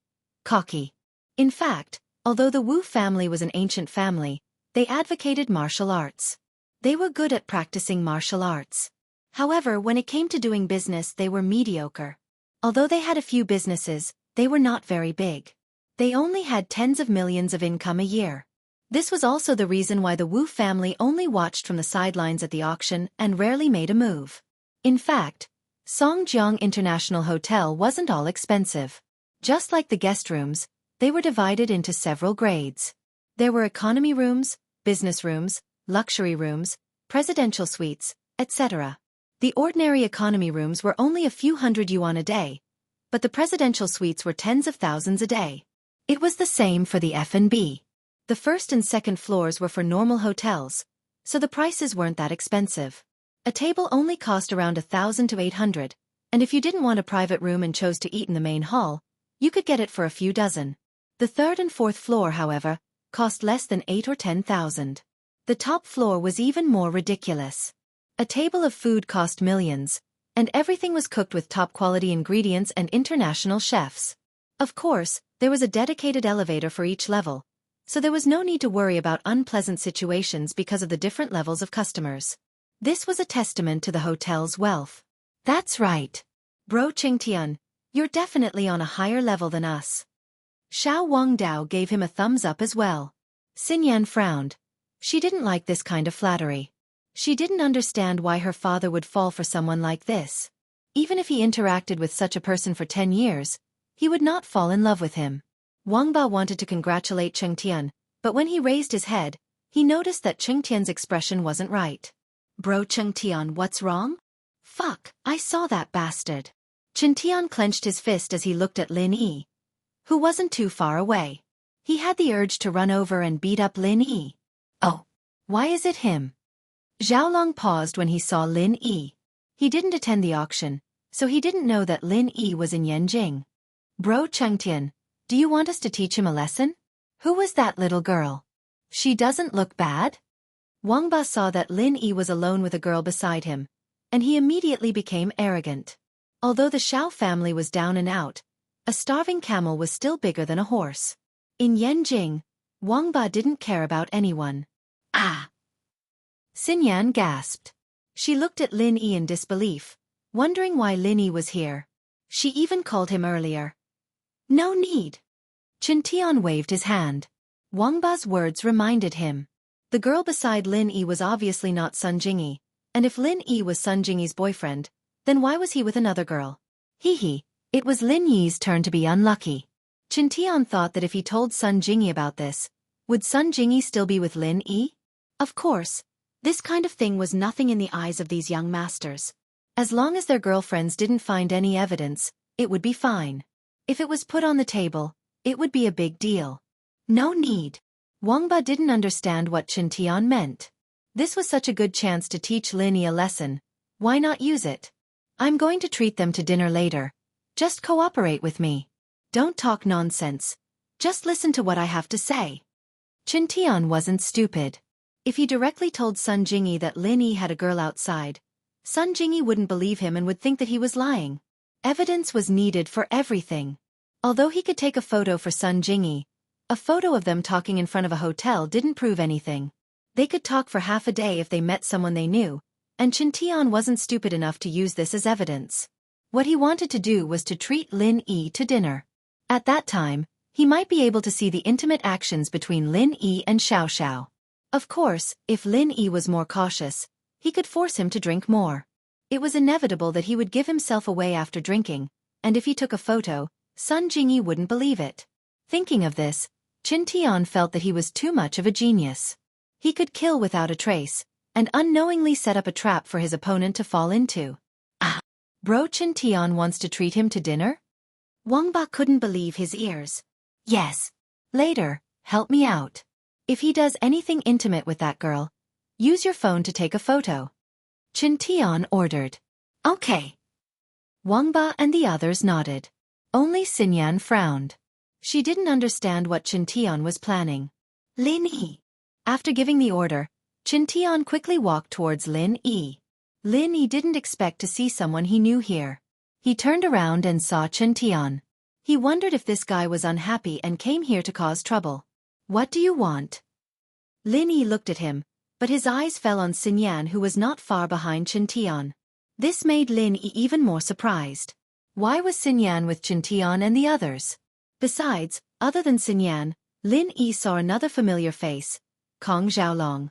Cocky. In fact, although the Wu family was an ancient family, they advocated martial arts. They were good at practicing martial arts. However, when it came to doing business, they were mediocre. Although they had a few businesses, they were not very big. They only had tens of millions of income a year. This was also the reason why the Wu family only watched from the sidelines at the auction and rarely made a move. In fact, Songjiang International Hotel wasn't all expensive. Just like the guest rooms, they were divided into several grades. There were economy rooms, business rooms, luxury rooms, presidential suites, etc. The ordinary economy rooms were only a few hundred yuan a day, but the presidential suites were tens of thousands a day. It was the same for the F&B. The first and second floors were for normal hotels, so the prices weren't that expensive. A table only cost around 1,000 to 800, and if you didn't want a private room and chose to eat in the main hall, you could get it for a few dozen. The third and fourth floor, however, cost less than 8 or 10,000. The top floor was even more ridiculous. A table of food cost millions, and everything was cooked with top-quality ingredients and international chefs. Of course, there was a dedicated elevator for each level, so there was no need to worry about unpleasant situations because of the different levels of customers. This was a testament to the hotel's wealth. That's right. Bro Qingtian, you're definitely on a higher level than us. Xiao Wangdao gave him a thumbs up as well. Xin Yan frowned. She didn't like this kind of flattery. She didn't understand why her father would fall for someone like this. Even if he interacted with such a person for 10 years, he would not fall in love with him. Wang Ba wanted to congratulate Cheng Tian, but when he raised his head, he noticed that Cheng Tian's expression wasn't right. Bro Cheng Tian, what's wrong? Fuck, I saw that bastard. Cheng Tian clenched his fist as he looked at Lin Yi, who wasn't too far away. He had the urge to run over and beat up Lin Yi. Oh, why is it him? Zhaolong paused when he saw Lin Yi. He didn't attend the auction, so he didn't know that Lin Yi was in Yanjing. Bro Chengtian, do you want us to teach him a lesson? Who was that little girl? She doesn't look bad? Wang Ba saw that Lin Yi was alone with a girl beside him, and he immediately became arrogant. Although the Xiao family was down and out, a starving camel was still bigger than a horse. In Yanjing, Wang Ba didn't care about anyone. Ah! Xinyan gasped. She looked at Lin Yi in disbelief, wondering why Lin Yi was here. She even called him earlier. No need. Chen Tian waved his hand. Wang Ba's words reminded him. The girl beside Lin Yi was obviously not Sun Jingyi, and if Lin Yi was Sun Jingyi's boyfriend, then why was he with another girl? Hee, it was Lin Yi's turn to be unlucky. Chen Tian thought that if he told Sun Jingyi about this, would Sun Jingyi still be with Lin Yi? Of course, this kind of thing was nothing in the eyes of these young masters. As long as their girlfriends didn't find any evidence, it would be fine. If it was put on the table, it would be a big deal. No need. Wang Ba didn't understand what Chen Tian meant. This was such a good chance to teach Lin Yi a lesson. Why not use it? I'm going to treat them to dinner later. Just cooperate with me. Don't talk nonsense. Just listen to what I have to say. Chen Tian wasn't stupid. If he directly told Sun Jingyi that Lin Yi had a girl outside, Sun Jingyi wouldn't believe him and would think that he was lying. Evidence was needed for everything. Although he could take a photo for Sun Jingyi, a photo of them talking in front of a hotel didn't prove anything. They could talk for half a day if they met someone they knew, and Chen Tian wasn't stupid enough to use this as evidence. What he wanted to do was to treat Lin Yi to dinner. At that time, he might be able to see the intimate actions between Lin Yi and Xiao. Of course, if Lin Yi was more cautious, he could force him to drink more. It was inevitable that he would give himself away after drinking, and if he took a photo, Sun Jingyi wouldn't believe it. Thinking of this, Chen Tian felt that he was too much of a genius. He could kill without a trace, and unknowingly set up a trap for his opponent to fall into. Ah! Bro, Chen Tian wants to treat him to dinner? Wang Ba couldn't believe his ears. Yes. Later, help me out. If he does anything intimate with that girl, use your phone to take a photo. Chen Tian ordered. Okay. Wang Ba and the others nodded. Only Xinyan frowned. She didn't understand what Chen Tian was planning. Lin Yi. After giving the order, Chen Tian quickly walked towards Lin Yi. Lin Yi didn't expect to see someone he knew here. He turned around and saw Chen Tian. He wondered if this guy was unhappy and came here to cause trouble. What do you want? Lin Yi looked at him, but his eyes fell on Xinyan, who was not far behind Chen Tian. This made Lin Yi even more surprised. Why was Xinyan with Chen Tian and the others? Besides, other than Xinyan, Lin Yi saw another familiar face, Kong Xiaolong.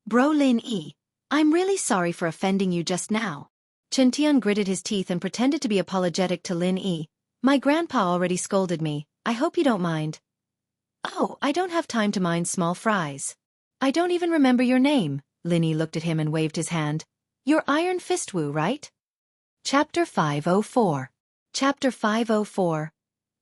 Bro Lin Yi, I'm really sorry for offending you just now. Chen Tian gritted his teeth and pretended to be apologetic to Lin Yi. My grandpa already scolded me, I hope you don't mind. Oh, I don't have time to mind small fries. I don't even remember your name. Lin Yi looked at him and waved his hand. You're Iron Fist Wu, right? Chapter 504. Chapter 504.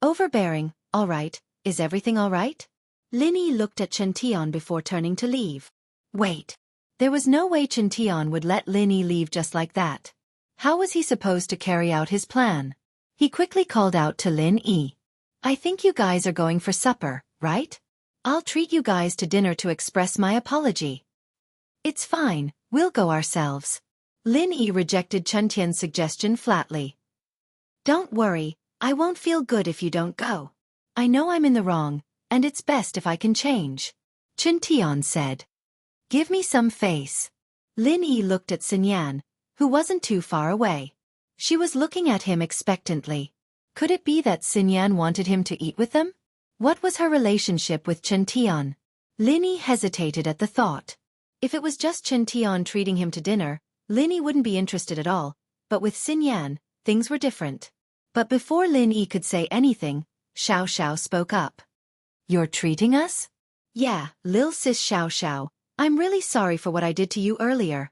Overbearing, all right, is everything all right? Lin Yi looked at Chen Tian before turning to leave. Wait. There was no way Chen Tian would let Lin Yi leave just like that. How was he supposed to carry out his plan? He quickly called out to Lin Yi. I think you guys are going for supper, right? I'll treat you guys to dinner to express my apology. It's fine, we'll go ourselves. Lin Yi rejected Chen Tian's suggestion flatly. Don't worry, I won't feel good if you don't go. I know I'm in the wrong, and it's best if I can change. Chen Tian said. Give me some face. Lin Yi looked at Xinyan, who wasn't too far away. She was looking at him expectantly. Could it be that Xinyan wanted him to eat with them? What was her relationship with Chen Tian? Lin Yi hesitated at the thought. If it was just Chen Tian treating him to dinner, Lin Yi wouldn't be interested at all, but with Xinyan, things were different. But before Lin Yi could say anything, Xiao spoke up. You're treating us? Yeah, Lil Sis Xiao, I'm really sorry for what I did to you earlier.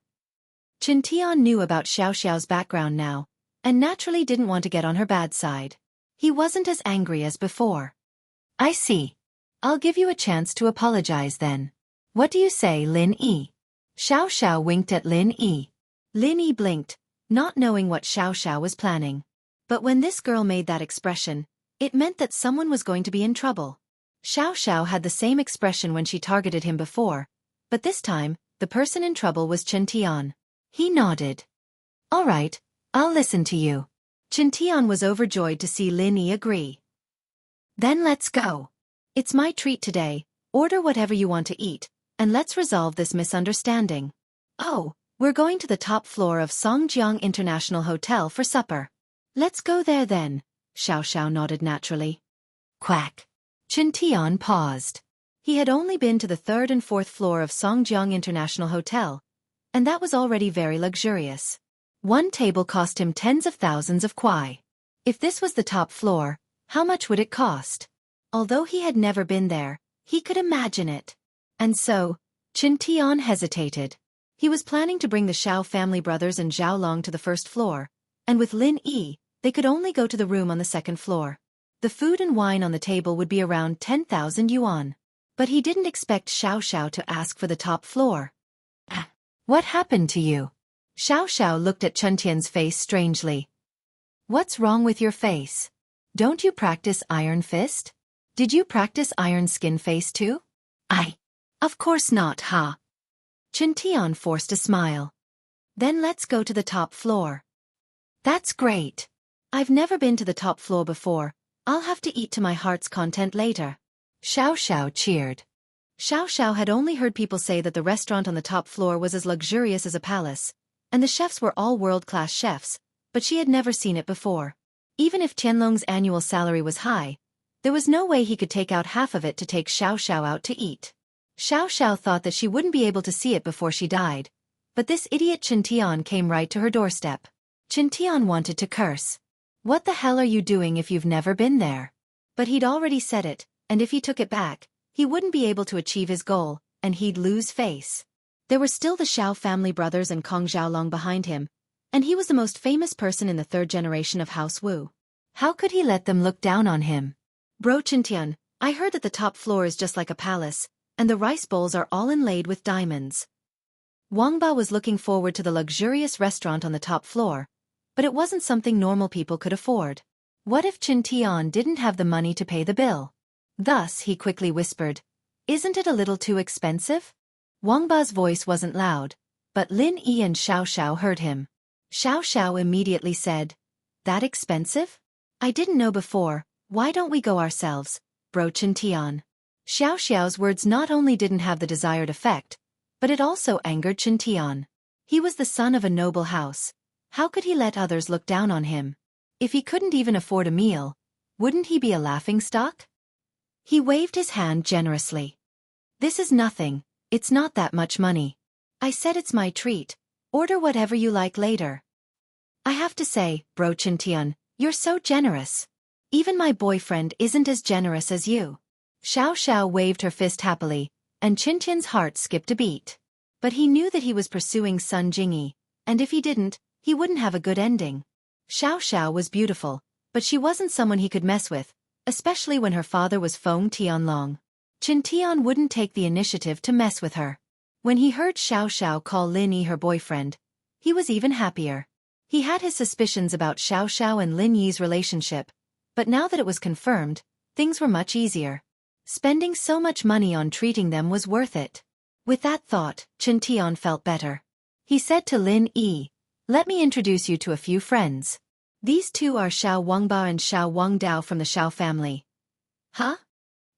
Chen Tian knew about Xiao's background now, and naturally didn't want to get on her bad side. He wasn't as angry as before. I see. I'll give you a chance to apologize then. What do you say, Lin Yi? Xiao winked at Lin Yi. Lin Yi blinked, not knowing what Xiao was planning. But when this girl made that expression, it meant that someone was going to be in trouble. Xiao had the same expression when she targeted him before, but this time, the person in trouble was Chen Tian. He nodded. All right, I'll listen to you. Chen Tian was overjoyed to see Lin Yi agree. Then let's go. It's my treat today. Order whatever you want to eat, and let's resolve this misunderstanding. Oh, we're going to the top floor of Songjiang International Hotel for supper. Let's go there then. Xiao nodded naturally. Quack. Chen Tian paused. He had only been to the third and fourth floor of Songjiang International Hotel, and that was already very luxurious. One table cost him tens of thousands of kuai. If this was the top floor, how much would it cost? Although he had never been there, he could imagine it. And so, Chen Tian hesitated. He was planning to bring the Xiao family brothers and Zhao Long to the first floor, and with Lin Yi, they could only go to the room on the second floor. The food and wine on the table would be around 10,000 yuan. But he didn't expect Xiao to ask for the top floor. What happened to you? Xiao looked at Chen Tian's face strangely. What's wrong with your face? Don't you practice Iron Fist? Did you practice Iron Skin Face too? Of course not, huh? Chen Tian forced a smile. Then let's go to the top floor. That's great. I've never been to the top floor before. I'll have to eat to my heart's content later. Xiao cheered. Xiao had only heard people say that the restaurant on the top floor was as luxurious as a palace, and the chefs were all world-class chefs, but she had never seen it before. Even if Tianlong's annual salary was high, there was no way he could take out half of it to take Xiao out to eat. Xiao thought that she wouldn't be able to see it before she died, but this idiot Chen Tian came right to her doorstep. Chen Tian wanted to curse. What the hell are you doing if you've never been there? But he'd already said it, and if he took it back, he wouldn't be able to achieve his goal, and he'd lose face. There were still the Xiao family brothers and Kong Xiaolong behind him, and he was the most famous person in the third generation of House Wu. How could he let them look down on him? Bro Chen Tian, I heard that the top floor is just like a palace, and the rice bowls are all inlaid with diamonds. Wang Ba was looking forward to the luxurious restaurant on the top floor, but it wasn't something normal people could afford. What if Chen Tian didn't have the money to pay the bill? Thus, he quickly whispered, "Isn't it a little too expensive?" Wang Ba's voice wasn't loud, but Lin Yi and Xiao heard him. Xiao immediately said, "That expensive? I didn't know before. Why don't we go ourselves, bro Chen Tian?" Xiao's words not only didn't have the desired effect, but it also angered Chen Tian. He was the son of a noble house. How could he let others look down on him? If he couldn't even afford a meal, wouldn't he be a laughingstock? He waved his hand generously. "This is nothing, it's not that much money. I said it's my treat. Order whatever you like later." "I have to say, bro Chen Tian, you're so generous. Even my boyfriend isn't as generous as you." Xiao waved her fist happily, and Chen Tian's heart skipped a beat. But he knew that he was pursuing Sun Jingyi, and if he didn't, he wouldn't have a good ending. Xiao was beautiful, but she wasn't someone he could mess with, especially when her father was Feng Tianlong. Chen Tian wouldn't take the initiative to mess with her. When he heard Xiao call Lin Yi her boyfriend, he was even happier. He had his suspicions about Xiao and Lin Yi's relationship, but now that it was confirmed, things were much easier. Spending so much money on treating them was worth it. With that thought, Chen Tian felt better. He said to Lin Yi, "Let me introduce you to a few friends. These two are Xiao Wangba and Xiao Wangdao from the Xiao family." "Huh?"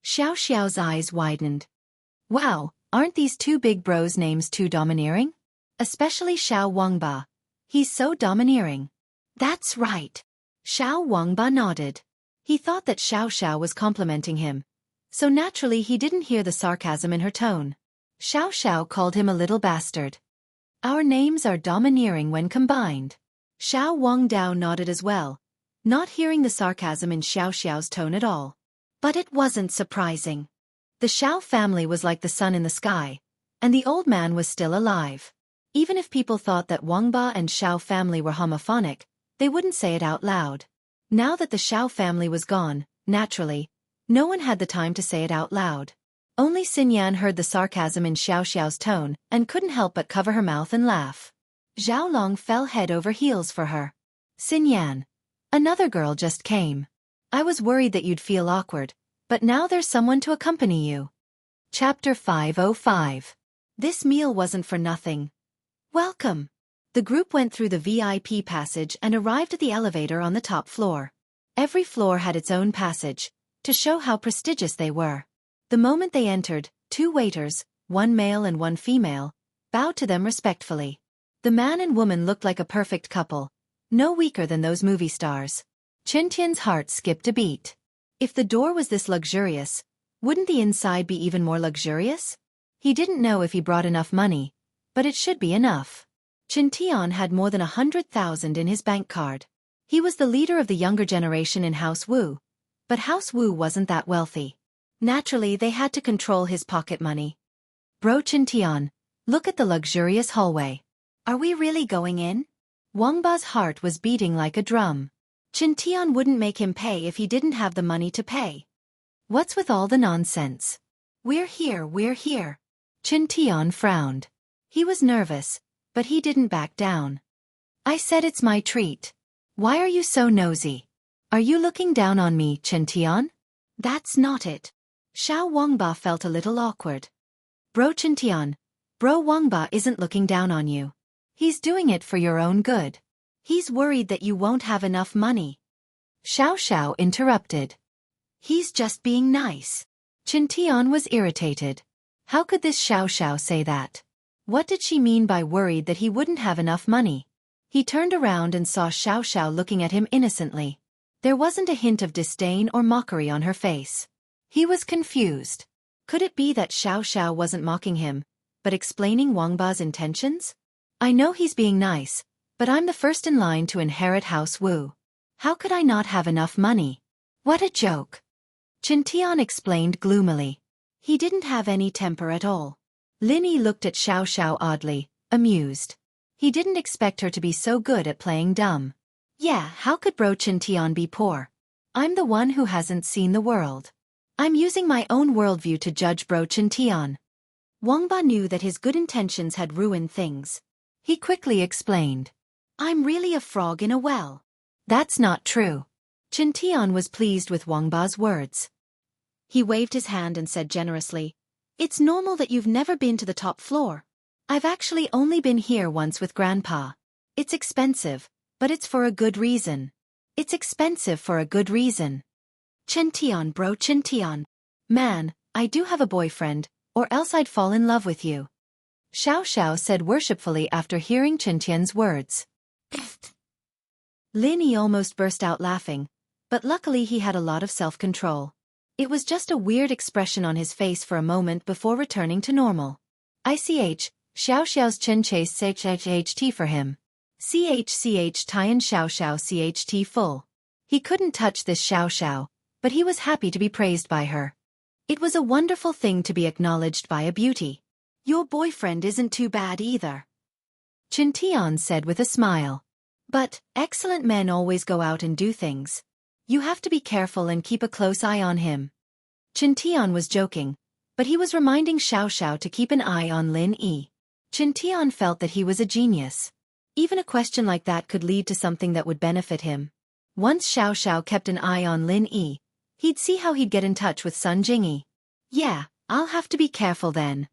Xiao's eyes widened. "Wow, aren't these two big bros' names too domineering? Especially Xiao Wangba. He's so domineering." "That's right." Xiao Wangba nodded. He thought that Xiao was complimenting him, so naturally he didn't hear the sarcasm in her tone. Xiao called him a little bastard. "Our names are domineering when combined." Xiao Wangdao nodded as well, not hearing the sarcasm in Xiao's tone at all. But it wasn't surprising. The Xiao family was like the sun in the sky, and the old man was still alive. Even if people thought that Wangba and Xiao family were homophonic, they wouldn't say it out loud. Now that the Xiao family was gone, naturally, no one had the time to say it out loud. Only Xinyan heard the sarcasm in Xiao's tone and couldn't help but cover her mouth and laugh. Zhao Long fell head over heels for her. "Xinyan, another girl just came. I was worried that you'd feel awkward, but now there's someone to accompany you." Chapter 505. This meal wasn't for nothing. "Welcome." The group went through the VIP passage and arrived at the elevator on the top floor. Every floor had its own passage, to show how prestigious they were. The moment they entered, 2 waiters, one male and one female, bowed to them respectfully. The man and woman looked like a perfect couple, no weaker than those movie stars. Chen Tian's heart skipped a beat. If the door was this luxurious, wouldn't the inside be even more luxurious? He didn't know if he brought enough money, but it should be enough. Chen Tian had more than 100,000 in his bank card. He was the leader of the younger generation in House Wu, but House Wu wasn't that wealthy. Naturally, they had to control his pocket money. Bro Chen Tian, look at the luxurious hallway. Are we really going in? Wang Ba's heart was beating like a drum. Chen Tian wouldn't make him pay if he didn't have the money to pay. What's with all the nonsense? We're here, we're here. Chen Tian frowned. He was nervous, but he didn't back down. I said it's my treat. Why are you so nosy? Are you looking down on me, Chen Tian? That's not it. Xiao Wangba felt a little awkward. Bro Chen Tian, Bro Wangba isn't looking down on you. He's doing it for your own good. He's worried that you won't have enough money. Xiao Xiao interrupted. He's just being nice. Chen Tian was irritated. How could this Xiao Xiao say that? What did she mean by worried that he wouldn't have enough money? He turned around and saw Xiao Xiao looking at him innocently. There wasn't a hint of disdain or mockery on her face. He was confused. Could it be that Xiao Xiao wasn't mocking him, but explaining Wangba's intentions? I know he's being nice, but I'm the first in line to inherit House Wu. How could I not have enough money? What a joke. Chen Tian explained gloomily. He didn't have any temper at all. Lin Yi looked at Xiao Xiao oddly, amused. He didn't expect her to be so good at playing dumb. Yeah, how could Bro Chen Tian be poor? I'm the one who hasn't seen the world. I'm using my own worldview to judge Bro Chen Tian. Wangba knew that his good intentions had ruined things. He quickly explained. I'm really a frog in a well. That's not true. Chen Tian was pleased with Wangba's words. He waved his hand and said generously, It's normal that you've never been to the top floor. I've actually only been here once with Grandpa. It's expensive, but it's for a good reason. It's expensive for a good reason. Chen Tian, Bro Chen Tian. Man, I do have a boyfriend, or else I'd fall in love with you. Xiao Xiao said worshipfully after hearing Chen Tian's words. Lin Yi almost burst out laughing, but luckily he had a lot of self-control. It was just a weird expression on his face for a moment before returning to normal. Xiao Xiao's Chen chased CHT for him. CH Tian Xiao Xiao CHT full. He couldn't touch this Xiao Xiao, but he was happy to be praised by her. It was a wonderful thing to be acknowledged by a beauty. Your boyfriend isn't too bad either. Chen Tian said with a smile. But, excellent men always go out and do things. You have to be careful and keep a close eye on him. Chen Tian was joking, but he was reminding Xiao Xiao to keep an eye on Lin Yi. Chen Tian felt that he was a genius. Even a question like that could lead to something that would benefit him. Once Xiao Xiao kept an eye on Lin Yi, he'd see how he'd get in touch with Sun Jingyi. Yeah, I'll have to be careful then.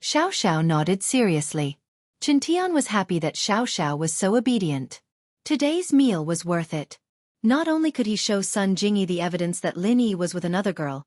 Xiao Xiao nodded seriously. Chen Tian was happy that Xiao Xiao was so obedient. Today's meal was worth it. Not only could he show Sun Jingyi the evidence that Lin Yi was with another girl,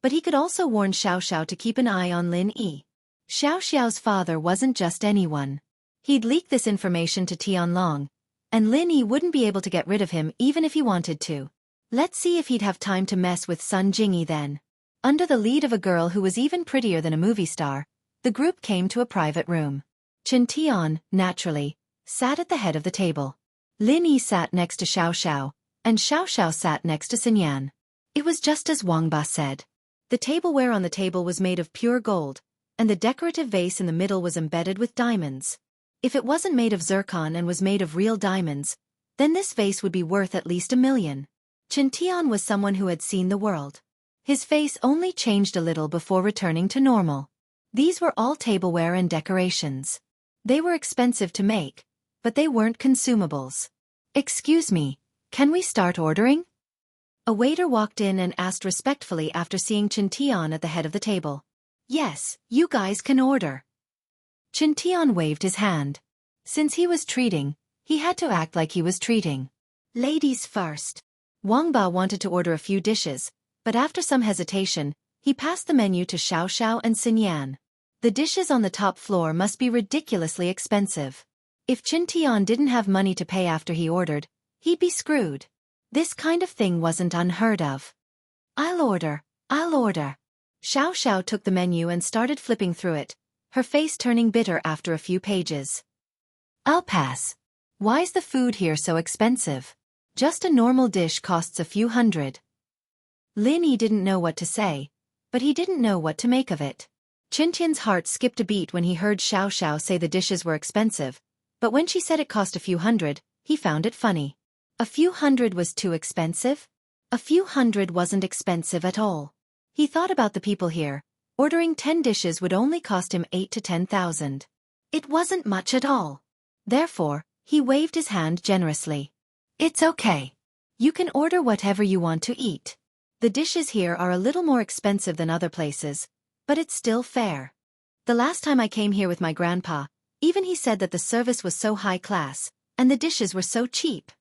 but he could also warn Xiao Xiao to keep an eye on Lin Yi. Xiao Xiao's father wasn't just anyone. He'd leak this information to Tianlong, and Lin Yi wouldn't be able to get rid of him even if he wanted to. Let's see if he'd have time to mess with Sun Jingyi then. Under the lead of a girl who was even prettier than a movie star, the group came to a private room. Chen Tian, naturally, sat at the head of the table. Lin Yi sat next to Xiao Xiao, and Xiao Xiao sat next to Xinyan. It was just as Wangba said. The tableware on the table was made of pure gold, and the decorative vase in the middle was embedded with diamonds. If it wasn't made of zircon and was made of real diamonds, then this vase would be worth at least 1 million. Chen Tian was someone who had seen the world. His face only changed a little before returning to normal. These were all tableware and decorations. They were expensive to make, but they weren't consumables. Excuse me, can we start ordering? A waiter walked in and asked respectfully after seeing Chen Tian at the head of the table. Yes, you guys can order. Chen Tian waved his hand. Since he was treating, he had to act like he was treating. Ladies first. Wang Ba wanted to order a few dishes, but after some hesitation, he passed the menu to Xiaoxiao and Xinyan. The dishes on the top floor must be ridiculously expensive. If Qin Tian didn't have money to pay after he ordered, he'd be screwed. This kind of thing wasn't unheard of. I'll order. Xiaoxiao took the menu and started flipping through it, her face turning bitter after a few pages. I'll pass. Why's the food here so expensive? Just a normal dish costs a few hundred. Lin Yi didn't know what to say, but he didn't know what to make of it. Qin Tian's heart skipped a beat when he heard Xiaoxiao say the dishes were expensive, but when she said it cost a few hundred, he found it funny. A few hundred was too expensive? A few hundred wasn't expensive at all. He thought about the people here. Ordering 10 dishes would only cost him 8 to 10,000. It wasn't much at all. Therefore, he waved his hand generously. It's okay. You can order whatever you want to eat. The dishes here are a little more expensive than other places, but it's still fair. The last time I came here with my grandpa, even he said that the service was so high class, and the dishes were so cheap.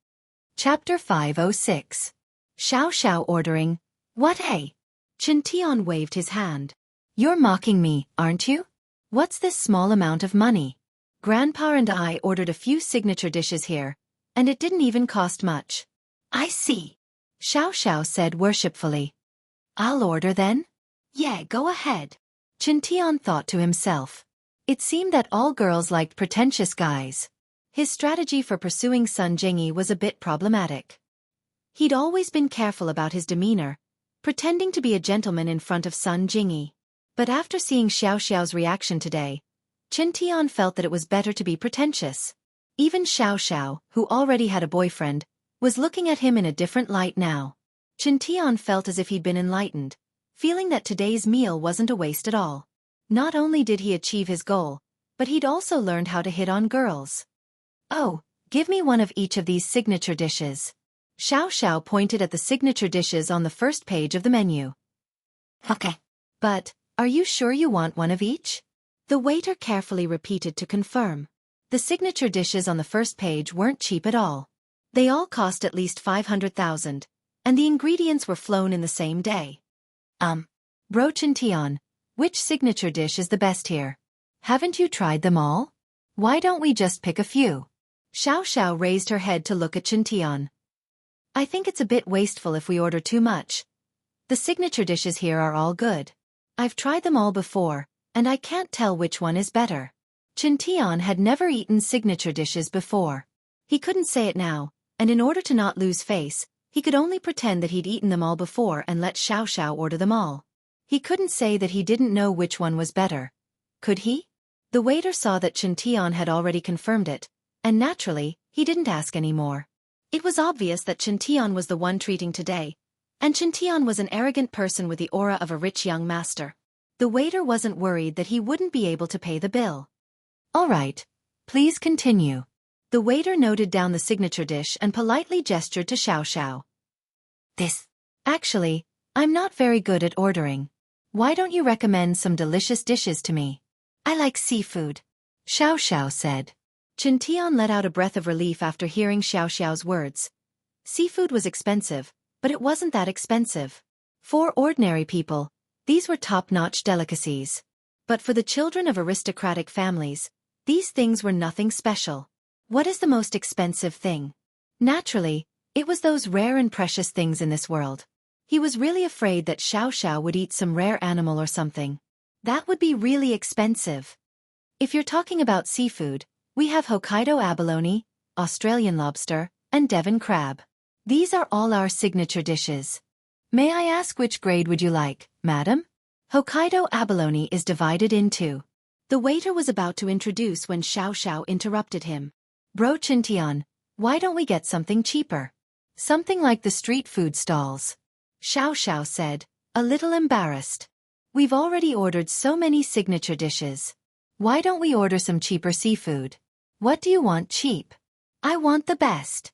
Chapter 506. Xiaoxiao ordering. What hey? Qin Tian waved his hand. You're mocking me, aren't you? What's this small amount of money? Grandpa and I ordered a few signature dishes here, and it didn't even cost much. I see. Xiaoxiao said worshipfully. I'll order then? Yeah, go ahead. Qin Tian thought to himself. It seemed that all girls liked pretentious guys. His strategy for pursuing Sun Jingyi was a bit problematic. He'd always been careful about his demeanor, pretending to be a gentleman in front of Sun Jingyi. But after seeing Xiaoxiao's reaction today, Qin Tian felt that it was better to be pretentious. Even Xiaoxiao, who already had a boyfriend, was looking at him in a different light now. Qin Tian felt as if he'd been enlightened, feeling that today's meal wasn't a waste at all. Not only did he achieve his goal, but he'd also learned how to hit on girls. Oh, give me one of each of these signature dishes. Xiaoxiao pointed at the signature dishes on the first page of the menu. Okay. But, are you sure you want one of each? The waiter carefully repeated to confirm. The signature dishes on the first page weren't cheap at all. They all cost at least 500,000, and the ingredients were flown in the same day. Bro Qin Tian, which signature dish is the best here? Haven't you tried them all? Why don't we just pick a few? Xiaoxiao raised her head to look at Qin Tian. I think it's a bit wasteful if we order too much. The signature dishes here are all good. I've tried them all before, and I can't tell which one is better. Qin Tian had never eaten signature dishes before. He couldn't say it now, and in order to not lose face, he could only pretend that he'd eaten them all before and let Xiaoxiao order them all. He couldn't say that he didn't know which one was better. Could he? The waiter saw that Qin Tian had already confirmed it, and naturally, he didn't ask any more. It was obvious that Qin Tian was the one treating today, and Qin Tian was an arrogant person with the aura of a rich young master. The waiter wasn't worried that he wouldn't be able to pay the bill. All right, please continue. The waiter noted down the signature dish and politely gestured to Xiaoxiao. Actually, I'm not very good at ordering. Why don't you recommend some delicious dishes to me? I like seafood, Xiaoxiao said. Qin Tian let out a breath of relief after hearing Xiaoxiao's words. Seafood was expensive, but it wasn't that expensive. For ordinary people, these were top-notch delicacies. But for the children of aristocratic families, these things were nothing special. What is the most expensive thing? Naturally, it was those rare and precious things in this world. He was really afraid that Xiaoxiao would eat some rare animal or something. That would be really expensive. If you're talking about seafood, we have Hokkaido abalone, Australian lobster, and Devon crab. These are all our signature dishes. May I ask which grade would you like, madam? Hokkaido abalone is divided into. The waiter was about to introduce when Xiaoxiao interrupted him. Bro Qin Tian, why don't we get something cheaper? Something like the street food stalls. Xiaoxiao said, a little embarrassed. We've already ordered so many signature dishes. Why don't we order some cheaper seafood? What do you want cheap? I want the best.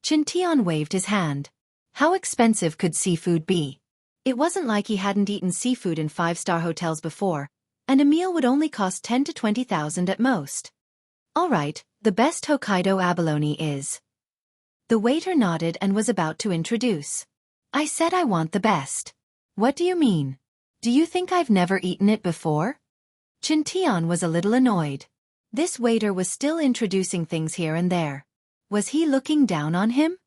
Qin Tian waved his hand. How expensive could seafood be? It wasn't like he hadn't eaten seafood in 5-star hotels before, and a meal would only cost 10 to 20,000 at most. All right, the best Hokkaido abalone is. The waiter nodded and was about to introduce. I said I want the best. What do you mean? Do you think I've never eaten it before? Chintian was a little annoyed. This waiter was still introducing things here and there. Was he looking down on him?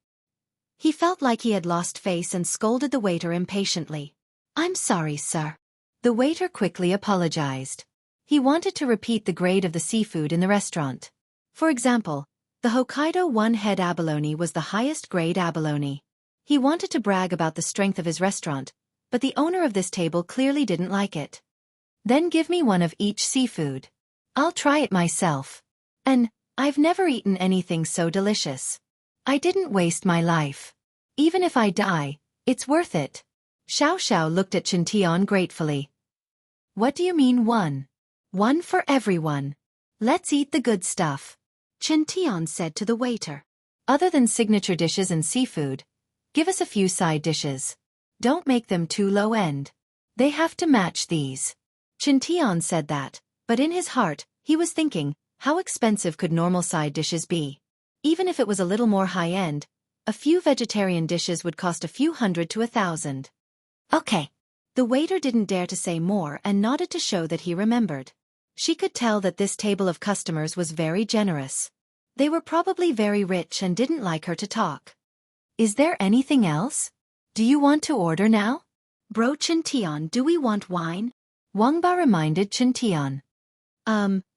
He felt like he had lost face and scolded the waiter impatiently. I'm sorry, sir. The waiter quickly apologized. He wanted to repeat the grade of the seafood in the restaurant. For example, the Hokkaido one-head abalone was the highest grade abalone. He wanted to brag about the strength of his restaurant, but the owner of this table clearly didn't like it. Then give me one of each seafood. I'll try it myself. And I've never eaten anything so delicious. I didn't waste my life. Even if I die, it's worth it. Xiao looked at Chintian gratefully. What do you mean one? One for everyone. Let's eat the good stuff. Chintian said to the waiter. Other than signature dishes and seafood, give us a few side dishes. Don't make them too low-end. They have to match these. Chintian said that, but in his heart, he was thinking, how expensive could normal side dishes be? Even if it was a little more high-end, a few vegetarian dishes would cost a few hundred to 1,000. Okay. The waiter didn't dare to say more and nodded to show that he remembered. She could tell that this table of customers was very generous. They were probably very rich and didn't like her to talk. Is there anything else? Do you want to order now? Bro Chintian, do we want wine? Wangba reminded Chintian.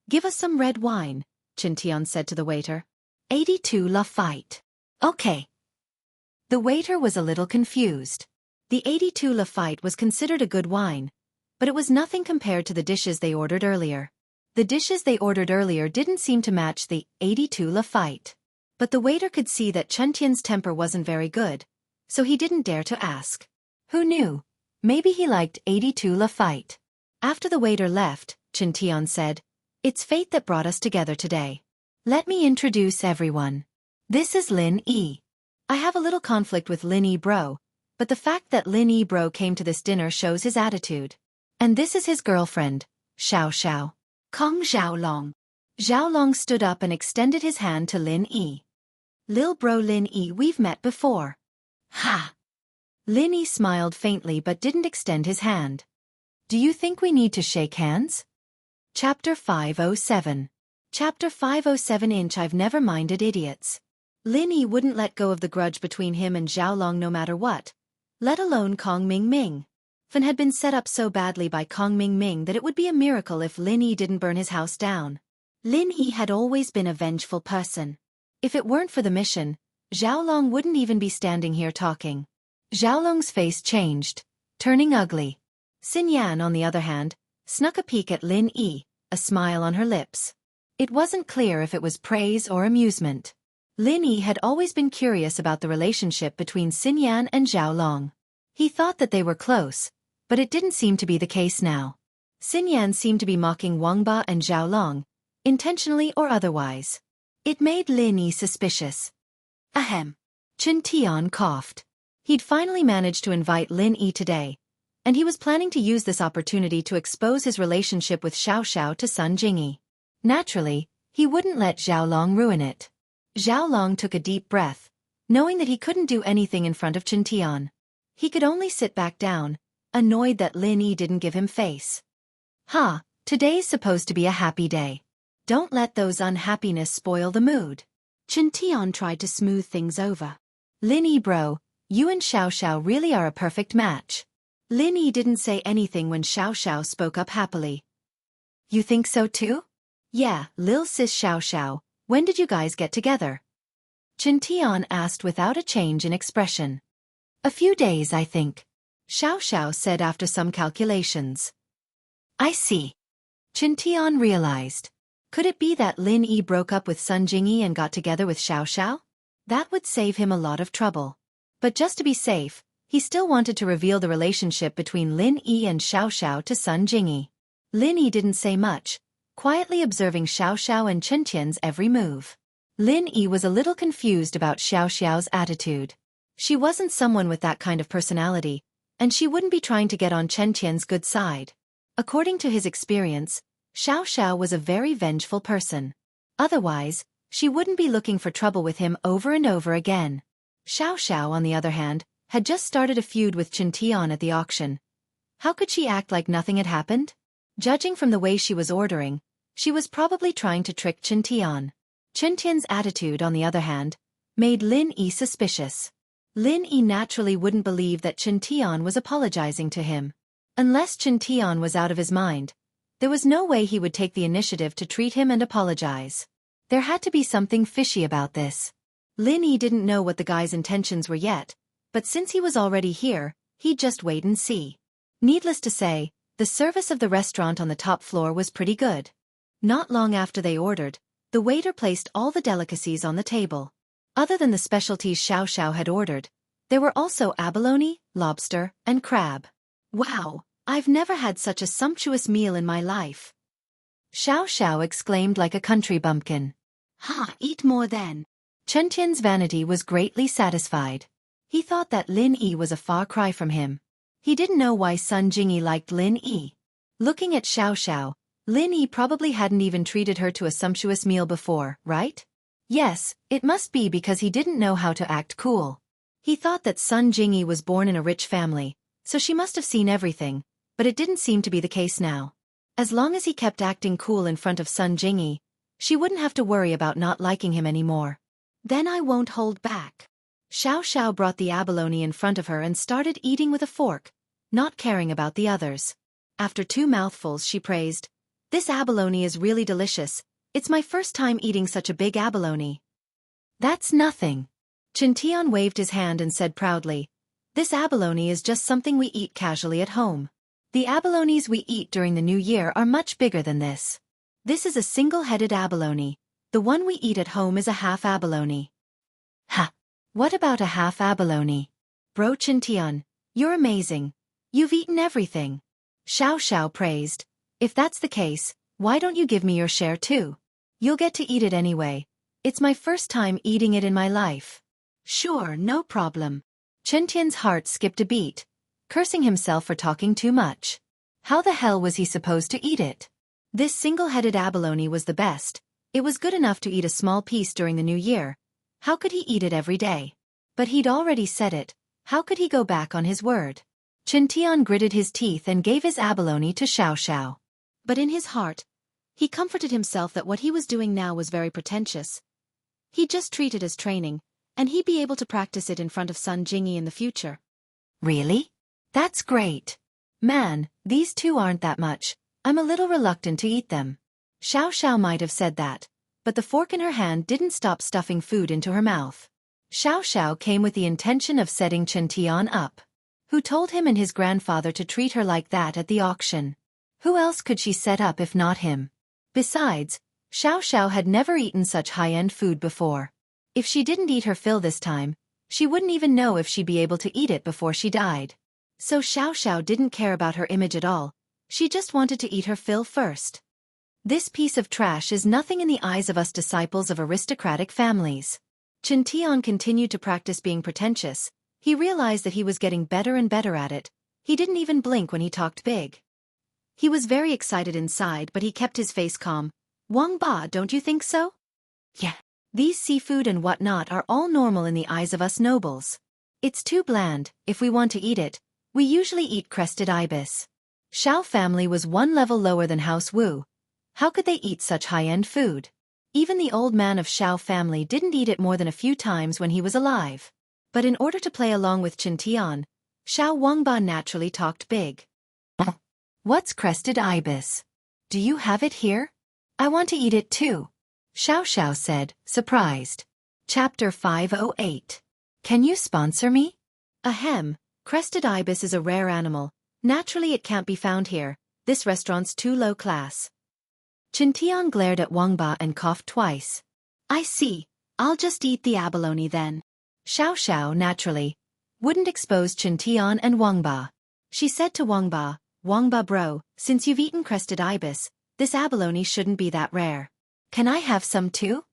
Give us some red wine, Chintian said to the waiter. 82 La Fight. Okay. The waiter was a little confused. The 82 La Fight was considered a good wine, but it was nothing compared to the dishes they ordered earlier. The dishes they ordered earlier didn't seem to match the 82 La Fight. But the waiter could see that Chintian's temper wasn't very good, so he didn't dare to ask. Who knew? Maybe he liked 82 La Fight. After the waiter left, Chintian said, It's fate that brought us together today. Let me introduce everyone. This is Lin Yi. I have a little conflict with Lin Yi bro, but the fact that Lin Yi bro came to this dinner shows his attitude. And this is his girlfriend, Xiao. Kong Xiaolong. Xiaolong stood up and extended his hand to Lin Yi. Lil bro Lin Yi, we've met before. Ha! Lin Yi smiled faintly but didn't extend his hand. Do you think we need to shake hands? Chapter 507. Chapter 507 Inch I've never minded idiots. Lin Yi wouldn't let go of the grudge between him and Xiaolong no matter what, let alone Kong Ming. Fan had been set up so badly by Kong Ming that it would be a miracle if Lin Yi didn't burn his house down. Lin Yi had always been a vengeful person. If it weren't for the mission, Xiaolong wouldn't even be standing here talking. Xiaolong's face changed, turning ugly. Xinyan, on the other hand, snuck a peek at Lin Yi, a smile on her lips. It wasn't clear if it was praise or amusement. Lin Yi had always been curious about the relationship between Xinyan and Xiaolong. He thought that they were close, but it didn't seem to be the case now. Xinyan seemed to be mocking Wangba and Xiaolong, intentionally or otherwise. It made Lin Yi suspicious. Ahem. Chintian coughed. He'd finally managed to invite Lin Yi today, and he was planning to use this opportunity to expose his relationship with Xiao to Sun Jingyi. Naturally, he wouldn't let Xiaolong ruin it. Xiaolong took a deep breath, knowing that he couldn't do anything in front of Chintian. He could only sit back down, annoyed that Lin Yi didn't give him face. Today's supposed to be a happy day. Don't let those unhappiness spoil the mood. Chintian tried to smooth things over. Lin Yi bro, you and Xiao really are a perfect match. Lin Yi didn't say anything when Xiao spoke up happily. You think so too? Yeah, Lil sis Xiao, when did you guys get together? Chintian asked without a change in expression. A few days, I think. Xiao said after some calculations. I see. Chintian realized. Could it be that Lin Yi broke up with Sun Jingyi and got together with Xiao? That would save him a lot of trouble. But just to be safe, he still wanted to reveal the relationship between Lin Yi and Xiao to Sun Jingyi. Lin Yi didn't say much, quietly observing Xiao and Chintian's every move. Lin Yi was a little confused about Xiao's attitude. She wasn't someone with that kind of personality, and she wouldn't be trying to get on Chintian's good side. According to his experience, Xiao was a very vengeful person. Otherwise, she wouldn't be looking for trouble with him over and over again. Xiaoxiao, on the other hand, had just started a feud with Qintian at the auction. How could she act like nothing had happened? Judging from the way she was ordering, she was probably trying to trick Qintian. Qintian's attitude, on the other hand, made Lin Yi suspicious. Lin Yi naturally wouldn't believe that Qintian was apologizing to him. Unless Qintian was out of his mind, there was no way he would take the initiative to treat him and apologize. There had to be something fishy about this. Lin Yi didn't know what the guy's intentions were yet, but since he was already here, he'd just wait and see. Needless to say, the service of the restaurant on the top floor was pretty good. Not long after they ordered, the waiter placed all the delicacies on the table. Other than the specialties Xiaoxiao had ordered, there were also abalone, lobster, and crab. Wow, I've never had such a sumptuous meal in my life. Xiaoxiao exclaimed like a country bumpkin. Ha, eat more then. Qintian's vanity was greatly satisfied. He thought that Lin Yi was a far cry from him. He didn't know why Sun Jingyi liked Lin Yi. Looking at Xiaoxiao, Lin Yi probably hadn't even treated her to a sumptuous meal before, right? Yes, it must be because he didn't know how to act cool. He thought that Sun Jingyi was born in a rich family, so she must have seen everything, but it didn't seem to be the case now. As long as he kept acting cool in front of Sun Jingyi, she wouldn't have to worry about not liking him anymore. Then I won't hold back. Xiaoxiao brought the abalone in front of her and started eating with a fork, not caring about the others. After 2 mouthfuls she praised, "This abalone is really delicious. It's my first time eating such a big abalone." "That's nothing." Qintian waved his hand and said proudly, "This abalone is just something we eat casually at home. The abalones we eat during the New Year are much bigger than this. This is a single-headed abalone. The one we eat at home is a half abalone." "Ha! What about a half abalone?" "Bro Qintian, you're amazing. You've eaten everything." Xiaoxiao praised, "If that's the case, why don't you give me your share too? You'll get to eat it anyway. It's my first time eating it in my life." "Sure, no problem." Qintian's heart skipped a beat, cursing himself for talking too much. How the hell was he supposed to eat it? This single-headed abalone was the best. It was good enough to eat a small piece during the New Year. How could he eat it every day? But he'd already said it. How could he go back on his word? Qintian gritted his teeth and gave his abalone to Xiaoxiao. But in his heart, he comforted himself that what he was doing now was very pretentious. He'd just treat it as training, and he'd be able to practice it in front of Sun Jingyi in the future. Really? That's great. Man, these 2 aren't that much. I'm a little reluctant to eat them. Xiaoxiao might have said that, but the fork in her hand didn't stop stuffing food into her mouth. Xiaoxiao came with the intention of setting Qintian up. Who told him and his grandfather to treat her like that at the auction? Who else could she set up if not him? Besides, Xiaoxiao had never eaten such high-end food before. If she didn't eat her fill this time, she wouldn't even know if she'd be able to eat it before she died. So Xiaoxiao didn't care about her image at all. She just wanted to eat her fill first. This piece of trash is nothing in the eyes of us disciples of aristocratic families. Qintian continued to practice being pretentious. He realized that he was getting better and better at it. He didn't even blink when he talked big. He was very excited inside, but he kept his face calm. "Wang Ba, don't you think so?" "Yeah. These seafood and whatnot are all normal in the eyes of us nobles. It's too bland. If we want to eat it, we usually eat crested ibis." Xiao family was 1 level lower than House Wu. How could they eat such high-end food? Even the old man of Xiao family didn't eat it more than a few times when he was alive. But in order to play along with Qintian, Xiao Wangba naturally talked big. "What's crested ibis? Do you have it here? I want to eat it too," Xiao said, surprised. Chapter 508. Can you sponsor me? Ahem, crested ibis is a rare animal. Naturally it can't be found here. This restaurant's too low class. Qintian glared at Wangba and coughed twice. "I see. I'll just eat the abalone then." Xiao, naturally, wouldn't expose Qintian and Wangba. She said to Wangba, "Wangba bro, since you've eaten crested ibis, this abalone shouldn't be that rare. Can I have some too?"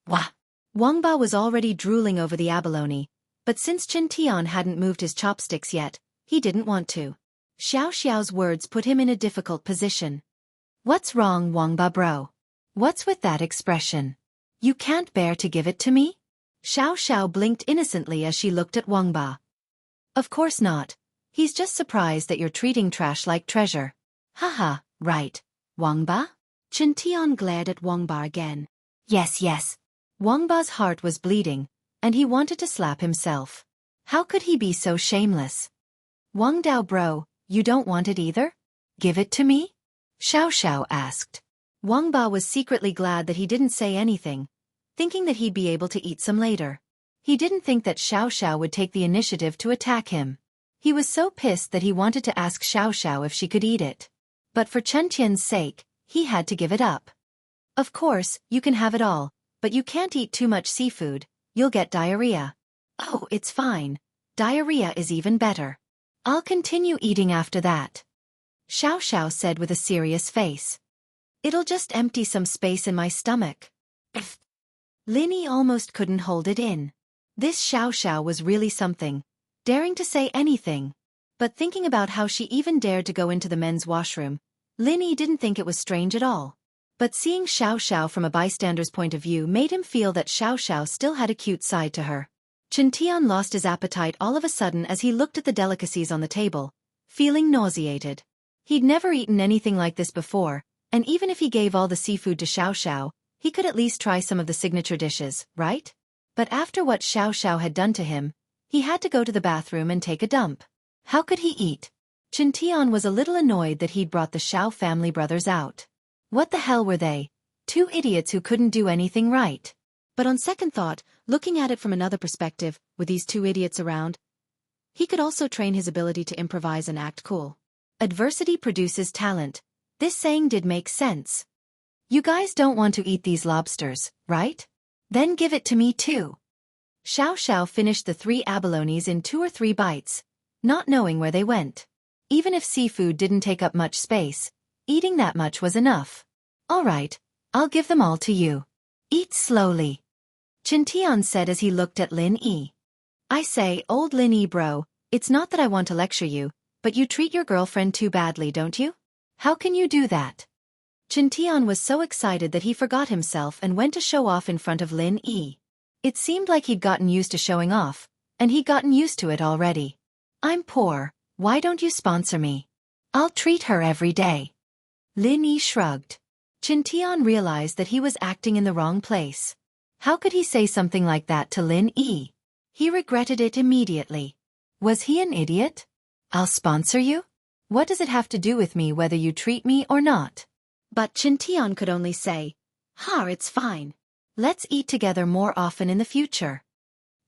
Wah! Wangba was already drooling over the abalone, but since Qintian hadn't moved his chopsticks yet, he didn't want to. Xiao's words put him in a difficult position. "What's wrong, Wangba bro? What's with that expression? You can't bear to give it to me? Xiao blinked innocently as she looked at Wangba. Of course not. He's just surprised that you're treating trash like treasure. Haha, right. Wangba? Tian glared at Wangba again. Yes. Wangba's heart was bleeding, and he wanted to slap himself. How could he be so shameless? Wang Dao bro, you don't want it either? Give it to me? Xiao asked. Wangba was secretly glad that he didn't say anything, thinking that he'd be able to eat some later. He didn't think that Xiao would take the initiative to attack him. He was so pissed that he wanted to ask Xiao if she could eat it. But for Tian's sake, he had to give it up. Of course, you can have it all, but you can't eat too much seafood, you'll get diarrhea. Oh, it's fine. Diarrhea is even better. I'll continue eating after that. Xiao said with a serious face. It'll just empty some space in my stomach. Linny almost couldn't hold it in. This Xiao was really something, daring to say anything. But thinking about how she even dared to go into the men's washroom, Linny didn't think it was strange at all. But seeing Xiao from a bystander's point of view made him feel that Xiao still had a cute side to her. Tian lost his appetite all of a sudden as he looked at the delicacies on the table, feeling nauseated. He'd never eaten anything like this before, and even if he gave all the seafood to Xiao, he could at least try some of the signature dishes, right? But after what Xiao had done to him, he had to go to the bathroom and take a dump. How could he eat? Tian was a little annoyed that he'd brought the Xiao family brothers out. What the hell were they? Two idiots who couldn't do anything right. But on second thought, looking at it from another perspective, with these two idiots around, he could also train his ability to improvise and act cool. Adversity produces talent. This saying did make sense. You guys don't want to eat these lobsters, right? Then give it to me too. Xiao finished the 3 abalones in 2 or 3 bites, not knowing where they went. Even if seafood didn't take up much space, eating that much was enough. All right, I'll give them all to you. Eat slowly. Tian said as he looked at Lin Yi. I say, old Lin Yi bro, it's not that I want to lecture you, but you treat your girlfriend too badly, don't you? How can you do that? Tian was so excited that he forgot himself and went to show off in front of Lin Yi. It seemed like he'd gotten used to showing off, and he'd gotten used to it already. I'm poor, why don't you sponsor me? I'll treat her every day. Lin Yi shrugged. Tian realized that he was acting in the wrong place. How could he say something like that to Lin Yi? He regretted it immediately. Was he an idiot? I'll sponsor you? What does it have to do with me whether you treat me or not? But Tian could only say, it's fine. Let's eat together more often in the future.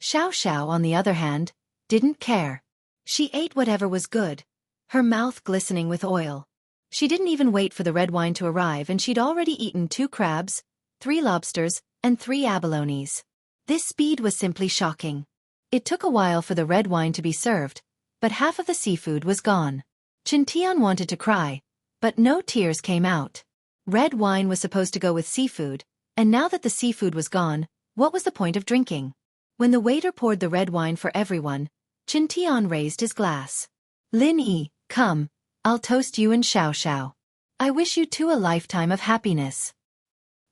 Xiao, on the other hand, didn't care. She ate whatever was good, her mouth glistening with oil. She didn't even wait for the red wine to arrive and she'd already eaten 2 crabs, 3 lobsters, and 3 abalones. This speed was simply shocking. It took a while for the red wine to be served, but half of the seafood was gone. Tian wanted to cry, but no tears came out. Red wine was supposed to go with seafood, and now that the seafood was gone, what was the point of drinking? When the waiter poured the red wine for everyone, Tian raised his glass. Lin Yi, come, I'll toast you and Xiao. I wish you two a lifetime of happiness.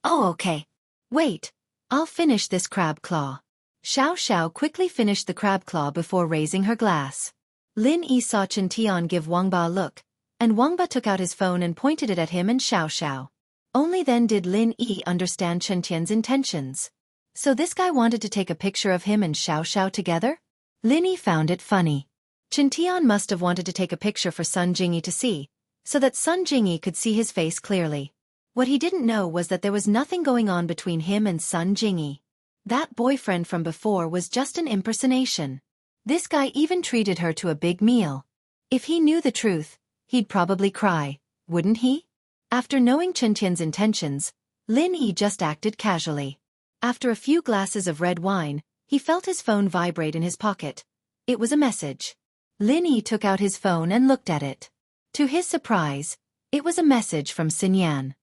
Oh, okay. Wait, I'll finish this crab claw. Xiao quickly finished the crab claw before raising her glass. Lin Yi saw Tian give Wangba a look, and Wangba took out his phone and pointed it at him and Xiao. Only then did Lin Yi understand Tian's intentions. So this guy wanted to take a picture of him and Xiao together? Lin Yi found it funny. Tian must have wanted to take a picture for Sun Jingyi to see, so that Sun Jingyi could see his face clearly. What he didn't know was that there was nothing going on between him and Sun Jingyi. That boyfriend from before was just an impersonation. This guy even treated her to a big meal. If he knew the truth, he'd probably cry, wouldn't he? After knowing Tian's intentions, Lin Yi just acted casually. After a few glasses of red wine, he felt his phone vibrate in his pocket. It was a message. Lin Yi took out his phone and looked at it. To his surprise, it was a message from Xinyan.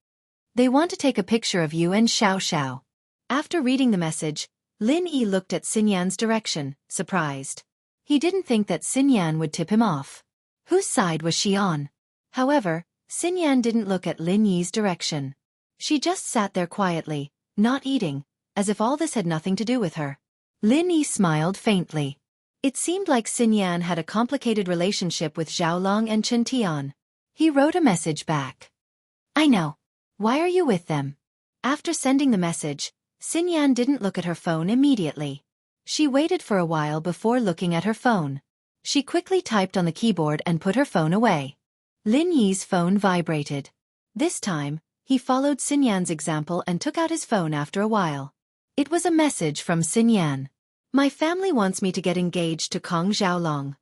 They want to take a picture of you and Xiao. After reading the message, Lin Yi looked at Xinyan's direction, surprised. He didn't think that Xinyan would tip him off. Whose side was she on? However, Xinyan didn't look at Lin Yi's direction. She just sat there quietly, not eating, as if all this had nothing to do with her. Lin Yi smiled faintly. It seemed like Xinyan had a complicated relationship with Xiaolong and Chen Tian. He wrote a message back. I know. Why are you with them? After sending the message, Xinyan didn't look at her phone immediately. She waited for a while before looking at her phone. She quickly typed on the keyboard and put her phone away. Lin Yi's phone vibrated. This time, he followed Xinyan's example and took out his phone after a while. It was a message from Xinyan. My family wants me to get engaged to Kong Xiaolong.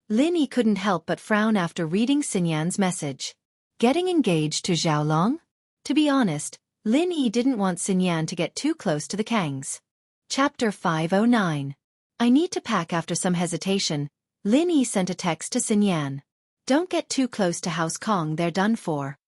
Lin Yi couldn't help but frown after reading Xinyan's message. Getting engaged to Xiaolong? To be honest, Lin Yi didn't want Xinyan to get too close to the Kangs. Chapter 509. I need to pack. After some hesitation, Lin Yi sent a text to Xinyan. Don't get too close to House Kong, they're done for.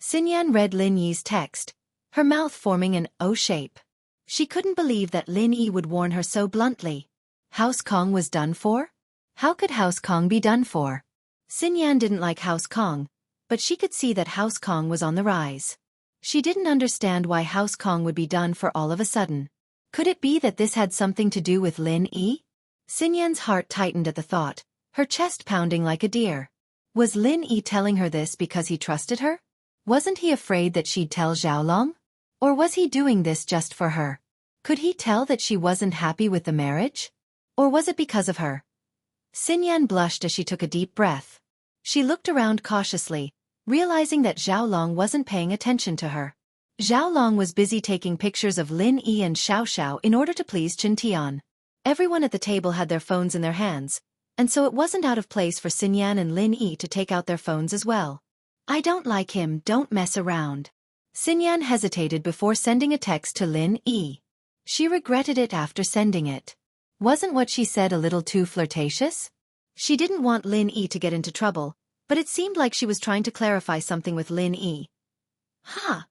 Xinyan read Lin Yi's text, her mouth forming an O shape. She couldn't believe that Lin Yi would warn her so bluntly. House Kong was done for? How could House Kong be done for? Xinyan didn't like House Kong, but she could see that House Kong was on the rise. She didn't understand why House Kong would be done for all of a sudden. Could it be that this had something to do with Lin Yi? Xinyan's heart tightened at the thought, her chest pounding like a deer. Was Lin Yi telling her this because he trusted her? Wasn't he afraid that she'd tell Xiaolong? Or was he doing this just for her? Could he tell that she wasn't happy with the marriage? Or was it because of her? Xinyan blushed as she took a deep breath. She looked around cautiously, realizing that Xiaolong wasn't paying attention to her. Xiaolong was busy taking pictures of Lin Yi and Xiaoxiao in order to please Chen Tian. Everyone at the table had their phones in their hands, and so it wasn't out of place for Xinyan and Lin Yi to take out their phones as well. I don't like him, don't mess around. Xinyan hesitated before sending a text to Lin Yi. She regretted it after sending it. Wasn't what she said a little too flirtatious? She didn't want Lin Yi to get into trouble, but it seemed like she was trying to clarify something with Lin Yi. Huh.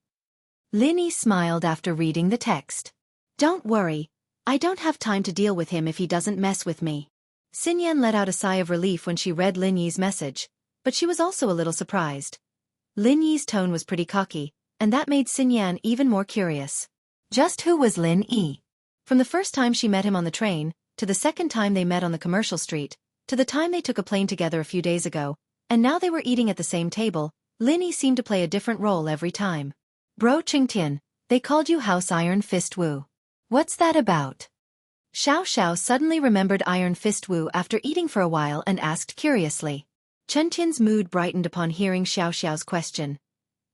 Lin Yi smiled after reading the text. Don't worry, I don't have time to deal with him if he doesn't mess with me. Xinyan let out a sigh of relief when she read Lin Yi's message, but she was also a little surprised. Lin Yi's tone was pretty cocky, and that made Xinyan even more curious. Just who was Lin Yi? From the first time she met him on the train, to the second time they met on the commercial street, to the time they took a plane together a few days ago, and now they were eating at the same table, Lin Yi seemed to play a different role every time. Bro Qingtian, they called you House Iron Fist Wu. What's that about? Xiaoxiao suddenly remembered Iron Fist Wu after eating for a while and asked curiously. Chen Tian's mood brightened upon hearing Xiaoxiao's question.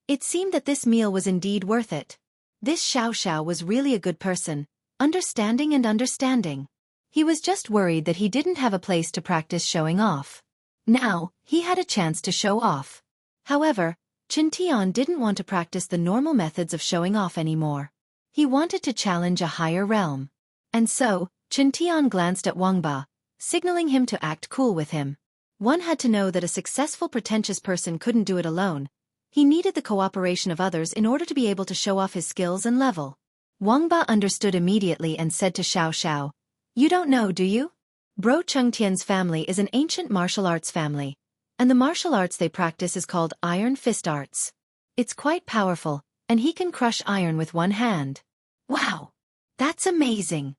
It seemed that this meal was indeed worth it. This Xiaoxiao was really a good person, understanding. He was just worried that he didn't have a place to practice showing off. Now, he had a chance to show off. However, Chen Tian didn't want to practice the normal methods of showing off anymore. He wanted to challenge a higher realm. And so, Chen Tian glanced at Wang Ba, signaling him to act cool with him. One had to know that a successful pretentious person couldn't do it alone. He needed the cooperation of others in order to be able to show off his skills and level. Wang Ba understood immediately and said to Xiaoxiao, You don't know, do you? Bro Chengtian's family is an ancient martial arts family, and the martial arts they practice is called Iron Fist Arts. It's quite powerful, and he can crush iron with one hand. Wow! That's amazing!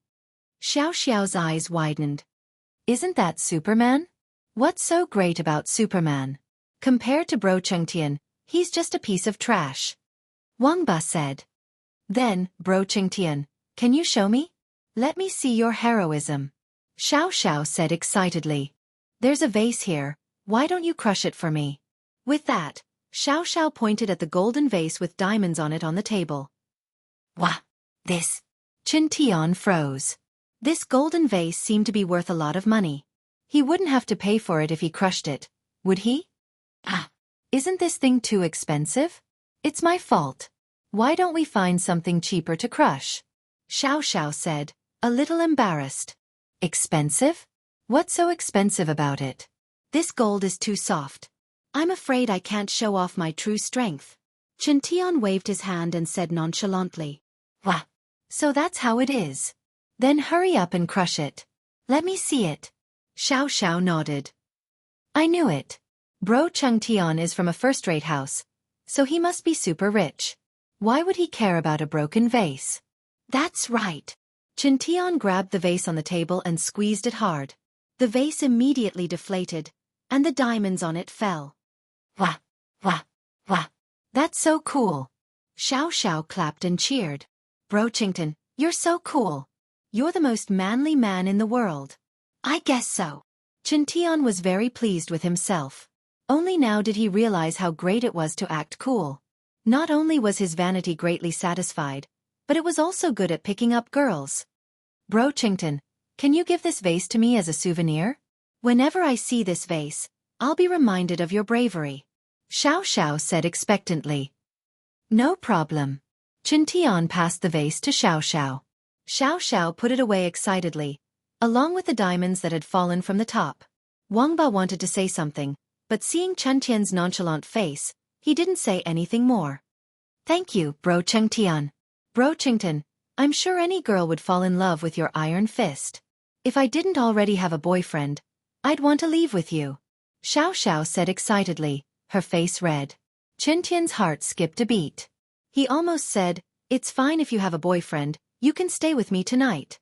Xiaoxiao's eyes widened. Isn't that Superman? What's so great about Superman? Compared to Bro Chengtian, he's just a piece of trash. Wang Ba said. Then, Bro Chengtian, can you show me? Let me see your heroism. Xiaoxiao said excitedly. There's a vase here, why don't you crush it for me? With that, Xiaoxiao pointed at the golden vase with diamonds on it on the table. Wah! This. Chen Tian froze. This golden vase seemed to be worth a lot of money. He wouldn't have to pay for it if he crushed it, would he? Ah! Isn't this thing too expensive? It's my fault. Why don't we find something cheaper to crush? Xiaoxiao said, a little embarrassed. Expensive? What's so expensive about it? This gold is too soft. I'm afraid I can't show off my true strength. Chen Tian waved his hand and said nonchalantly. Wah! So that's how it is. Then hurry up and crush it. Let me see it. Xiaoxiao nodded. I knew it. Bro Chengtian is from a first-rate house, so he must be super rich. Why would he care about a broken vase? That's right. Xianxia grabbed the vase on the table and squeezed it hard. The vase immediately deflated, and the diamonds on it fell. Wah! Wah! Wah! That's so cool. Xiao clapped and cheered. Brochington, you're so cool. You're the most manly man in the world. I guess so. Xianxia was very pleased with himself. Only now did he realize how great it was to act cool. Not only was his vanity greatly satisfied, but it was also good at picking up girls. Brochington, can you give this vase to me as a souvenir? Whenever I see this vase, I'll be reminded of your bravery. Xiao said expectantly. No problem. Xianxia passed the vase to Xiao. Xiao put it away excitedly, along with the diamonds that had fallen from the top. Wangba wanted to say something, but seeing Qianqian's nonchalant face, he didn't say anything more. Thank you, Brochington. Brochington, I'm sure any girl would fall in love with your iron fist. If I didn't already have a boyfriend, I'd want to leave with you. Xiao said excitedly, her face red. Qianqian's heart skipped a beat. He almost said, it's fine if you have a boyfriend, you can stay with me tonight.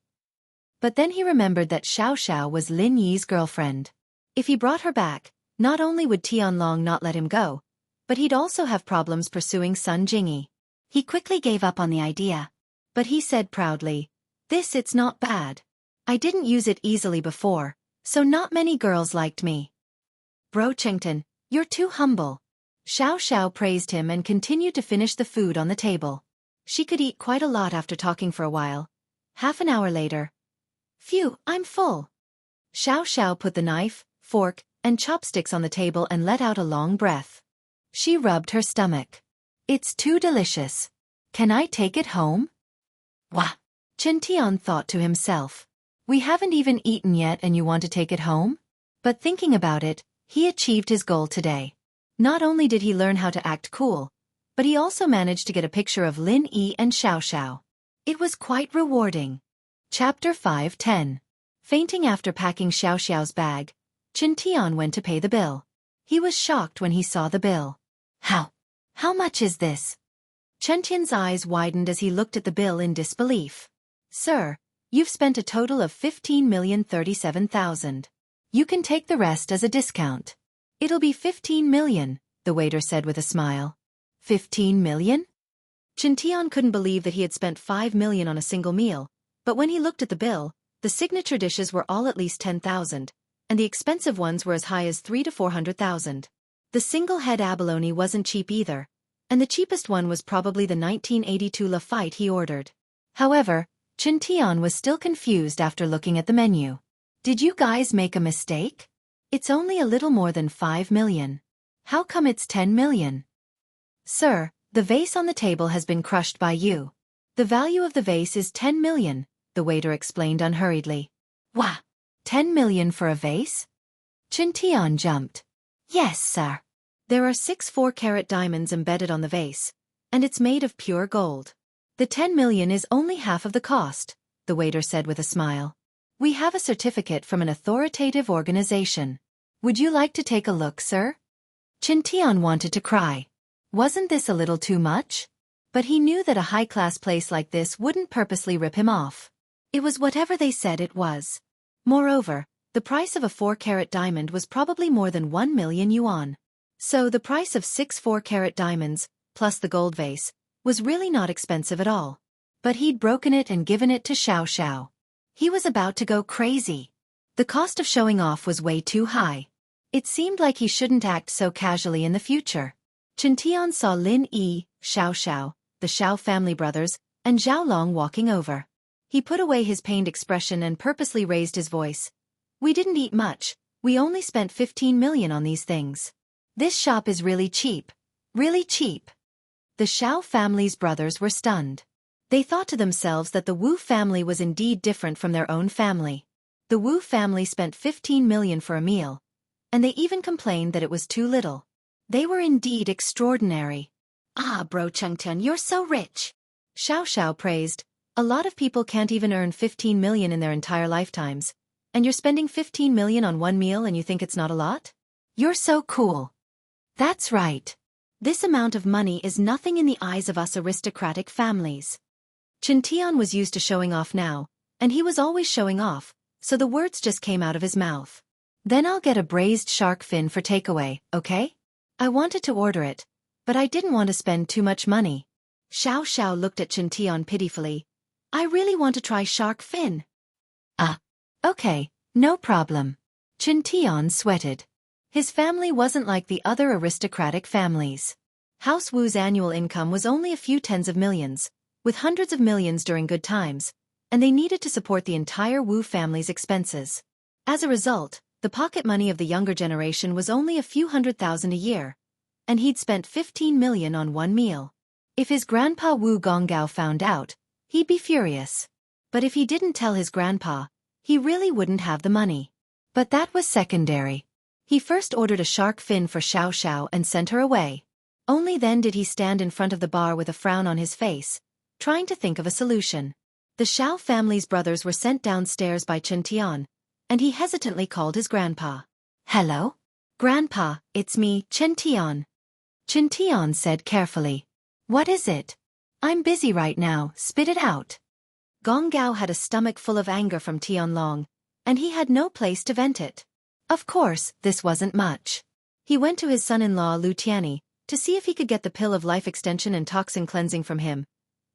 But then he remembered that Xiao was Lin Yi's girlfriend. If he brought her back, not only would Tianlong not let him go, but he'd also have problems pursuing Sun Jingyi. He quickly gave up on the idea. But he said proudly, it's not bad. I didn't use it easily before, so not many girls liked me. Brochington, you're too humble. Xiao praised him and continued to finish the food on the table. She could eat quite a lot after talking for a while. Half an hour later. Phew, I'm full. Xiao put the knife, fork, and chopsticks on the table and let out a long breath. She rubbed her stomach. It's too delicious. Can I take it home? Wah! Qianqian thought to himself. We haven't even eaten yet and you want to take it home? But thinking about it, he achieved his goal today. Not only did he learn how to act cool, but he also managed to get a picture of Lin Yi and Xiao. It was quite rewarding. Chapter 5:10. Fainting after packing Xiao's bag, Qianqian went to pay the bill. He was shocked when he saw the bill. How much is this? Qianqian's eyes widened as he looked at the bill in disbelief. Sir, you've spent a total of 15,037,000. You can take the rest as a discount. It'll be 15 million, the waiter said with a smile. 15 million? Qianqian couldn't believe that he had spent 5 million on a single meal, but when he looked at the bill, the signature dishes were all at least 10,000, and the expensive ones were as high as 300,000 to 400,000. The single head abalone wasn't cheap either, and the cheapest one was probably the 1982 Lafitte he ordered. However, Qianqian was still confused after looking at the menu. Did you guys make a mistake? It's only a little more than 5 million. How come it's 10 million? Sir, the vase on the table has been crushed by you. The value of the vase is 10 million, the waiter explained unhurriedly. Wah! 10 million for a vase? Qianqian jumped. Yes, sir. There are 6 4-carat diamonds embedded on the vase, and it's made of pure gold. The 10 million is only half of the cost, the waiter said with a smile. We have a certificate from an authoritative organization. Would you like to take a look, sir? Qianqian wanted to cry. Wasn't this a little too much? But he knew that a high-class place like this wouldn't purposely rip him off. It was whatever they said it was. Moreover, the price of a 4-carat diamond was probably more than 1 million yuan. So the price of 6 4-carat diamonds, plus the gold vase, was really not expensive at all. But he'd broken it and given it to Xiao. He was about to go crazy. The cost of showing off was way too high. It seemed like he shouldn't act so casually in the future. Qianqian saw Lin Yi, Xiao, the Xiao family brothers, and Zhao Long walking over. He put away his pained expression and purposely raised his voice. We didn't eat much, we only spent 15 million on these things. This shop is really cheap. Really cheap. The Xiao family's brothers were stunned. They thought to themselves that the Wu family was indeed different from their own family. The Wu family spent 15 million for a meal, and they even complained that it was too little. They were indeed extraordinary. Ah, Brochington, you're so rich. Xiao praised. A lot of people can't even earn 15 million in their entire lifetimes, and you're spending 15 million on one meal and you think it's not a lot? You're so cool. That's right. This amount of money is nothing in the eyes of us aristocratic families. Chen Tian was used to showing off now, and he was always showing off, so the words just came out of his mouth. Then I'll get a braised shark fin for takeaway, okay? I wanted to order it, but I didn't want to spend too much money. Xiao looked at Chen Tian pitifully. I really want to try shark fin. Okay, no problem. Chen Tian sweated. His family wasn't like the other aristocratic families. House Wu's annual income was only a few tens of millions, with hundreds of millions during good times, and they needed to support the entire Wu family's expenses. As a result, the pocket money of the younger generation was only a few $100,000 a year, and he'd spent 15 million on one meal. If his grandpa Wu Gonggao found out, he'd be furious. But if he didn't tell his grandpa, he really wouldn't have the money. But that was secondary. He first ordered a shark fin for Xiao and sent her away. Only then did he stand in front of the bar with a frown on his face, trying to think of a solution. The Xiao family's brothers were sent downstairs by Chen Tian, and he hesitantly called his grandpa. Hello? Grandpa, it's me, Chen Tian. Chen Tian said carefully. What is it? I'm busy right now, spit it out. Gonggao had a stomach full of anger from Tianlong, and he had no place to vent it. Of course, this wasn't much. He went to his son-in-law Lu Tianyi to see if he could get the pill of life extension and toxin cleansing from him,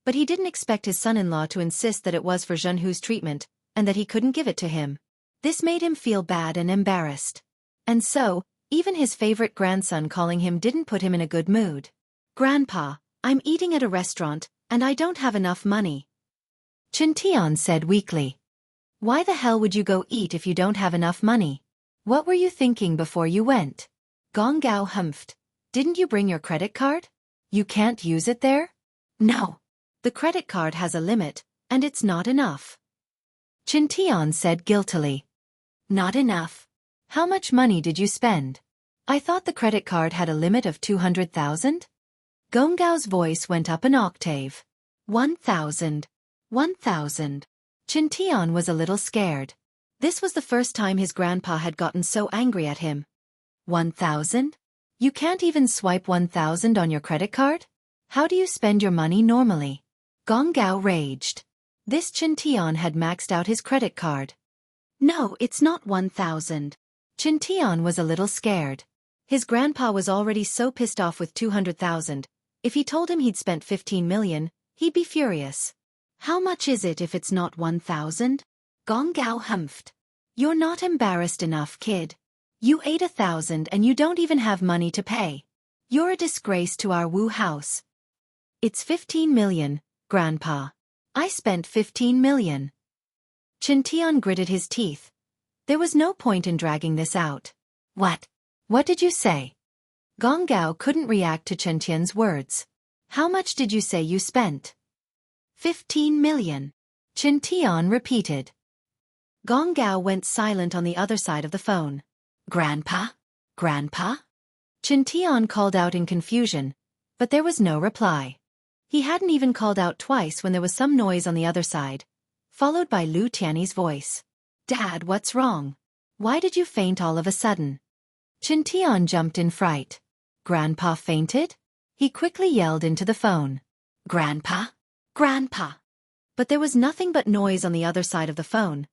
but he didn't expect his son-in-law to insist that it was for Jianghu's treatment, and that he couldn't give it to him. This made him feel bad and embarrassed. And so, even his favorite grandson calling him didn't put him in a good mood. Grandpa, I'm eating at a restaurant, and I don't have enough money. Chen Tian said weakly. Why the hell would you go eat if you don't have enough money? What were you thinking before you went? Gonggao humphed. Didn't you bring your credit card? You can't use it there? No. The credit card has a limit, and it's not enough. Chen Tian said guiltily. Not enough. How much money did you spend? I thought the credit card had a limit of 200,000? Gonggao's voice went up an octave. 1,000. 1,000. Chen Tian was a little scared. This was the first time his grandpa had gotten so angry at him. 1,000? You can't even swipe 1,000 on your credit card? How do you spend your money normally? Gonggao raged. This Chen Tian had maxed out his credit card. No, it's not 1,000. Chen Tian was a little scared. His grandpa was already so pissed off with 200,000. If he told him he'd spent 15 million, he'd be furious. How much is it if it's not 1,000? Gonggao humphed. You're not embarrassed enough, kid. You ate 1,000 and you don't even have money to pay. You're a disgrace to our Wu house. It's 15 million, Grandpa. I spent 15 million. Chen Tian gritted his teeth. There was no point in dragging this out. What? What did you say? Gonggao couldn't react to Chen Tian's words. How much did you say you spent? 15 million. Chen Tian repeated. Gonggao went silent on the other side of the phone. Grandpa? Grandpa? Chen Tian called out in confusion, but there was no reply. He hadn't even called out twice when there was some noise on the other side, followed by Lu Tianyi's voice. Dad, what's wrong? Why did you faint all of a sudden? Chen Tian jumped in fright. Grandpa fainted? He quickly yelled into the phone. Grandpa? Grandpa! But there was nothing but noise on the other side of the phone.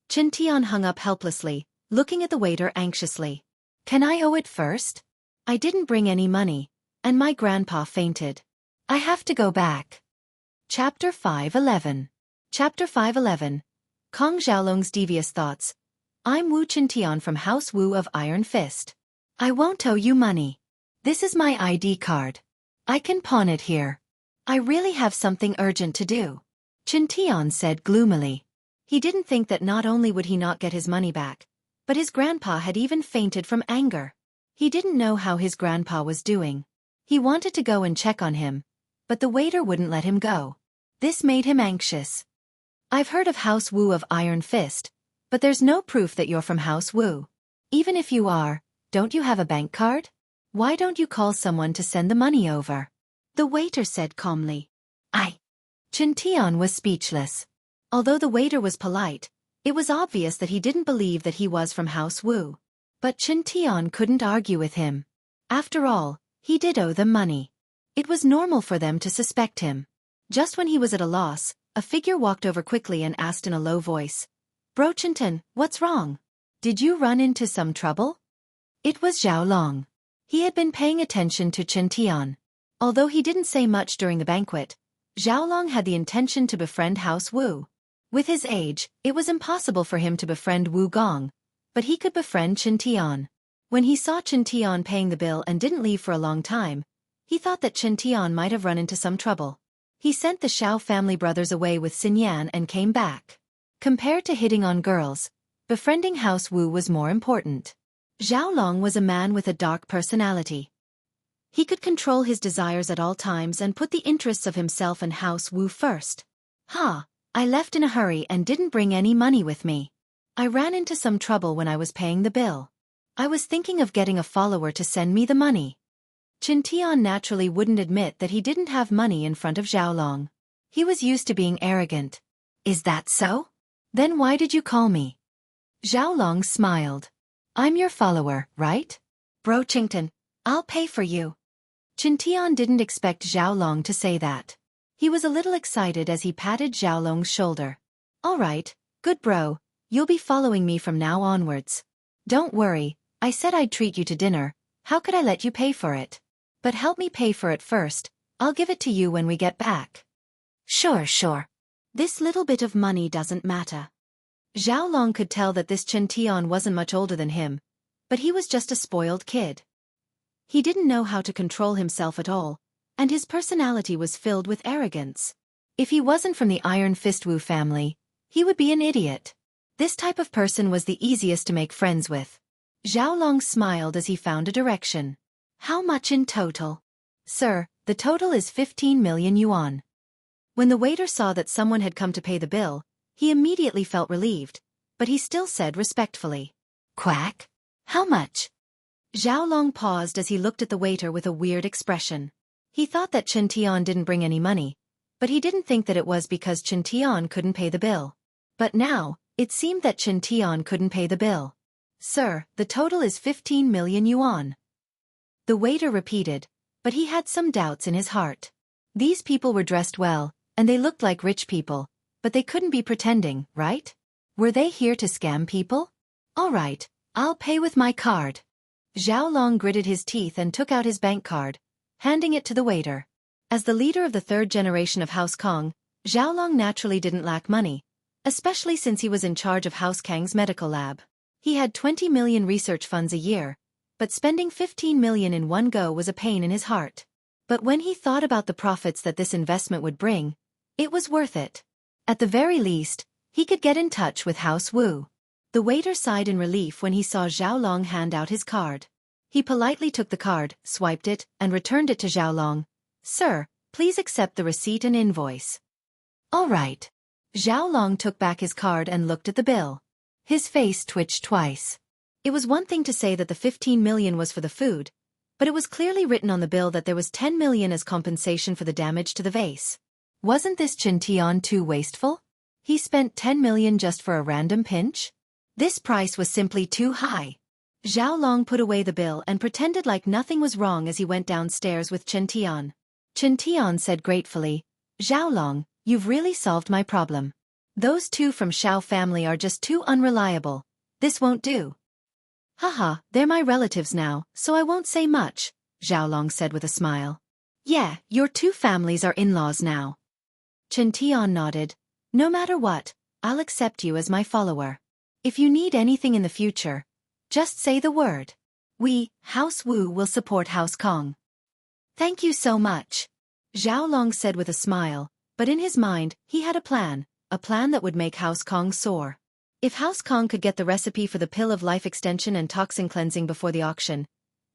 Chen Tian hung up helplessly, looking at the waiter anxiously. Can I owe it first? I didn't bring any money, and my grandpa fainted. I have to go back. Chapter 5:11. Chapter 5:11. Kong Xiaolong's devious thoughts. I'm Wu Chen Tian from House Wu of Iron Fist. I won't owe you money. This is my ID card. I can pawn it here. I really have something urgent to do. Chen Tian said gloomily. He didn't think that not only would he not get his money back, but his grandpa had even fainted from anger. He didn't know how his grandpa was doing. He wanted to go and check on him, but the waiter wouldn't let him go. This made him anxious. I've heard of House Wu of Iron Fist, but there's no proof that you're from House Wu. Even if you are, don't you have a bank card? Why don't you call someone to send the money over? The waiter said calmly. Chen Tian was speechless. Although the waiter was polite, it was obvious that he didn't believe that he was from House Wu. But Chen Tian couldn't argue with him. After all, He did owe them money. It was normal for them to suspect him. Just when he was at a loss, a figure walked over quickly and asked in a low voice, "Brochinton, what's wrong? Did you run into some trouble?" It was Zhao Long. He had been paying attention to Chen Tian. Although he didn't say much during the banquet, Zhao Long had the intention to befriend House Wu. With his age, it was impossible for him to befriend Wu Gong, but he could befriend Chen Tian. When he saw Chen Tian paying the bill and didn't leave for a long time, he thought that Chen Tian might have run into some trouble. He sent the Shao family brothers away with Xin Yan and came back. Compared to hitting on girls, befriending House Wu was more important. Zhao Long was a man with a dark personality. He could control his desires at all times and put the interests of himself and House Wu first. I left in a hurry and didn't bring any money with me. I ran into some trouble when I was paying the bill. I was thinking of getting a follower to send me the money. Chen Tian naturally wouldn't admit that he didn't have money in front of Zhao Long. He was used to being arrogant. Is that so? Then why did you call me? Zhao Long smiled. I'm your follower, right? Brochington, I'll pay for you. Chen Tian didn't expect Zhao Long to say that. He was a little excited as he patted Zhao Long's shoulder. All right, good bro, you'll be following me from now onwards. Don't worry, I said I'd treat you to dinner, how could I let you pay for it? But help me pay for it first, I'll give it to you when we get back. Sure. This little bit of money doesn't matter. Zhao Long could tell that this Chen Tian wasn't much older than him, but he was just a spoiled kid. He didn't know how to control himself at all, and his personality was filled with arrogance. If he wasn't from the Iron Fist Wu family, he would be an idiot. This type of person was the easiest to make friends with. Zhao Long smiled as he found a direction. How much in total? Sir, the total is 15 million yuan. When the waiter saw that someone had come to pay the bill, he immediately felt relieved, but he still said respectfully, "Quack? How much?" Zhao Long paused as he looked at the waiter with a weird expression. He thought that Chen Tian didn't bring any money, but he didn't think that it was because Chen Tian couldn't pay the bill. But now, it seemed that Chen Tian couldn't pay the bill. Sir, the total is 15 million yuan. The waiter repeated, but he had some doubts in his heart. These people were dressed well, and they looked like rich people, but they couldn't be pretending, right? Were they here to scam people? All right, I'll pay with my card. Zhao Long gritted his teeth and took out his bank card, handing it to the waiter. As the leader of the third generation of House Kong, Zhao Long naturally didn't lack money, especially since he was in charge of House Kang's medical lab. He had 20 million research funds a year, but spending 15 million in one go was a pain in his heart. But when he thought about the profits that this investment would bring, it was worth it. At the very least, he could get in touch with House Wu. The waiter sighed in relief when he saw Zhao Long hand out his card. He politely took the card, swiped it, and returned it to Zhao Long. Sir, please accept the receipt and invoice. All right. Zhao Long took back his card and looked at the bill. His face twitched twice. It was one thing to say that the 15 million was for the food, but it was clearly written on the bill that there was 10 million as compensation for the damage to the vase. Wasn't this Chen Tian too wasteful? He spent 10 million just for a random pinch? This price was simply too high. Zhao Long put away the bill and pretended like nothing was wrong as he went downstairs with Chen Tian. Chen Tian said gratefully, "Zhao Long, you've really solved my problem. Those two from Shao family are just too unreliable. This won't do." "Haha, they're my relatives now, so I won't say much," Zhao Long said with a smile. "Yeah, your two families are in-laws now." Chen Tian nodded. "No matter what, I'll accept you as my follower. If you need anything in the future, just say the word. We, House Wu, will support House Kong." "Thank you so much," Zhao Long said with a smile, but in his mind, he had a plan that would make House Kong soar. If House Kong could get the recipe for the pill of life extension and toxin cleansing before the auction,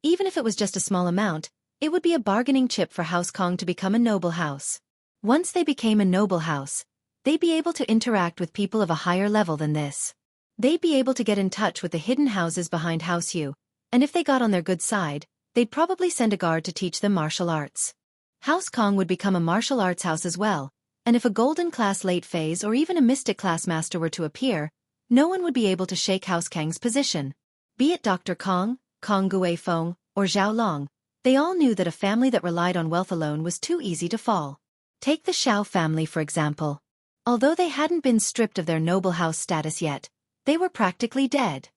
even if it was just a small amount, it would be a bargaining chip for House Kong to become a noble house. Once they became a noble house, they'd be able to interact with people of a higher level than this. They'd be able to get in touch with the hidden houses behind House Yu, and if they got on their good side, they'd probably send a guard to teach them martial arts. House Kong would become a martial arts house as well, and if a golden class late phase or even a mystic class master were to appear, no one would be able to shake House Kang's position. Be it Dr. Kong, Kong Guifeng, or Zhao Long, They all knew that a family that relied on wealth alone was too easy to fall. Take the Xiao family for example. Although they hadn't been stripped of their noble house status yet, they were practically dead.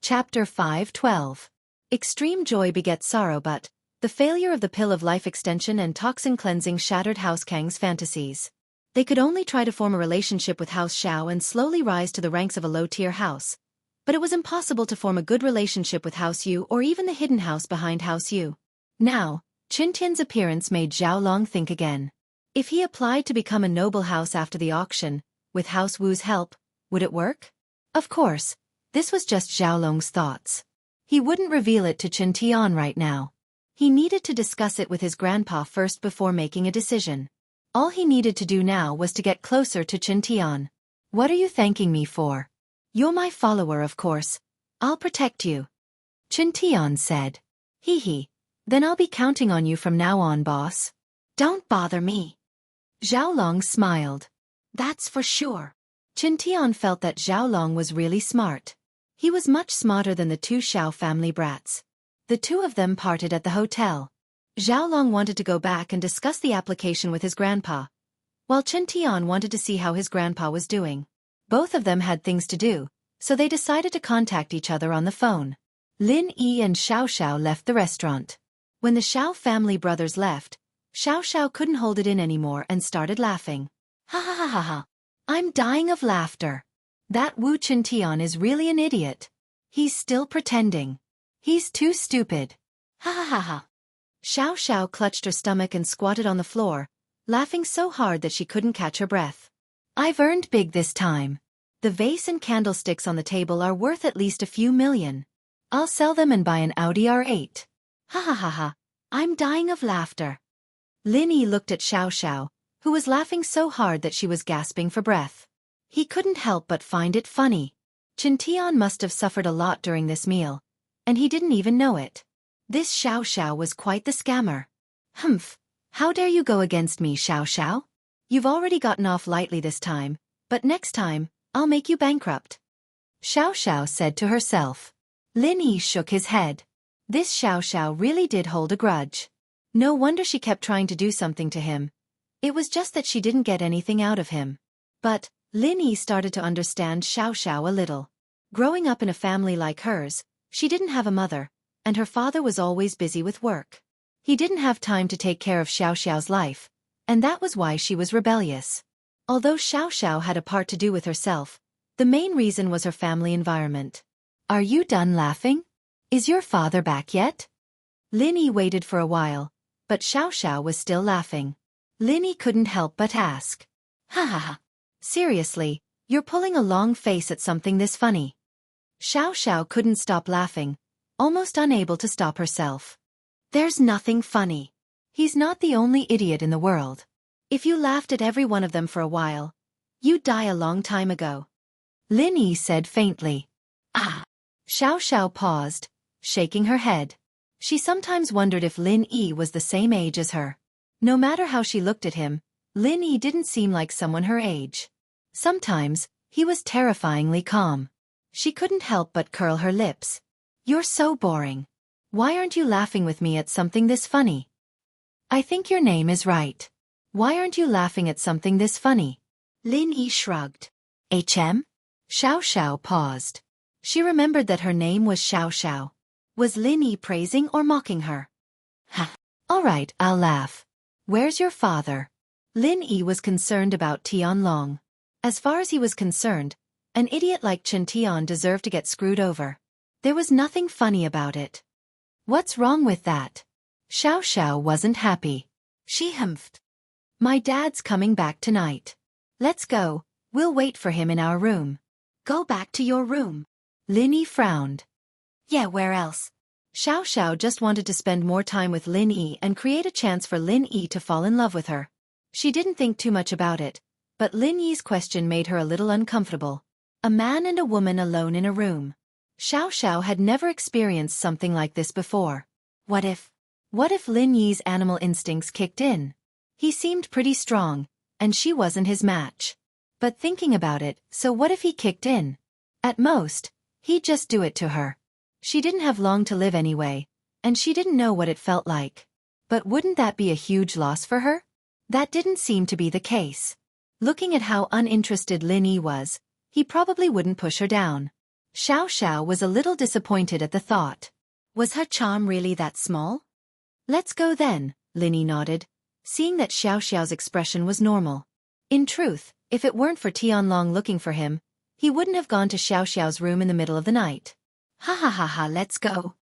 Chapter 5:12. Extreme joy begets sorrow, but the failure of the pill of life extension and toxin cleansing shattered House Kang's fantasies. They could only try to form a relationship with House Xiao and slowly rise to the ranks of a low-tier house. But it was impossible to form a good relationship with House Yu or even the hidden house behind House Yu. Now, Qin Tian's appearance made Zhao Long think again. If he applied to become a noble house after the auction, with House Wu's help, would it work? Of course, this was just Zhao Long's thoughts. He wouldn't reveal it to Qin Tian right now. He needed to discuss it with his grandpa first before making a decision. All he needed to do now was to get closer to Qin Tian. What are you thanking me for? You're my follower, of course. I'll protect you. Qin Tian said. Hee. Then I'll be counting on you from now on, boss. Don't bother me. Zhao Long smiled. That's for sure. Qin Tian felt that Zhao Long was really smart. He was much smarter than the two Xiao family brats. The two of them parted at the hotel. Zhao Long wanted to go back and discuss the application with his grandpa, while Qin Tian wanted to see how his grandpa was doing. Both of them had things to do, so they decided to contact each other on the phone. Lin Yi and Xiao Xiao left the restaurant. When the Xiao family brothers left, Xiao Xiao couldn't hold it in anymore and started laughing. Ha ha ha ha ha. I'm dying of laughter. That Wu Qin Tian is really an idiot. He's still pretending. He's too stupid. Ha ha ha ha. Xiao Xiao clutched her stomach and squatted on the floor, laughing so hard that she couldn't catch her breath. I've earned big this time. The vase and candlesticks on the table are worth at least a few million. I'll sell them and buy an Audi R8. Ha ha ha ha. I'm dying of laughter. Lin Yi looked at Xiao Xiao, who was laughing so hard that she was gasping for breath. He couldn't help but find it funny. Qin Tian must have suffered a lot during this meal, and he didn't even know it. This Xiao Xiao was quite the scammer. Humph, how dare you go against me, Xiao Xiao? You've already gotten off lightly this time, but next time, I'll make you bankrupt. Xiao Xiao said to herself. Lin Yi shook his head. This Xiao Xiao really did hold a grudge. No wonder she kept trying to do something to him. It was just that she didn't get anything out of him. But Lin Yi started to understand Xiao Xiao a little. Growing up in a family like hers, she didn't have a mother, and her father was always busy with work. He didn't have time to take care of Xiao Xiao's life, and that was why she was rebellious. Although Xiao Xiao had a part to do with herself, the main reason was her family environment. Are you done laughing? Is your father back yet? Lin Yi waited for a while, but Xiao Xiao was still laughing. Lin Yi couldn't help but ask. Ha ha ha. Seriously, you're pulling a long face at something this funny. Xiao Xiao couldn't stop laughing, almost unable to stop herself. There's nothing funny. He's not the only idiot in the world. If you laughed at every one of them for a while, you'd die a long time ago. Lin Yi said faintly. Ah. Xiao Xiao paused, shaking her head. She sometimes wondered if Lin Yi was the same age as her. No matter how she looked at him, Lin Yi didn't seem like someone her age. Sometimes, he was terrifyingly calm. She couldn't help but curl her lips. You're so boring. Why aren't you laughing with me at something this funny? I think your name is right. Why aren't you laughing at something this funny? Lin Yi shrugged. HM? Xiao Xiao paused. She remembered that her name was Xiao Xiao. Was Lin Yi praising or mocking her? Ha. All right, I'll laugh. Where's your father? Lin Yi was concerned about Tian Long. As far as he was concerned, an idiot like Qin Tian deserved to get screwed over. There was nothing funny about it. What's wrong with that? Xiao Xiao wasn't happy. She humphed. My dad's coming back tonight. Let's go, we'll wait for him in our room. Go back to your room. Lin Yi frowned. Yeah, where else? Xiao Xiao just wanted to spend more time with Lin Yi and create a chance for Lin Yi to fall in love with her. She didn't think too much about it, but Lin Yi's question made her a little uncomfortable. A man and a woman alone in a room. Xiao Xiao had never experienced something like this before. What if Lin Yi's animal instincts kicked in? He seemed pretty strong, and she wasn't his match. But thinking about it, so what if he kicked in? At most, he'd just do it to her. She didn't have long to live anyway, and she didn't know what it felt like. But wouldn't that be a huge loss for her? That didn't seem to be the case. Looking at how uninterested Lin Yi was, he probably wouldn't push her down. Xiao was a little disappointed at the thought. Was her charm really that small? Let's go then, Lin Yi nodded, seeing that Xiao's expression was normal. In truth, if it weren't for Tianlong looking for him, he wouldn't have gone to Xiao's room in the middle of the night. Ha ha ha ha, let's go.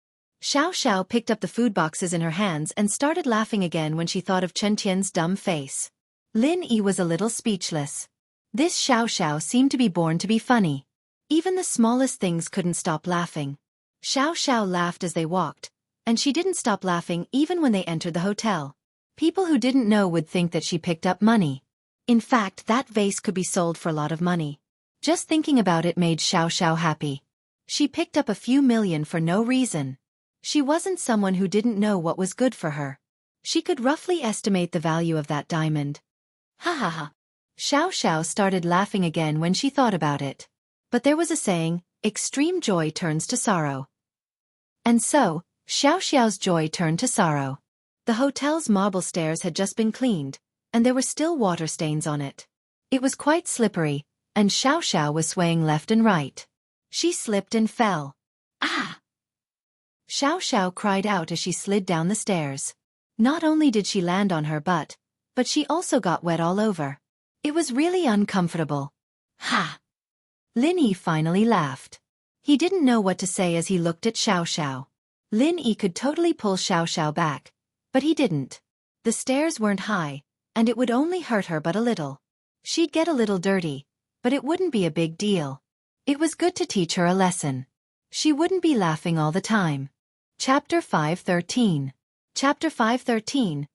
Xiao picked up the food boxes in her hands and started laughing again when she thought of Chen Tian's dumb face. Lin Yi was a little speechless. This Xiao seemed to be born to be funny. Even the smallest things couldn't stop laughing. Xiao laughed as they walked, and she didn't stop laughing even when they entered the hotel. People who didn't know would think that she picked up money. In fact, that vase could be sold for a lot of money. Just thinking about it made Xiao happy. She picked up a few million for no reason. She wasn't someone who didn't know what was good for her. She could roughly estimate the value of that diamond. Ha ha ha. Xiao started laughing again when she thought about it. But there was a saying, extreme joy turns to sorrow. And so, Xiao's joy turned to sorrow. The hotel's marble stairs had just been cleaned, and there were still water stains on it. It was quite slippery, and Xiao was swaying left and right. She slipped and fell. Ah! Xiao cried out as she slid down the stairs. Not only did she land on her butt, but she also got wet all over. It was really uncomfortable. Ha! Lin Yi finally laughed. He didn't know what to say as he looked at Xiao. Lin Yi could totally pull Xiao back, but he didn't. The stairs weren't high, and it would only hurt her but a little. She'd get a little dirty, but it wouldn't be a big deal. It was good to teach her a lesson. She wouldn't be laughing all the time. Chapter 5:13. Chapter 5:13.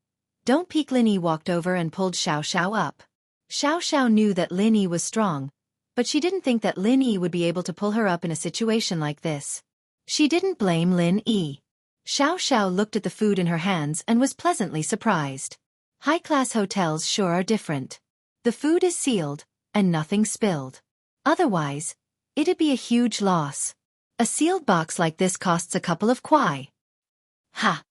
Don't peek. Lin Yi walked over and pulled Xiao up. Xiao knew that Lin Yi was strong, but she didn't think that Lin Yi would be able to pull her up in a situation like this. She didn't blame Lin Yi. Xiao looked at the food in her hands and was pleasantly surprised. High-class hotels sure are different. The food is sealed, and nothing spilled. Otherwise, it'd be a huge loss. A sealed box like this costs a couple of kuai. Ha!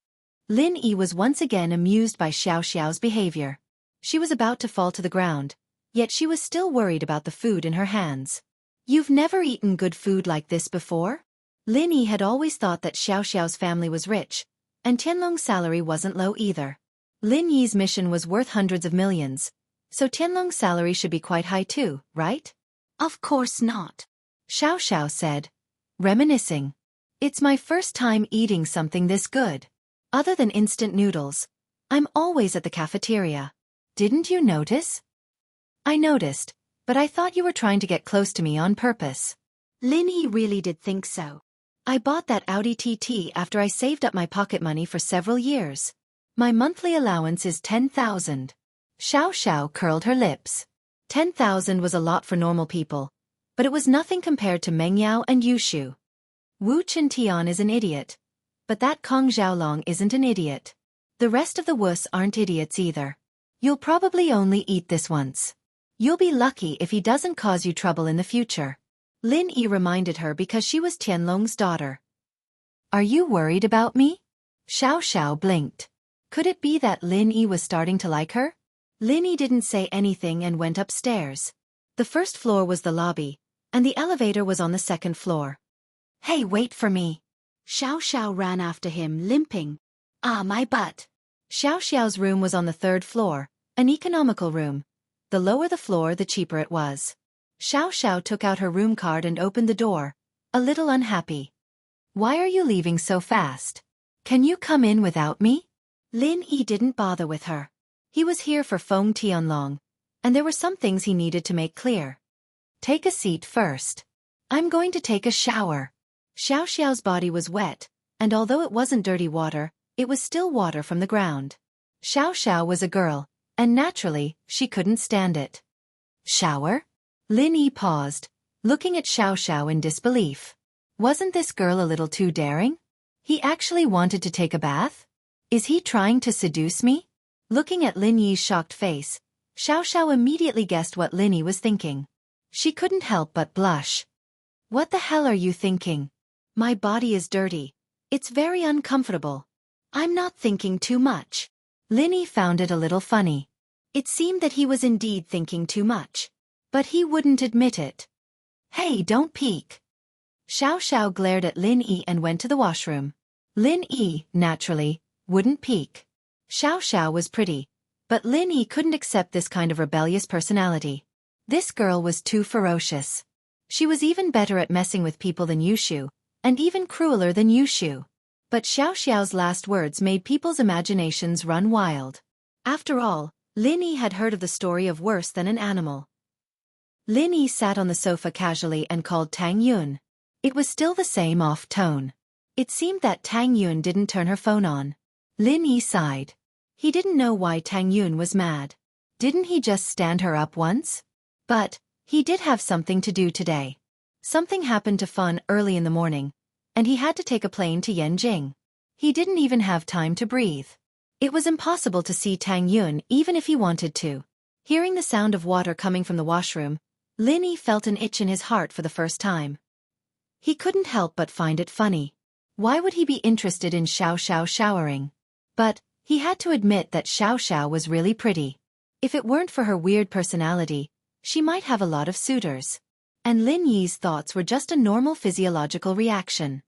Lin Yi was once again amused by Xiao's behavior. She was about to fall to the ground, yet she was still worried about the food in her hands. You've never eaten good food like this before? Lin Yi had always thought that Xiao's family was rich, and Tianlong's salary wasn't low either. Lin Yi's mission was worth hundreds of millions, so Tianlong's salary should be quite high too, right? Of course not. Xiao said, reminiscing. It's my first time eating something this good. Other than instant noodles, I'm always at the cafeteria. Didn't you notice? I noticed, but I thought you were trying to get close to me on purpose. Lin Yi really did think so. I bought that Audi TT after I saved up my pocket money for several years. My monthly allowance is 10,000. Xiao curled her lips. 10,000 was a lot for normal people, but it was nothing compared to Meng Yao and Yushu. Wu Qintian is an idiot, but that Kong Xiaolong isn't an idiot. The rest of the Wus aren't idiots either. You'll probably only eat this once. You'll be lucky if he doesn't cause you trouble in the future. Lin Yi reminded her because she was Tianlong's daughter. Are you worried about me? Xiao blinked. Could it be that Lin Yi was starting to like her? Lin Yi didn't say anything and went upstairs. The first floor was the lobby, and the elevator was on the second floor. Hey, wait for me. Xiao ran after him, limping. Ah, my butt. Xiao's room was on the third floor, an economical room. The lower the floor, the cheaper it was. Xiao took out her room card and opened the door, a little unhappy. Why are you leaving so fast? Can you come in without me? Lin Yi didn't bother with her. He was here for Feng Tianlong, and there were some things he needed to make clear. Take a seat first. I'm going to take a shower. Xiao's body was wet, and although it wasn't dirty water, it was still water from the ground. Xiao was a girl, and naturally, she couldn't stand it. Shower? Lin Yi paused, looking at Xiao in disbelief. Wasn't this girl a little too daring? He actually wanted to take a bath? Is he trying to seduce me? Looking at Lin Yi's shocked face, Xiao immediately guessed what Lin Yi was thinking. She couldn't help but blush. What the hell are you thinking? My body is dirty. It's very uncomfortable. I'm not thinking too much. Lin Yi found it a little funny. It seemed that he was indeed thinking too much. But he wouldn't admit it. Hey, don't peek. Xiao glared at Lin Yi and went to the washroom. Lin Yi, naturally, wouldn't peek. Xiao was pretty, but Lin Yi couldn't accept this kind of rebellious personality. This girl was too ferocious. She was even better at messing with people than Yushu, and even crueler than Yushu. But Xiao's last words made people's imaginations run wild. After all, Lin Yi had heard of the story of worse than an animal. Lin Yi sat on the sofa casually and called Tang Yun. It was still the same off tone. It seemed that Tang Yun didn't turn her phone on. Lin Yi sighed. He didn't know why Tang Yun was mad. Didn't he just stand her up once? But he did have something to do today. Something happened to Fun early in the morning, and he had to take a plane to Yanjing. He didn't even have time to breathe. It was impossible to see Tang Yun even if he wanted to. Hearing the sound of water coming from the washroom, Lin Yi felt an itch in his heart for the first time. He couldn't help but find it funny. Why would he be interested in Xiao showering? But he had to admit that Xiao was really pretty. If it weren't for her weird personality, she might have a lot of suitors. And Lin Yi's thoughts were just a normal physiological reaction.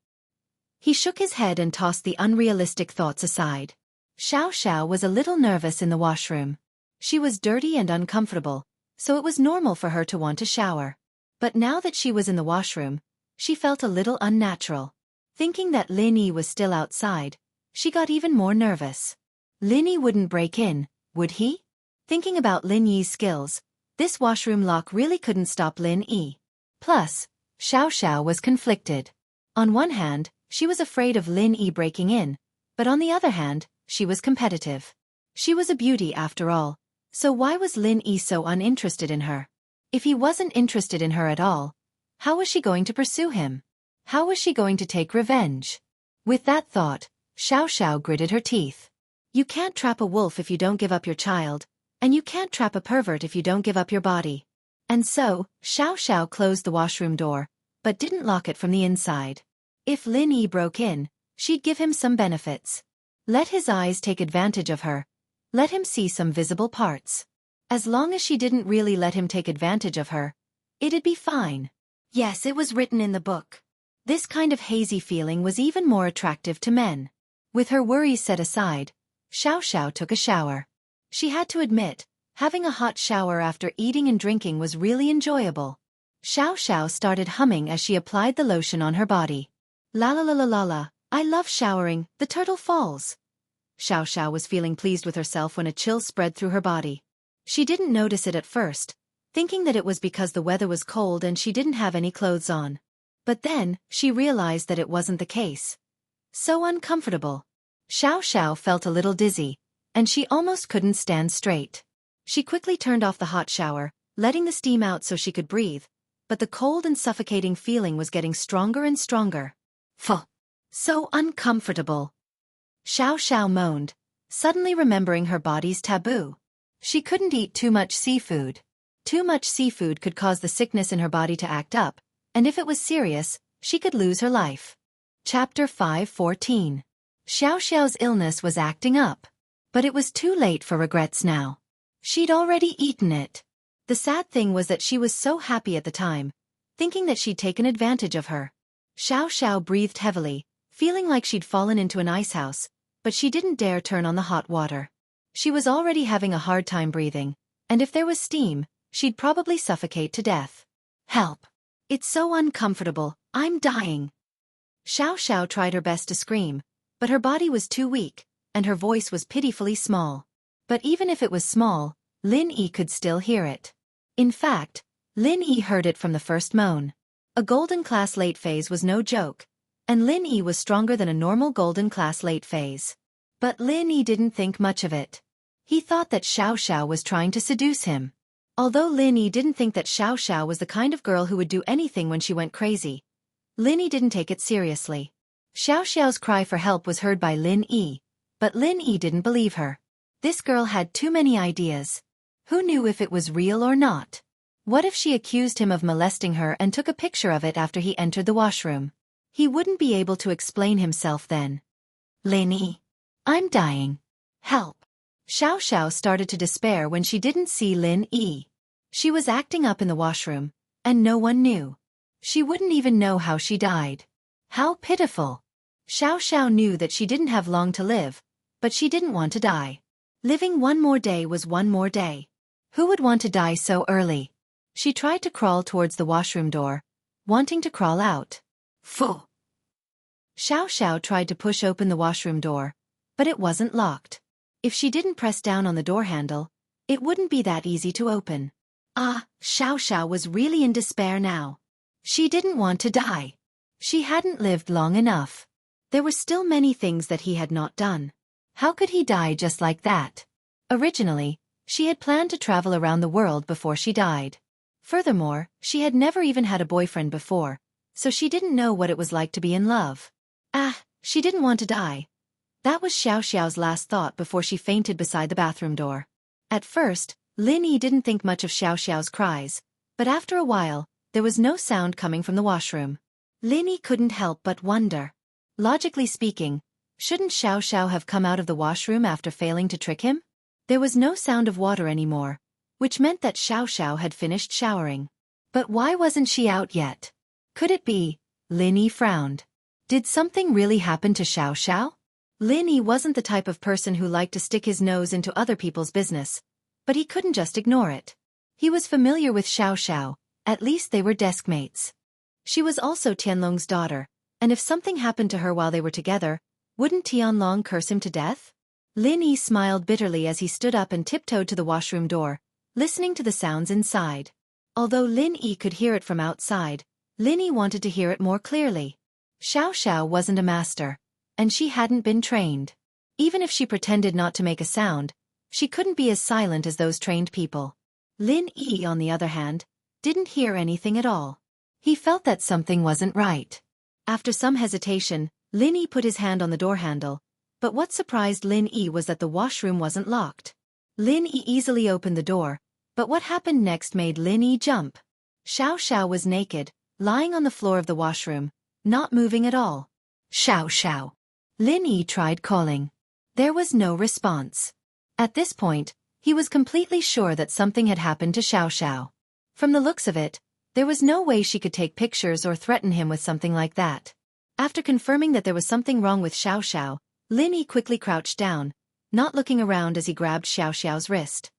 He shook his head and tossed the unrealistic thoughts aside. Xiao was a little nervous in the washroom. She was dirty and uncomfortable, so it was normal for her to want to shower. But now that she was in the washroom, she felt a little unnatural. Thinking that Lin Yi was still outside, she got even more nervous. Lin Yi wouldn't break in, would he? Thinking about Lin Yi's skills, this washroom lock really couldn't stop Lin Yi. Plus, Xiao was conflicted. On one hand, she was afraid of Lin Yi breaking in, but on the other hand, she was competitive. She was a beauty after all, so why was Lin Yi so uninterested in her? If he wasn't interested in her at all, how was she going to pursue him? How was she going to take revenge? With that thought, Xiao gritted her teeth. You can't trap a wolf if you don't give up your child, and you can't trap a pervert if you don't give up your body. And so, Xiao closed the washroom door, but didn't lock it from the inside. If Lin Yi broke in, she'd give him some benefits. Let his eyes take advantage of her. Let him see some visible parts. As long as she didn't really let him take advantage of her, it'd be fine. Yes, it was written in the book. This kind of hazy feeling was even more attractive to men. With her worries set aside, Xiao took a shower. She had to admit, having a hot shower after eating and drinking was really enjoyable. Xiao started humming as she applied the lotion on her body. La la la la la la, I love showering, the turtle falls. Xiao was feeling pleased with herself when a chill spread through her body. She didn't notice it at first, thinking that it was because the weather was cold and she didn't have any clothes on. But then, she realized that it wasn't the case. So uncomfortable. Xiao felt a little dizzy, and she almost couldn't stand straight. She quickly turned off the hot shower, letting the steam out so she could breathe, but the cold and suffocating feeling was getting stronger and stronger. Pho! So uncomfortable. Xiao moaned, suddenly remembering her body's taboo. She couldn't eat too much seafood. Too much seafood could cause the sickness in her body to act up, and if it was serious, she could lose her life. Chapter 5:14. Xiao's illness was acting up. But it was too late for regrets now. She'd already eaten it. The sad thing was that she was so happy at the time, thinking that she'd taken advantage of her. Xiao breathed heavily, feeling like she'd fallen into an icehouse, but she didn't dare turn on the hot water. She was already having a hard time breathing, and if there was steam, she'd probably suffocate to death. Help! It's so uncomfortable, I'm dying. Xiao tried her best to scream, but her body was too weak, and her voice was pitifully small. But even if it was small, Lin Yi could still hear it. In fact, Lin Yi heard it from the first moan. A golden class late phase was no joke, and Lin Yi was stronger than a normal golden class late phase. But Lin Yi didn't think much of it. He thought that Xiao was trying to seduce him. Although Lin Yi didn't think that Xiao was the kind of girl who would do anything when she went crazy, Lin Yi didn't take it seriously. Xiao's cry for help was heard by Lin Yi, but Lin Yi didn't believe her. This girl had too many ideas. Who knew if it was real or not? What if she accused him of molesting her and took a picture of it after he entered the washroom? He wouldn't be able to explain himself then. Lin Yi. I'm dying. Help. Xiao started to despair when she didn't see Lin Yi. She was acting up in the washroom, and no one knew. She wouldn't even know how she died. How pitiful. Xiao knew that she didn't have long to live, but she didn't want to die. Living one more day was one more day. Who would want to die so early? She tried to crawl towards the washroom door, wanting to crawl out. Phew. Xiao tried to push open the washroom door, but it wasn't locked. If she didn't press down on the door handle, it wouldn't be that easy to open. Xiao was really in despair now. She didn't want to die. She hadn't lived long enough. There were still many things that he had not done. How could he die just like that? Originally, she had planned to travel around the world before she died. Furthermore, she had never even had a boyfriend before, so she didn't know what it was like to be in love. She didn't want to die. That was Xiao's last thought before she fainted beside the bathroom door. At first, Lin Yi didn't think much of Xiao's cries, but after a while, there was no sound coming from the washroom. Lin Yi couldn't help but wonder. Logically speaking, shouldn't Xiao have come out of the washroom after failing to trick him? There was no sound of water anymore, which meant that Xiao had finished showering. But why wasn't she out yet? Could it be? Lin Yi frowned. Did something really happen to Xiao? Lin Yi wasn't the type of person who liked to stick his nose into other people's business, but he couldn't just ignore it. He was familiar with Xiao, at least they were desk mates. She was also Tianlong's daughter, and if something happened to her while they were together, wouldn't Tianlong curse him to death? Lin Yi smiled bitterly as he stood up and tiptoed to the washroom door, listening to the sounds inside. Although Lin Yi could hear it from outside, Lin Yi wanted to hear it more clearly. Xiao wasn't a master, and she hadn't been trained. Even if she pretended not to make a sound, she couldn't be as silent as those trained people. Lin Yi, on the other hand, didn't hear anything at all. He felt that something wasn't right. After some hesitation, Lin Yi put his hand on the door handle, but what surprised Lin Yi was that the washroom wasn't locked. Lin Yi easily opened the door, but what happened next made Lin Yi jump. Xiao was naked, lying on the floor of the washroom, not moving at all. Xiao. Lin Yi tried calling. There was no response. At this point, he was completely sure that something had happened to Xiao. From the looks of it, there was no way she could take pictures or threaten him with something like that. After confirming that there was something wrong with Xiao, Lin Yi quickly crouched down, not looking around as he grabbed Xiao's wrist.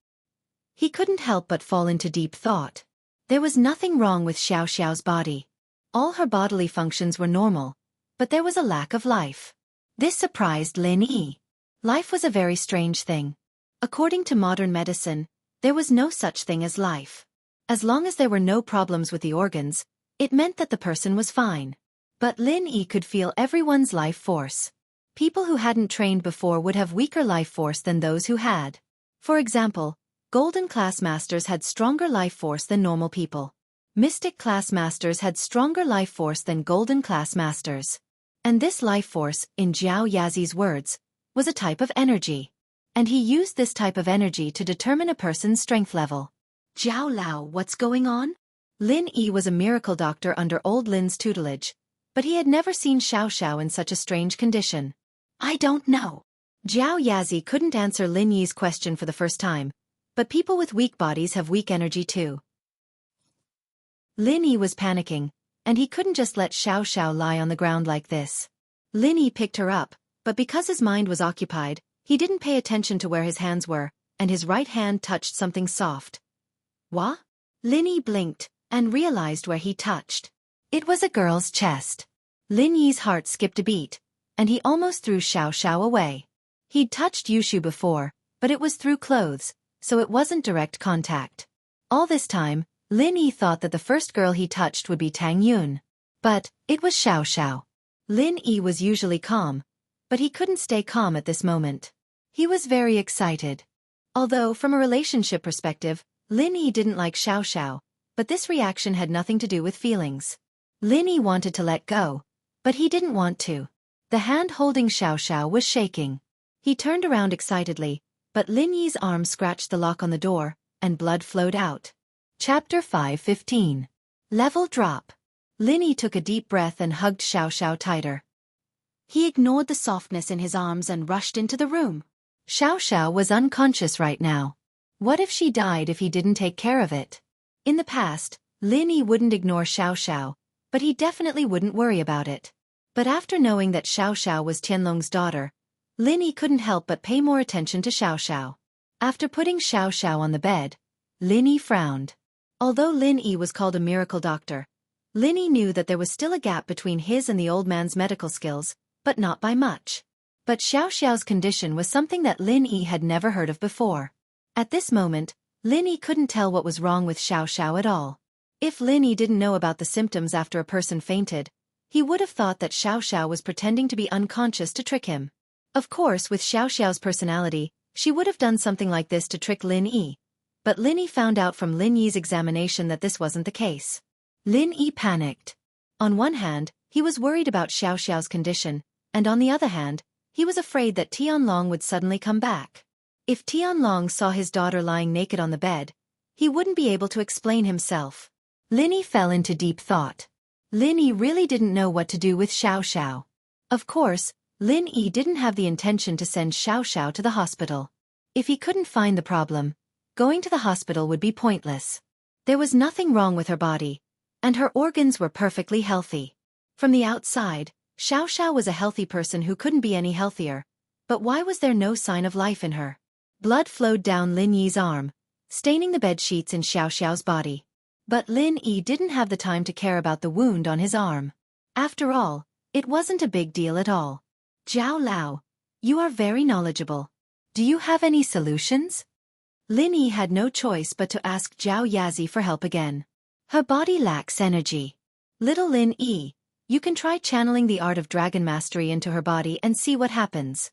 He couldn't help but fall into deep thought. There was nothing wrong with Xiao's body. All her bodily functions were normal, but there was a lack of life. This surprised Lin Yi. Life was a very strange thing. According to modern medicine, there was no such thing as life. As long as there were no problems with the organs, it meant that the person was fine. But Lin Yi could feel everyone's life force. People who hadn't trained before would have weaker life force than those who had. For example, Golden Class Masters had stronger life force than normal people. Mystic Class Masters had stronger life force than Golden Class Masters. And this life force, in Jiao Yazi's words, was a type of energy. And he used this type of energy to determine a person's strength level. Jiao Lao, what's going on? Lin Yi was a miracle doctor under old Lin's tutelage, but he had never seen Xiao in such a strange condition. I don't know. Jiao Yazi couldn't answer Lin Yi's question for the first time, but people with weak bodies have weak energy too. Lin Yi was panicking, and he couldn't just let Xiao lie on the ground like this. Lin Yi picked her up, but because his mind was occupied, he didn't pay attention to where his hands were, and his right hand touched something soft. What? Lin Yi blinked, and realized where he touched. It was a girl's chest. Lin Yi's heart skipped a beat, and he almost threw Xiao away. He'd touched Yushu before, but it was through clothes, so it wasn't direct contact. All this time, Lin Yi thought that the first girl he touched would be Tang Yun. But it was Xiao. Lin Yi was usually calm, but he couldn't stay calm at this moment. He was very excited. Although, from a relationship perspective, Lin Yi didn't like Xiao, but this reaction had nothing to do with feelings. Lin Yi wanted to let go, but he didn't want to. The hand holding Xiao was shaking. He turned around excitedly, but Lin Yi's arm scratched the lock on the door, and blood flowed out. Chapter 5:15. Level Drop. Lin Yi took a deep breath and hugged Xiao tighter. He ignored the softness in his arms and rushed into the room. Xiao was unconscious right now. What if she died if he didn't take care of it? In the past, Lin Yi wouldn't ignore Xiao, but he definitely wouldn't worry about it. But after knowing that Xiao was Tianlong's daughter, Lin Yi couldn't help but pay more attention to Xiao. After putting Xiao on the bed, Lin Yi frowned. Although Lin Yi was called a miracle doctor, Lin Yi knew that there was still a gap between his and the old man's medical skills, but not by much. But Xiao's condition was something that Lin Yi had never heard of before. At this moment, Lin Yi couldn't tell what was wrong with Xiao at all. If Lin Yi didn't know about the symptoms after a person fainted, he would have thought that Xiao was pretending to be unconscious to trick him. Of course, with Xiao's personality, she would have done something like this to trick Lin Yi. But Lin Yi found out from Lin Yi's examination that this wasn't the case. Lin Yi panicked. On one hand, he was worried about Xiao's condition, and on the other hand, he was afraid that Tianlong would suddenly come back. If Tianlong saw his daughter lying naked on the bed, he wouldn't be able to explain himself. Lin Yi fell into deep thought. Lin Yi really didn't know what to do with Xiao. Of course, Lin Yi didn't have the intention to send Xiao to the hospital. If he couldn't find the problem, going to the hospital would be pointless. There was nothing wrong with her body, and her organs were perfectly healthy. From the outside, Xiao was a healthy person who couldn't be any healthier, but why was there no sign of life in her? Blood flowed down Lin Yi's arm, staining the bed sheets in Xiao's body. But Lin Yi didn't have the time to care about the wound on his arm. After all, it wasn't a big deal at all. Zhao Lao, you are very knowledgeable. Do you have any solutions? Lin Yi had no choice but to ask Zhao Yazi for help again. Her body lacks energy. Little Lin Yi, you can try channeling the art of dragon mastery into her body and see what happens.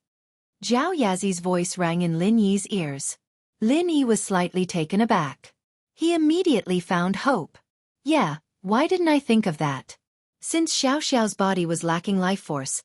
Zhao Yazi's voice rang in Lin Yi's ears. Lin Yi was slightly taken aback. He immediately found hope. Yeah, why didn't I think of that? Since Xiao's body was lacking life force,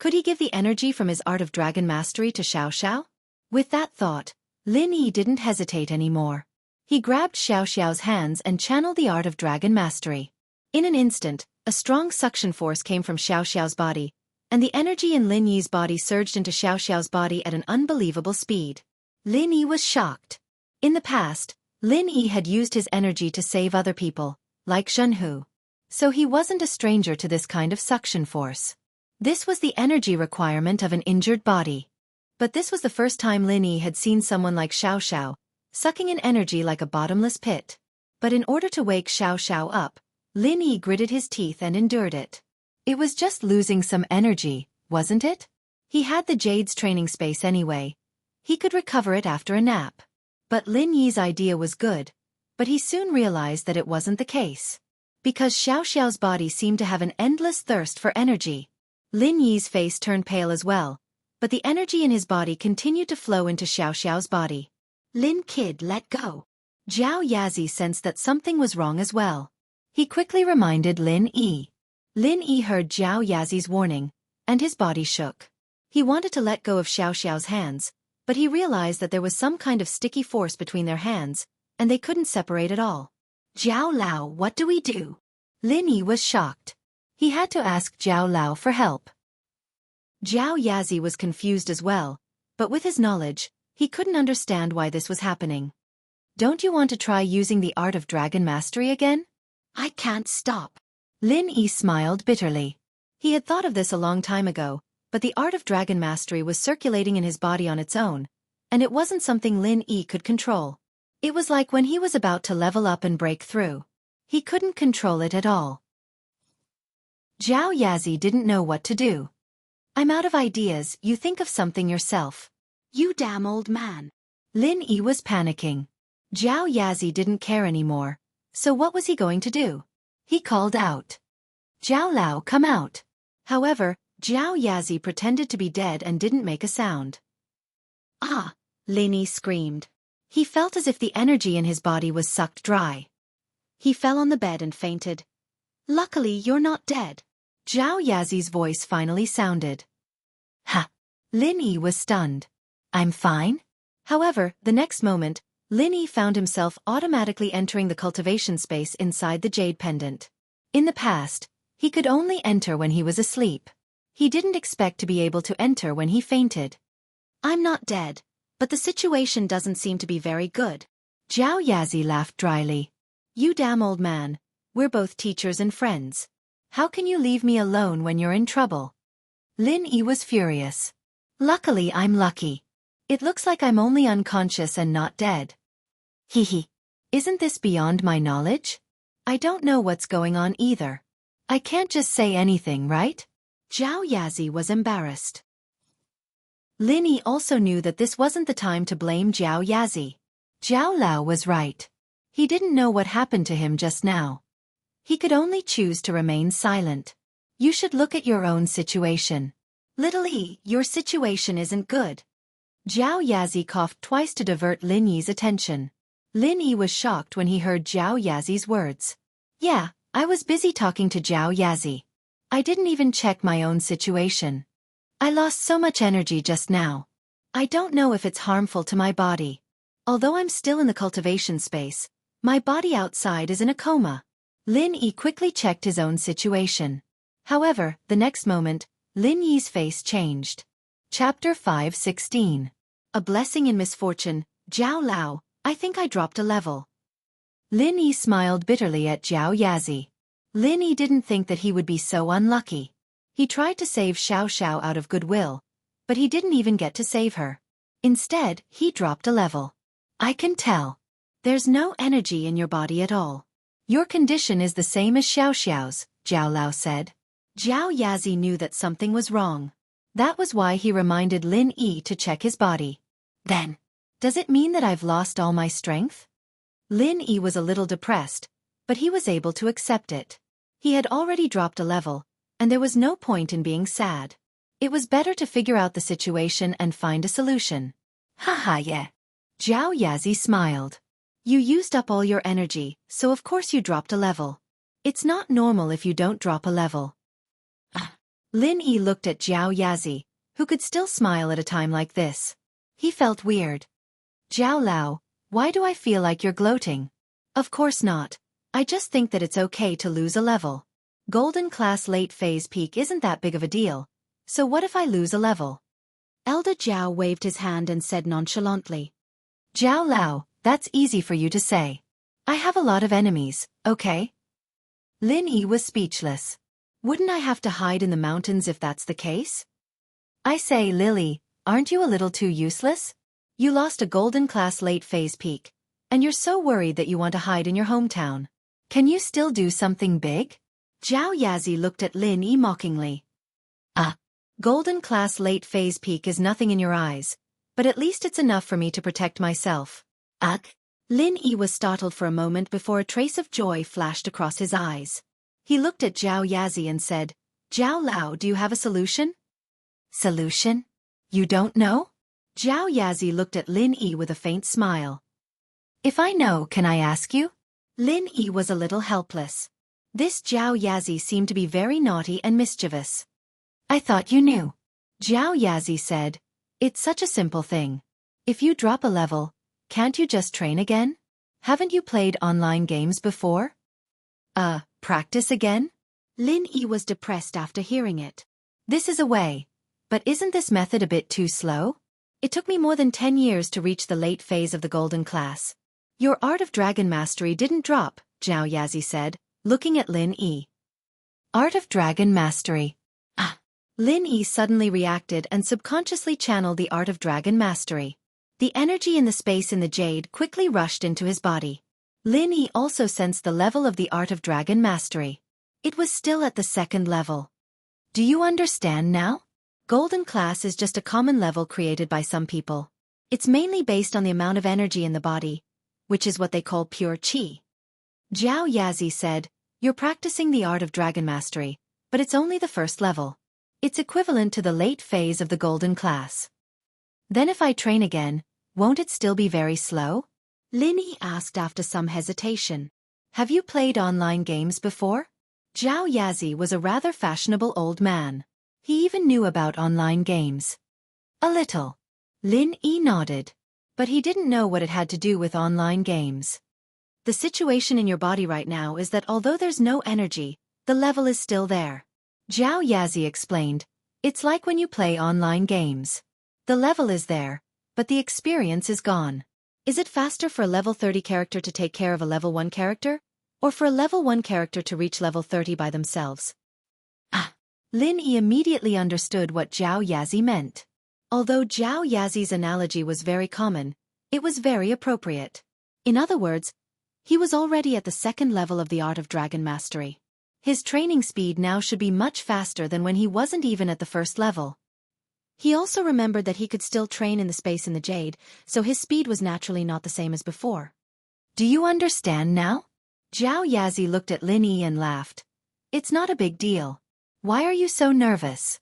could he give the energy from his art of dragon mastery to Xiao? With that thought, Lin Yi didn't hesitate anymore. He grabbed Xiao's hands and channeled the art of dragon mastery. In an instant, a strong suction force came from Xiao's body, and the energy in Lin Yi's body surged into Xiao's body at an unbelievable speed. Lin Yi was shocked. In the past, Lin Yi had used his energy to save other people, like Jianghu. So he wasn't a stranger to this kind of suction force. This was the energy requirement of an injured body. But this was the first time Lin Yi had seen someone like Xiao, sucking in energy like a bottomless pit. But in order to wake Xiao up, Lin Yi gritted his teeth and endured it. It was just losing some energy, wasn't it? He had the Jade's training space anyway. He could recover it after a nap. But Lin Yi's idea was good, but he soon realized that it wasn't the case. Because Xiao's body seemed to have an endless thirst for energy. Lin Yi's face turned pale as well, but the energy in his body continued to flow into Xiao's body. Lin kid, let go. Zhao Yazi sensed that something was wrong as well. He quickly reminded Lin Yi. Lin Yi heard Zhao Yazi's warning, and his body shook. He wanted to let go of Xiao's hands, but he realized that there was some kind of sticky force between their hands, and they couldn't separate at all. Zhao Lao, what do we do? Lin Yi was shocked. He had to ask Zhao Lao for help. Zhao Yazi was confused as well, but with his knowledge, he couldn't understand why this was happening. Don't you want to try using the art of dragon mastery again? I can't stop. Lin Yi smiled bitterly. He had thought of this a long time ago, but the art of dragon mastery was circulating in his body on its own, and it wasn't something Lin Yi could control. It was like when he was about to level up and break through. He couldn't control it at all. Zhao Yazi didn't know what to do. I'm out of ideas, you think of something yourself. You damn old man. Lin Yi was panicking. Zhao Yazi didn't care anymore, so what was he going to do? He called out. Zhao Lao, come out. However, Zhao Yazi pretended to be dead and didn't make a sound. Ah! Lin Yi screamed. He felt as if the energy in his body was sucked dry. He fell on the bed and fainted. Luckily you're not dead. Zhao Yazi's voice finally sounded. Ha! Lin Yi was stunned. I'm fine? However, the next moment, Lin Yi found himself automatically entering the cultivation space inside the jade pendant. In the past, he could only enter when he was asleep. He didn't expect to be able to enter when he fainted. I'm not dead, but the situation doesn't seem to be very good. Xianxia laughed dryly. You damn old man, we're both teachers and friends. How can you leave me alone when you're in trouble? Lin Yi was furious. Luckily I'm lucky. It looks like I'm only unconscious and not dead. Hee. Isn't this beyond my knowledge? I don't know what's going on either. I can't just say anything, right? Xianxia was embarrassed. Lin Yi also knew that this wasn't the time to blame Xianxia. Zhao Lao was right. He didn't know what happened to him just now. He could only choose to remain silent. You should look at your own situation. Little E, your situation isn't good. Xianxia coughed twice to divert Lin Yi's attention. Lin Yi was shocked when he heard Xiaoyazi's words. Yeah, I was busy talking to Xiaoyazi. I didn't even check my own situation. I lost so much energy just now. I don't know if it's harmful to my body. Although I'm still in the cultivation space, my body outside is in a coma. Lin Yi quickly checked his own situation. However, the next moment, Lin Yi's face changed. Chapter 5:16. A blessing in misfortune, Zhao Lao, I think I dropped a level. Lin Yi smiled bitterly at Xiaoyazi. Lin Yi didn't think that he would be so unlucky. He tried to save Xiao out of goodwill, but he didn't even get to save her. Instead, he dropped a level. I can tell. There's no energy in your body at all. Your condition is the same as Xiao's, Zhao Lao said. Xiaoyazi knew that something was wrong. That was why he reminded Lin Yi to check his body. Then, does it mean that I've lost all my strength? Lin Yi was a little depressed, but he was able to accept it. He had already dropped a level, and there was no point in being sad. It was better to figure out the situation and find a solution. Haha, yeah. Xiaoyazi smiled. You used up all your energy, so of course you dropped a level. It's not normal if you don't drop a level. Lin Yi looked at Xiaoyazi, who could still smile at a time like this. He felt weird. Zhao Lao, why do I feel like you're gloating? Of course not. I just think that it's okay to lose a level. Golden class late phase peak isn't that big of a deal, so what if I lose a level? Elder Zhao waved his hand and said nonchalantly. Zhao Lao, that's easy for you to say. I have a lot of enemies, okay? Lin Yi was speechless. Wouldn't I have to hide in the mountains if that's the case? I say, Lily, aren't you a little too useless? You lost a golden class late phase peak, and you're so worried that you want to hide in your hometown. Can you still do something big? Xiaoyazi looked at Lin Yi mockingly. Golden class late phase peak is nothing in your eyes, but at least it's enough for me to protect myself. Ugh. Lin Yi was startled for a moment before a trace of joy flashed across his eyes. He looked at Xiaoyazi and said, Zhao Lao, do you have a solution? Solution? You don't know? Xiaoyazi looked at Lin Yi with a faint smile. If I know, can I ask you? Lin Yi was a little helpless. This Xiaoyazi seemed to be very naughty and mischievous. I thought you knew. Xiaoyazi said, it's such a simple thing. If you drop a level, can't you just train again? Haven't you played online games before? Practice again? Lin Yi was depressed after hearing it. This is a way, but isn't this method a bit too slow? It took me more than 10 years to reach the late phase of the golden class. Your art of dragon mastery didn't drop, Xiaoyazi said, looking at Lin Yi. Art of dragon mastery. Lin Yi suddenly reacted and subconsciously channeled the art of dragon mastery. The energy in the space in the jade quickly rushed into his body. Lin Yi also sensed the level of the art of dragon mastery. It was still at the 2nd level. Do you understand now? Golden class is just a common level created by some people. It's mainly based on the amount of energy in the body, which is what they call pure qi. Xiaoyazi said, you're practicing the art of dragon mastery, but it's only the 1st level. It's equivalent to the late phase of the golden class. Then if I train again, won't it still be very slow? Lin Yi asked after some hesitation. Have you played online games before? Xiaoyazi was a rather fashionable old man. He even knew about online games. A little. Lin Yi nodded. But he didn't know what it had to do with online games. The situation in your body right now is that although there's no energy, the level is still there. Zhao Yazi explained, it's like when you play online games. The level is there, but the experience is gone. Is it faster for a level 30 character to take care of a level 1 character? Or for a level 1 character to reach level 30 by themselves? Lin Yi immediately understood what Zhao Yazi meant. Although Zhao Yazi's analogy was very common, it was very appropriate. In other words, he was already at the second level of the art of dragon mastery. His training speed now should be much faster than when he wasn't even at the first level. He also remembered that he could still train in the space in the jade, so his speed was naturally not the same as before. Do you understand now? Zhao Yazi looked at Lin Yi and laughed. It's not a big deal. Why are you so nervous?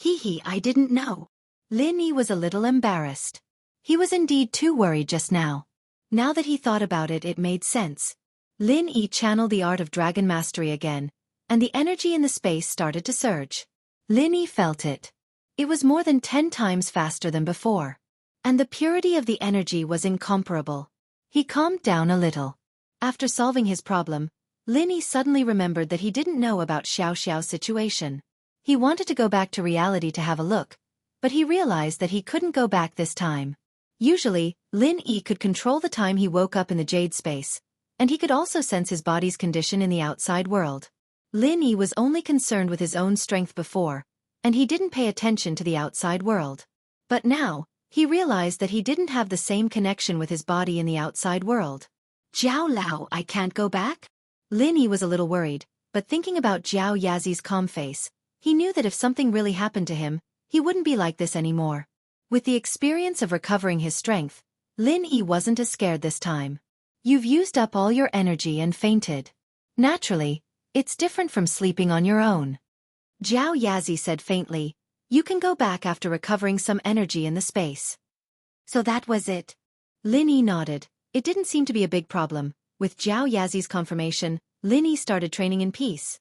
I didn't know. Lin Yi was a little embarrassed. He was indeed too worried just now. Now that he thought about it, it made sense. Lin Yi channeled the art of dragon mastery again, and the energy in the space started to surge. Lin Yi felt it. It was more than 10 times faster than before. And the purity of the energy was incomparable. He calmed down a little. After solving his problem, Lin Yi suddenly remembered that he didn't know about Xiaoxiao's situation. He wanted to go back to reality to have a look, but he realized that he couldn't go back this time. Usually, Lin Yi could control the time he woke up in the jade space, and he could also sense his body's condition in the outside world. Lin Yi was only concerned with his own strength before, and he didn't pay attention to the outside world. But now, he realized that he didn't have the same connection with his body in the outside world. Zhao Lao, I can't go back? Lin Yi was a little worried, but thinking about Zhao Yazi's calm face, he knew that if something really happened to him, he wouldn't be like this anymore. With the experience of recovering his strength, Lin Yi wasn't as scared this time. You've used up all your energy and fainted. Naturally, it's different from sleeping on your own. Zhao Yazi said faintly, you can go back after recovering some energy in the space. So that was it. Lin Yi nodded. It didn't seem to be a big problem. With Zhao Yazi's confirmation, Lin Yi started training in peace.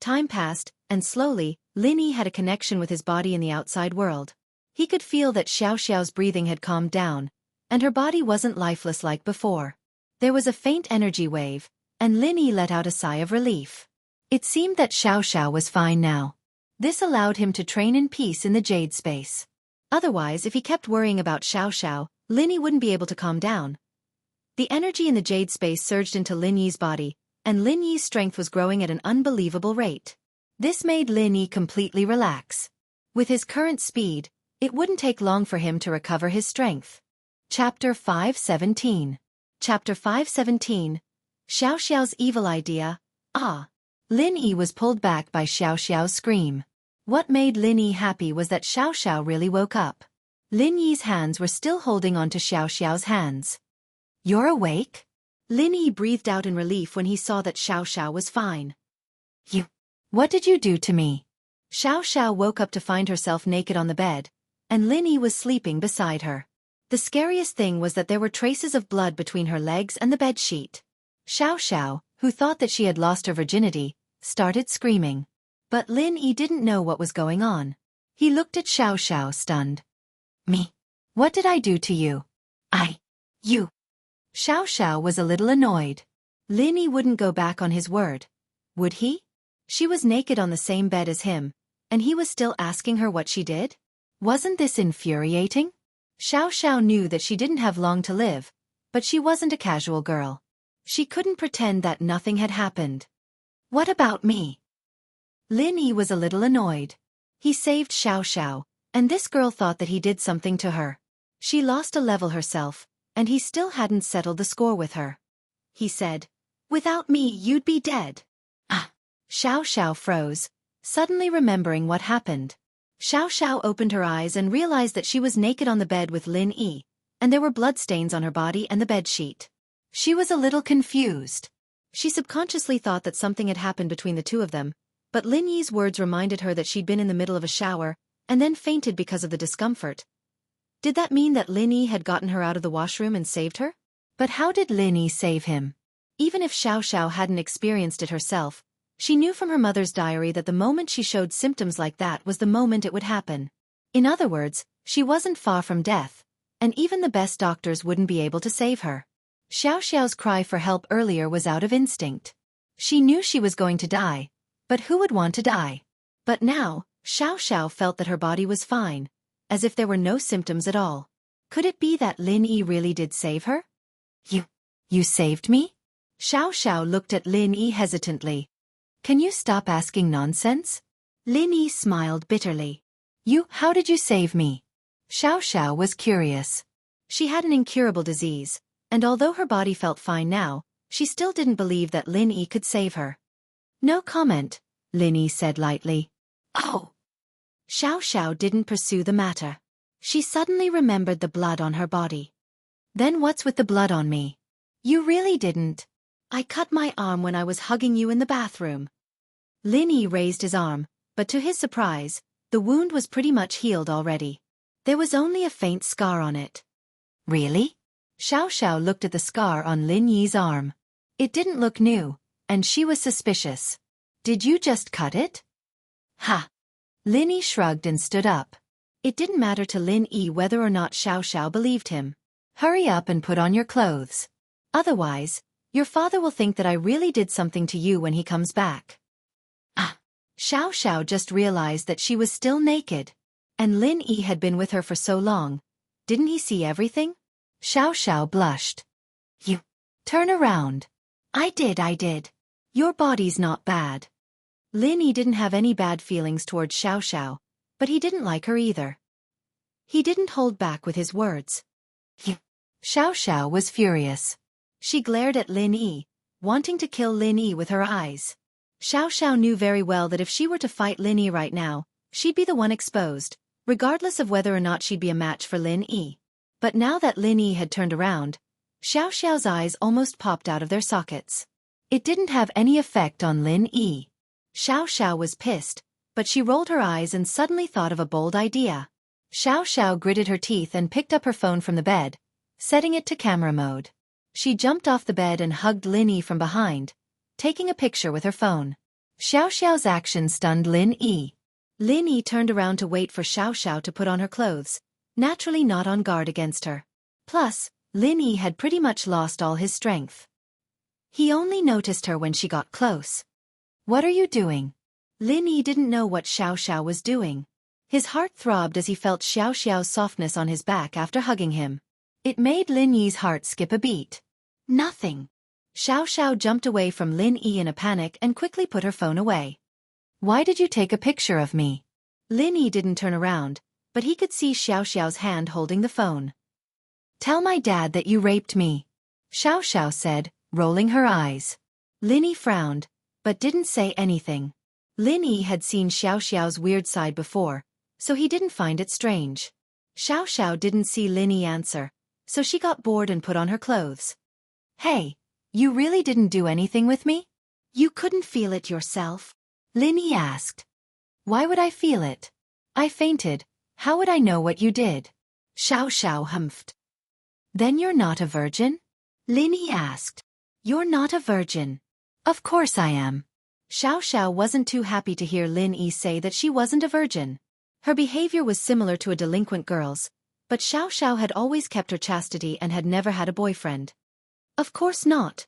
Time passed, and slowly, Lin Yi had a connection with his body in the outside world. He could feel that Xiaoxiao's breathing had calmed down, and her body wasn't lifeless like before. There was a faint energy wave, and Lin Yi let out a sigh of relief. It seemed that Xiaoxiao was fine now. This allowed him to train in peace in the jade space. Otherwise, if he kept worrying about Xiaoxiao, Lin Yi wouldn't be able to calm down. The energy in the jade space surged into Lin Yi's body, and Lin Yi's strength was growing at an unbelievable rate. This made Lin Yi completely relax. With his current speed, it wouldn't take long for him to recover his strength. Chapter 517. Chapter 517. Xiaoxiao's evil idea. Lin Yi was pulled back by Xiaoxiao's scream. What made Lin Yi happy was that Xiaoxiao really woke up. Lin Yi's hands were still holding onto Xiaoxiao's hands. You're awake? Lin Yi breathed out in relief when he saw that Xiaoxiao was fine. What did you do to me? Xiaoxiao woke up to find herself naked on the bed, and Lin Yi was sleeping beside her. The scariest thing was that there were traces of blood between her legs and the bedsheet. Xiaoxiao, who thought that she had lost her virginity, started screaming. But Lin Yi didn't know what was going on. He looked at Xiaoxiao stunned. Me? What did I do to you? You. Xiaoxiao was a little annoyed. Lin Yi wouldn't go back on his word. Would he? She was naked on the same bed as him, and he was still asking her what she did? Wasn't this infuriating? Xiaoxiao knew that she didn't have long to live, but she wasn't a casual girl. She couldn't pretend that nothing had happened. What about me? Lin Yi was a little annoyed. He saved Xiaoxiao, and this girl thought that he did something to her. She lost a level herself, and he still hadn't settled the score with her. He said, "Without me you'd be dead." Xiaoxiao froze, suddenly remembering what happened. Xiaoxiao opened her eyes and realized that she was naked on the bed with Lin Yi, and there were bloodstains on her body and the bedsheet. She was a little confused. She subconsciously thought that something had happened between the two of them, but Lin Yi's words reminded her that she'd been in the middle of a shower, and then fainted because of the discomfort. Did that mean that Lin Yi had gotten her out of the washroom and saved her? But how did Lin Yi save him? Even if Xiaoxiao hadn't experienced it herself, she knew from her mother's diary that the moment she showed symptoms like that was the moment it would happen. In other words, she wasn't far from death, and even the best doctors wouldn't be able to save her. Xiaoxiao's cry for help earlier was out of instinct. She knew she was going to die, but who would want to die? But now, Xiaoxiao felt that her body was fine, as if there were no symptoms at all. Could it be that Lin Yi really did save her? You saved me? Xiaoxiao looked at Lin Yi hesitantly. Can you stop asking nonsense? Lin Yi smiled bitterly. How did you save me? Xiaoxiao was curious. She had an incurable disease, and although her body felt fine now, she still didn't believe that Lin Yi could save her. No comment, Lin Yi said lightly. Oh. Xiaoxiao didn't pursue the matter. She suddenly remembered the blood on her body. Then what's with the blood on me? You really didn't. I cut my arm when I was hugging you in the bathroom. Lin Yi raised his arm, but to his surprise, the wound was pretty much healed already. There was only a faint scar on it. Really? Xiaoxiao looked at the scar on Lin Yi's arm. It didn't look new, and she was suspicious. Did you just cut it? Ha! Lin Yi shrugged and stood up. It didn't matter to Lin Yi whether or not Xiaoxiao believed him. Hurry up and put on your clothes. Otherwise, your father will think that I really did something to you when he comes back. Xiaoxiao just realized that she was still naked. And Lin Yi had been with her for so long. Didn't he see everything? Xiaoxiao blushed. You. Turn around. I did. Your body's not bad. Lin Yi didn't have any bad feelings towards Xiaoxiao, but he didn't like her either. He didn't hold back with his words. You. Xiaoxiao was furious. She glared at Lin Yi, wanting to kill Lin Yi with her eyes. Xiaoxiao knew very well that if she were to fight Lin Yi right now, she'd be the one exposed, regardless of whether or not she'd be a match for Lin Yi. But now that Lin Yi had turned around, Xiaoxiao's eyes almost popped out of their sockets. It didn't have any effect on Lin Yi. Xiaoxiao was pissed, but she rolled her eyes and suddenly thought of a bold idea. Xiaoxiao gritted her teeth and picked up her phone from the bed, setting it to camera mode. She jumped off the bed and hugged Lin Yi from behind, taking a picture with her phone. Xiaoxiao's action stunned Lin Yi. Lin Yi turned around to wait for Xiaoxiao to put on her clothes, naturally not on guard against her. Plus, Lin Yi had pretty much lost all his strength. He only noticed her when she got close. What are you doing? Lin Yi didn't know what Xiaoxiao was doing. His heart throbbed as he felt Xiaoxiao's softness on his back after hugging him. It made Lin Yi's heart skip a beat. Nothing. Xiaoxiao jumped away from Lin Yi in a panic and quickly put her phone away. Why did you take a picture of me? Lin Yi didn't turn around, but he could see Xiaoxiao's hand holding the phone. Tell my dad that you raped me, Xiaoxiao said, rolling her eyes. Lin Yi frowned, but didn't say anything. Lin Yi had seen Xiaoxiao's weird side before, so he didn't find it strange. Xiaoxiao didn't see Lin Yi answer, so she got bored and put on her clothes. Hey, you really didn't do anything with me? You couldn't feel it yourself? Lin Yi asked. Why would I feel it? I fainted. How would I know what you did? Xiaoxiao humphed. Then you're not a virgin? Lin Yi asked. You're not a virgin. Of course I am. Xiaoxiao wasn't too happy to hear Lin Yi say that she wasn't a virgin. Her behavior was similar to a delinquent girl's, but Xiaoxiao had always kept her chastity and had never had a boyfriend. Of course not,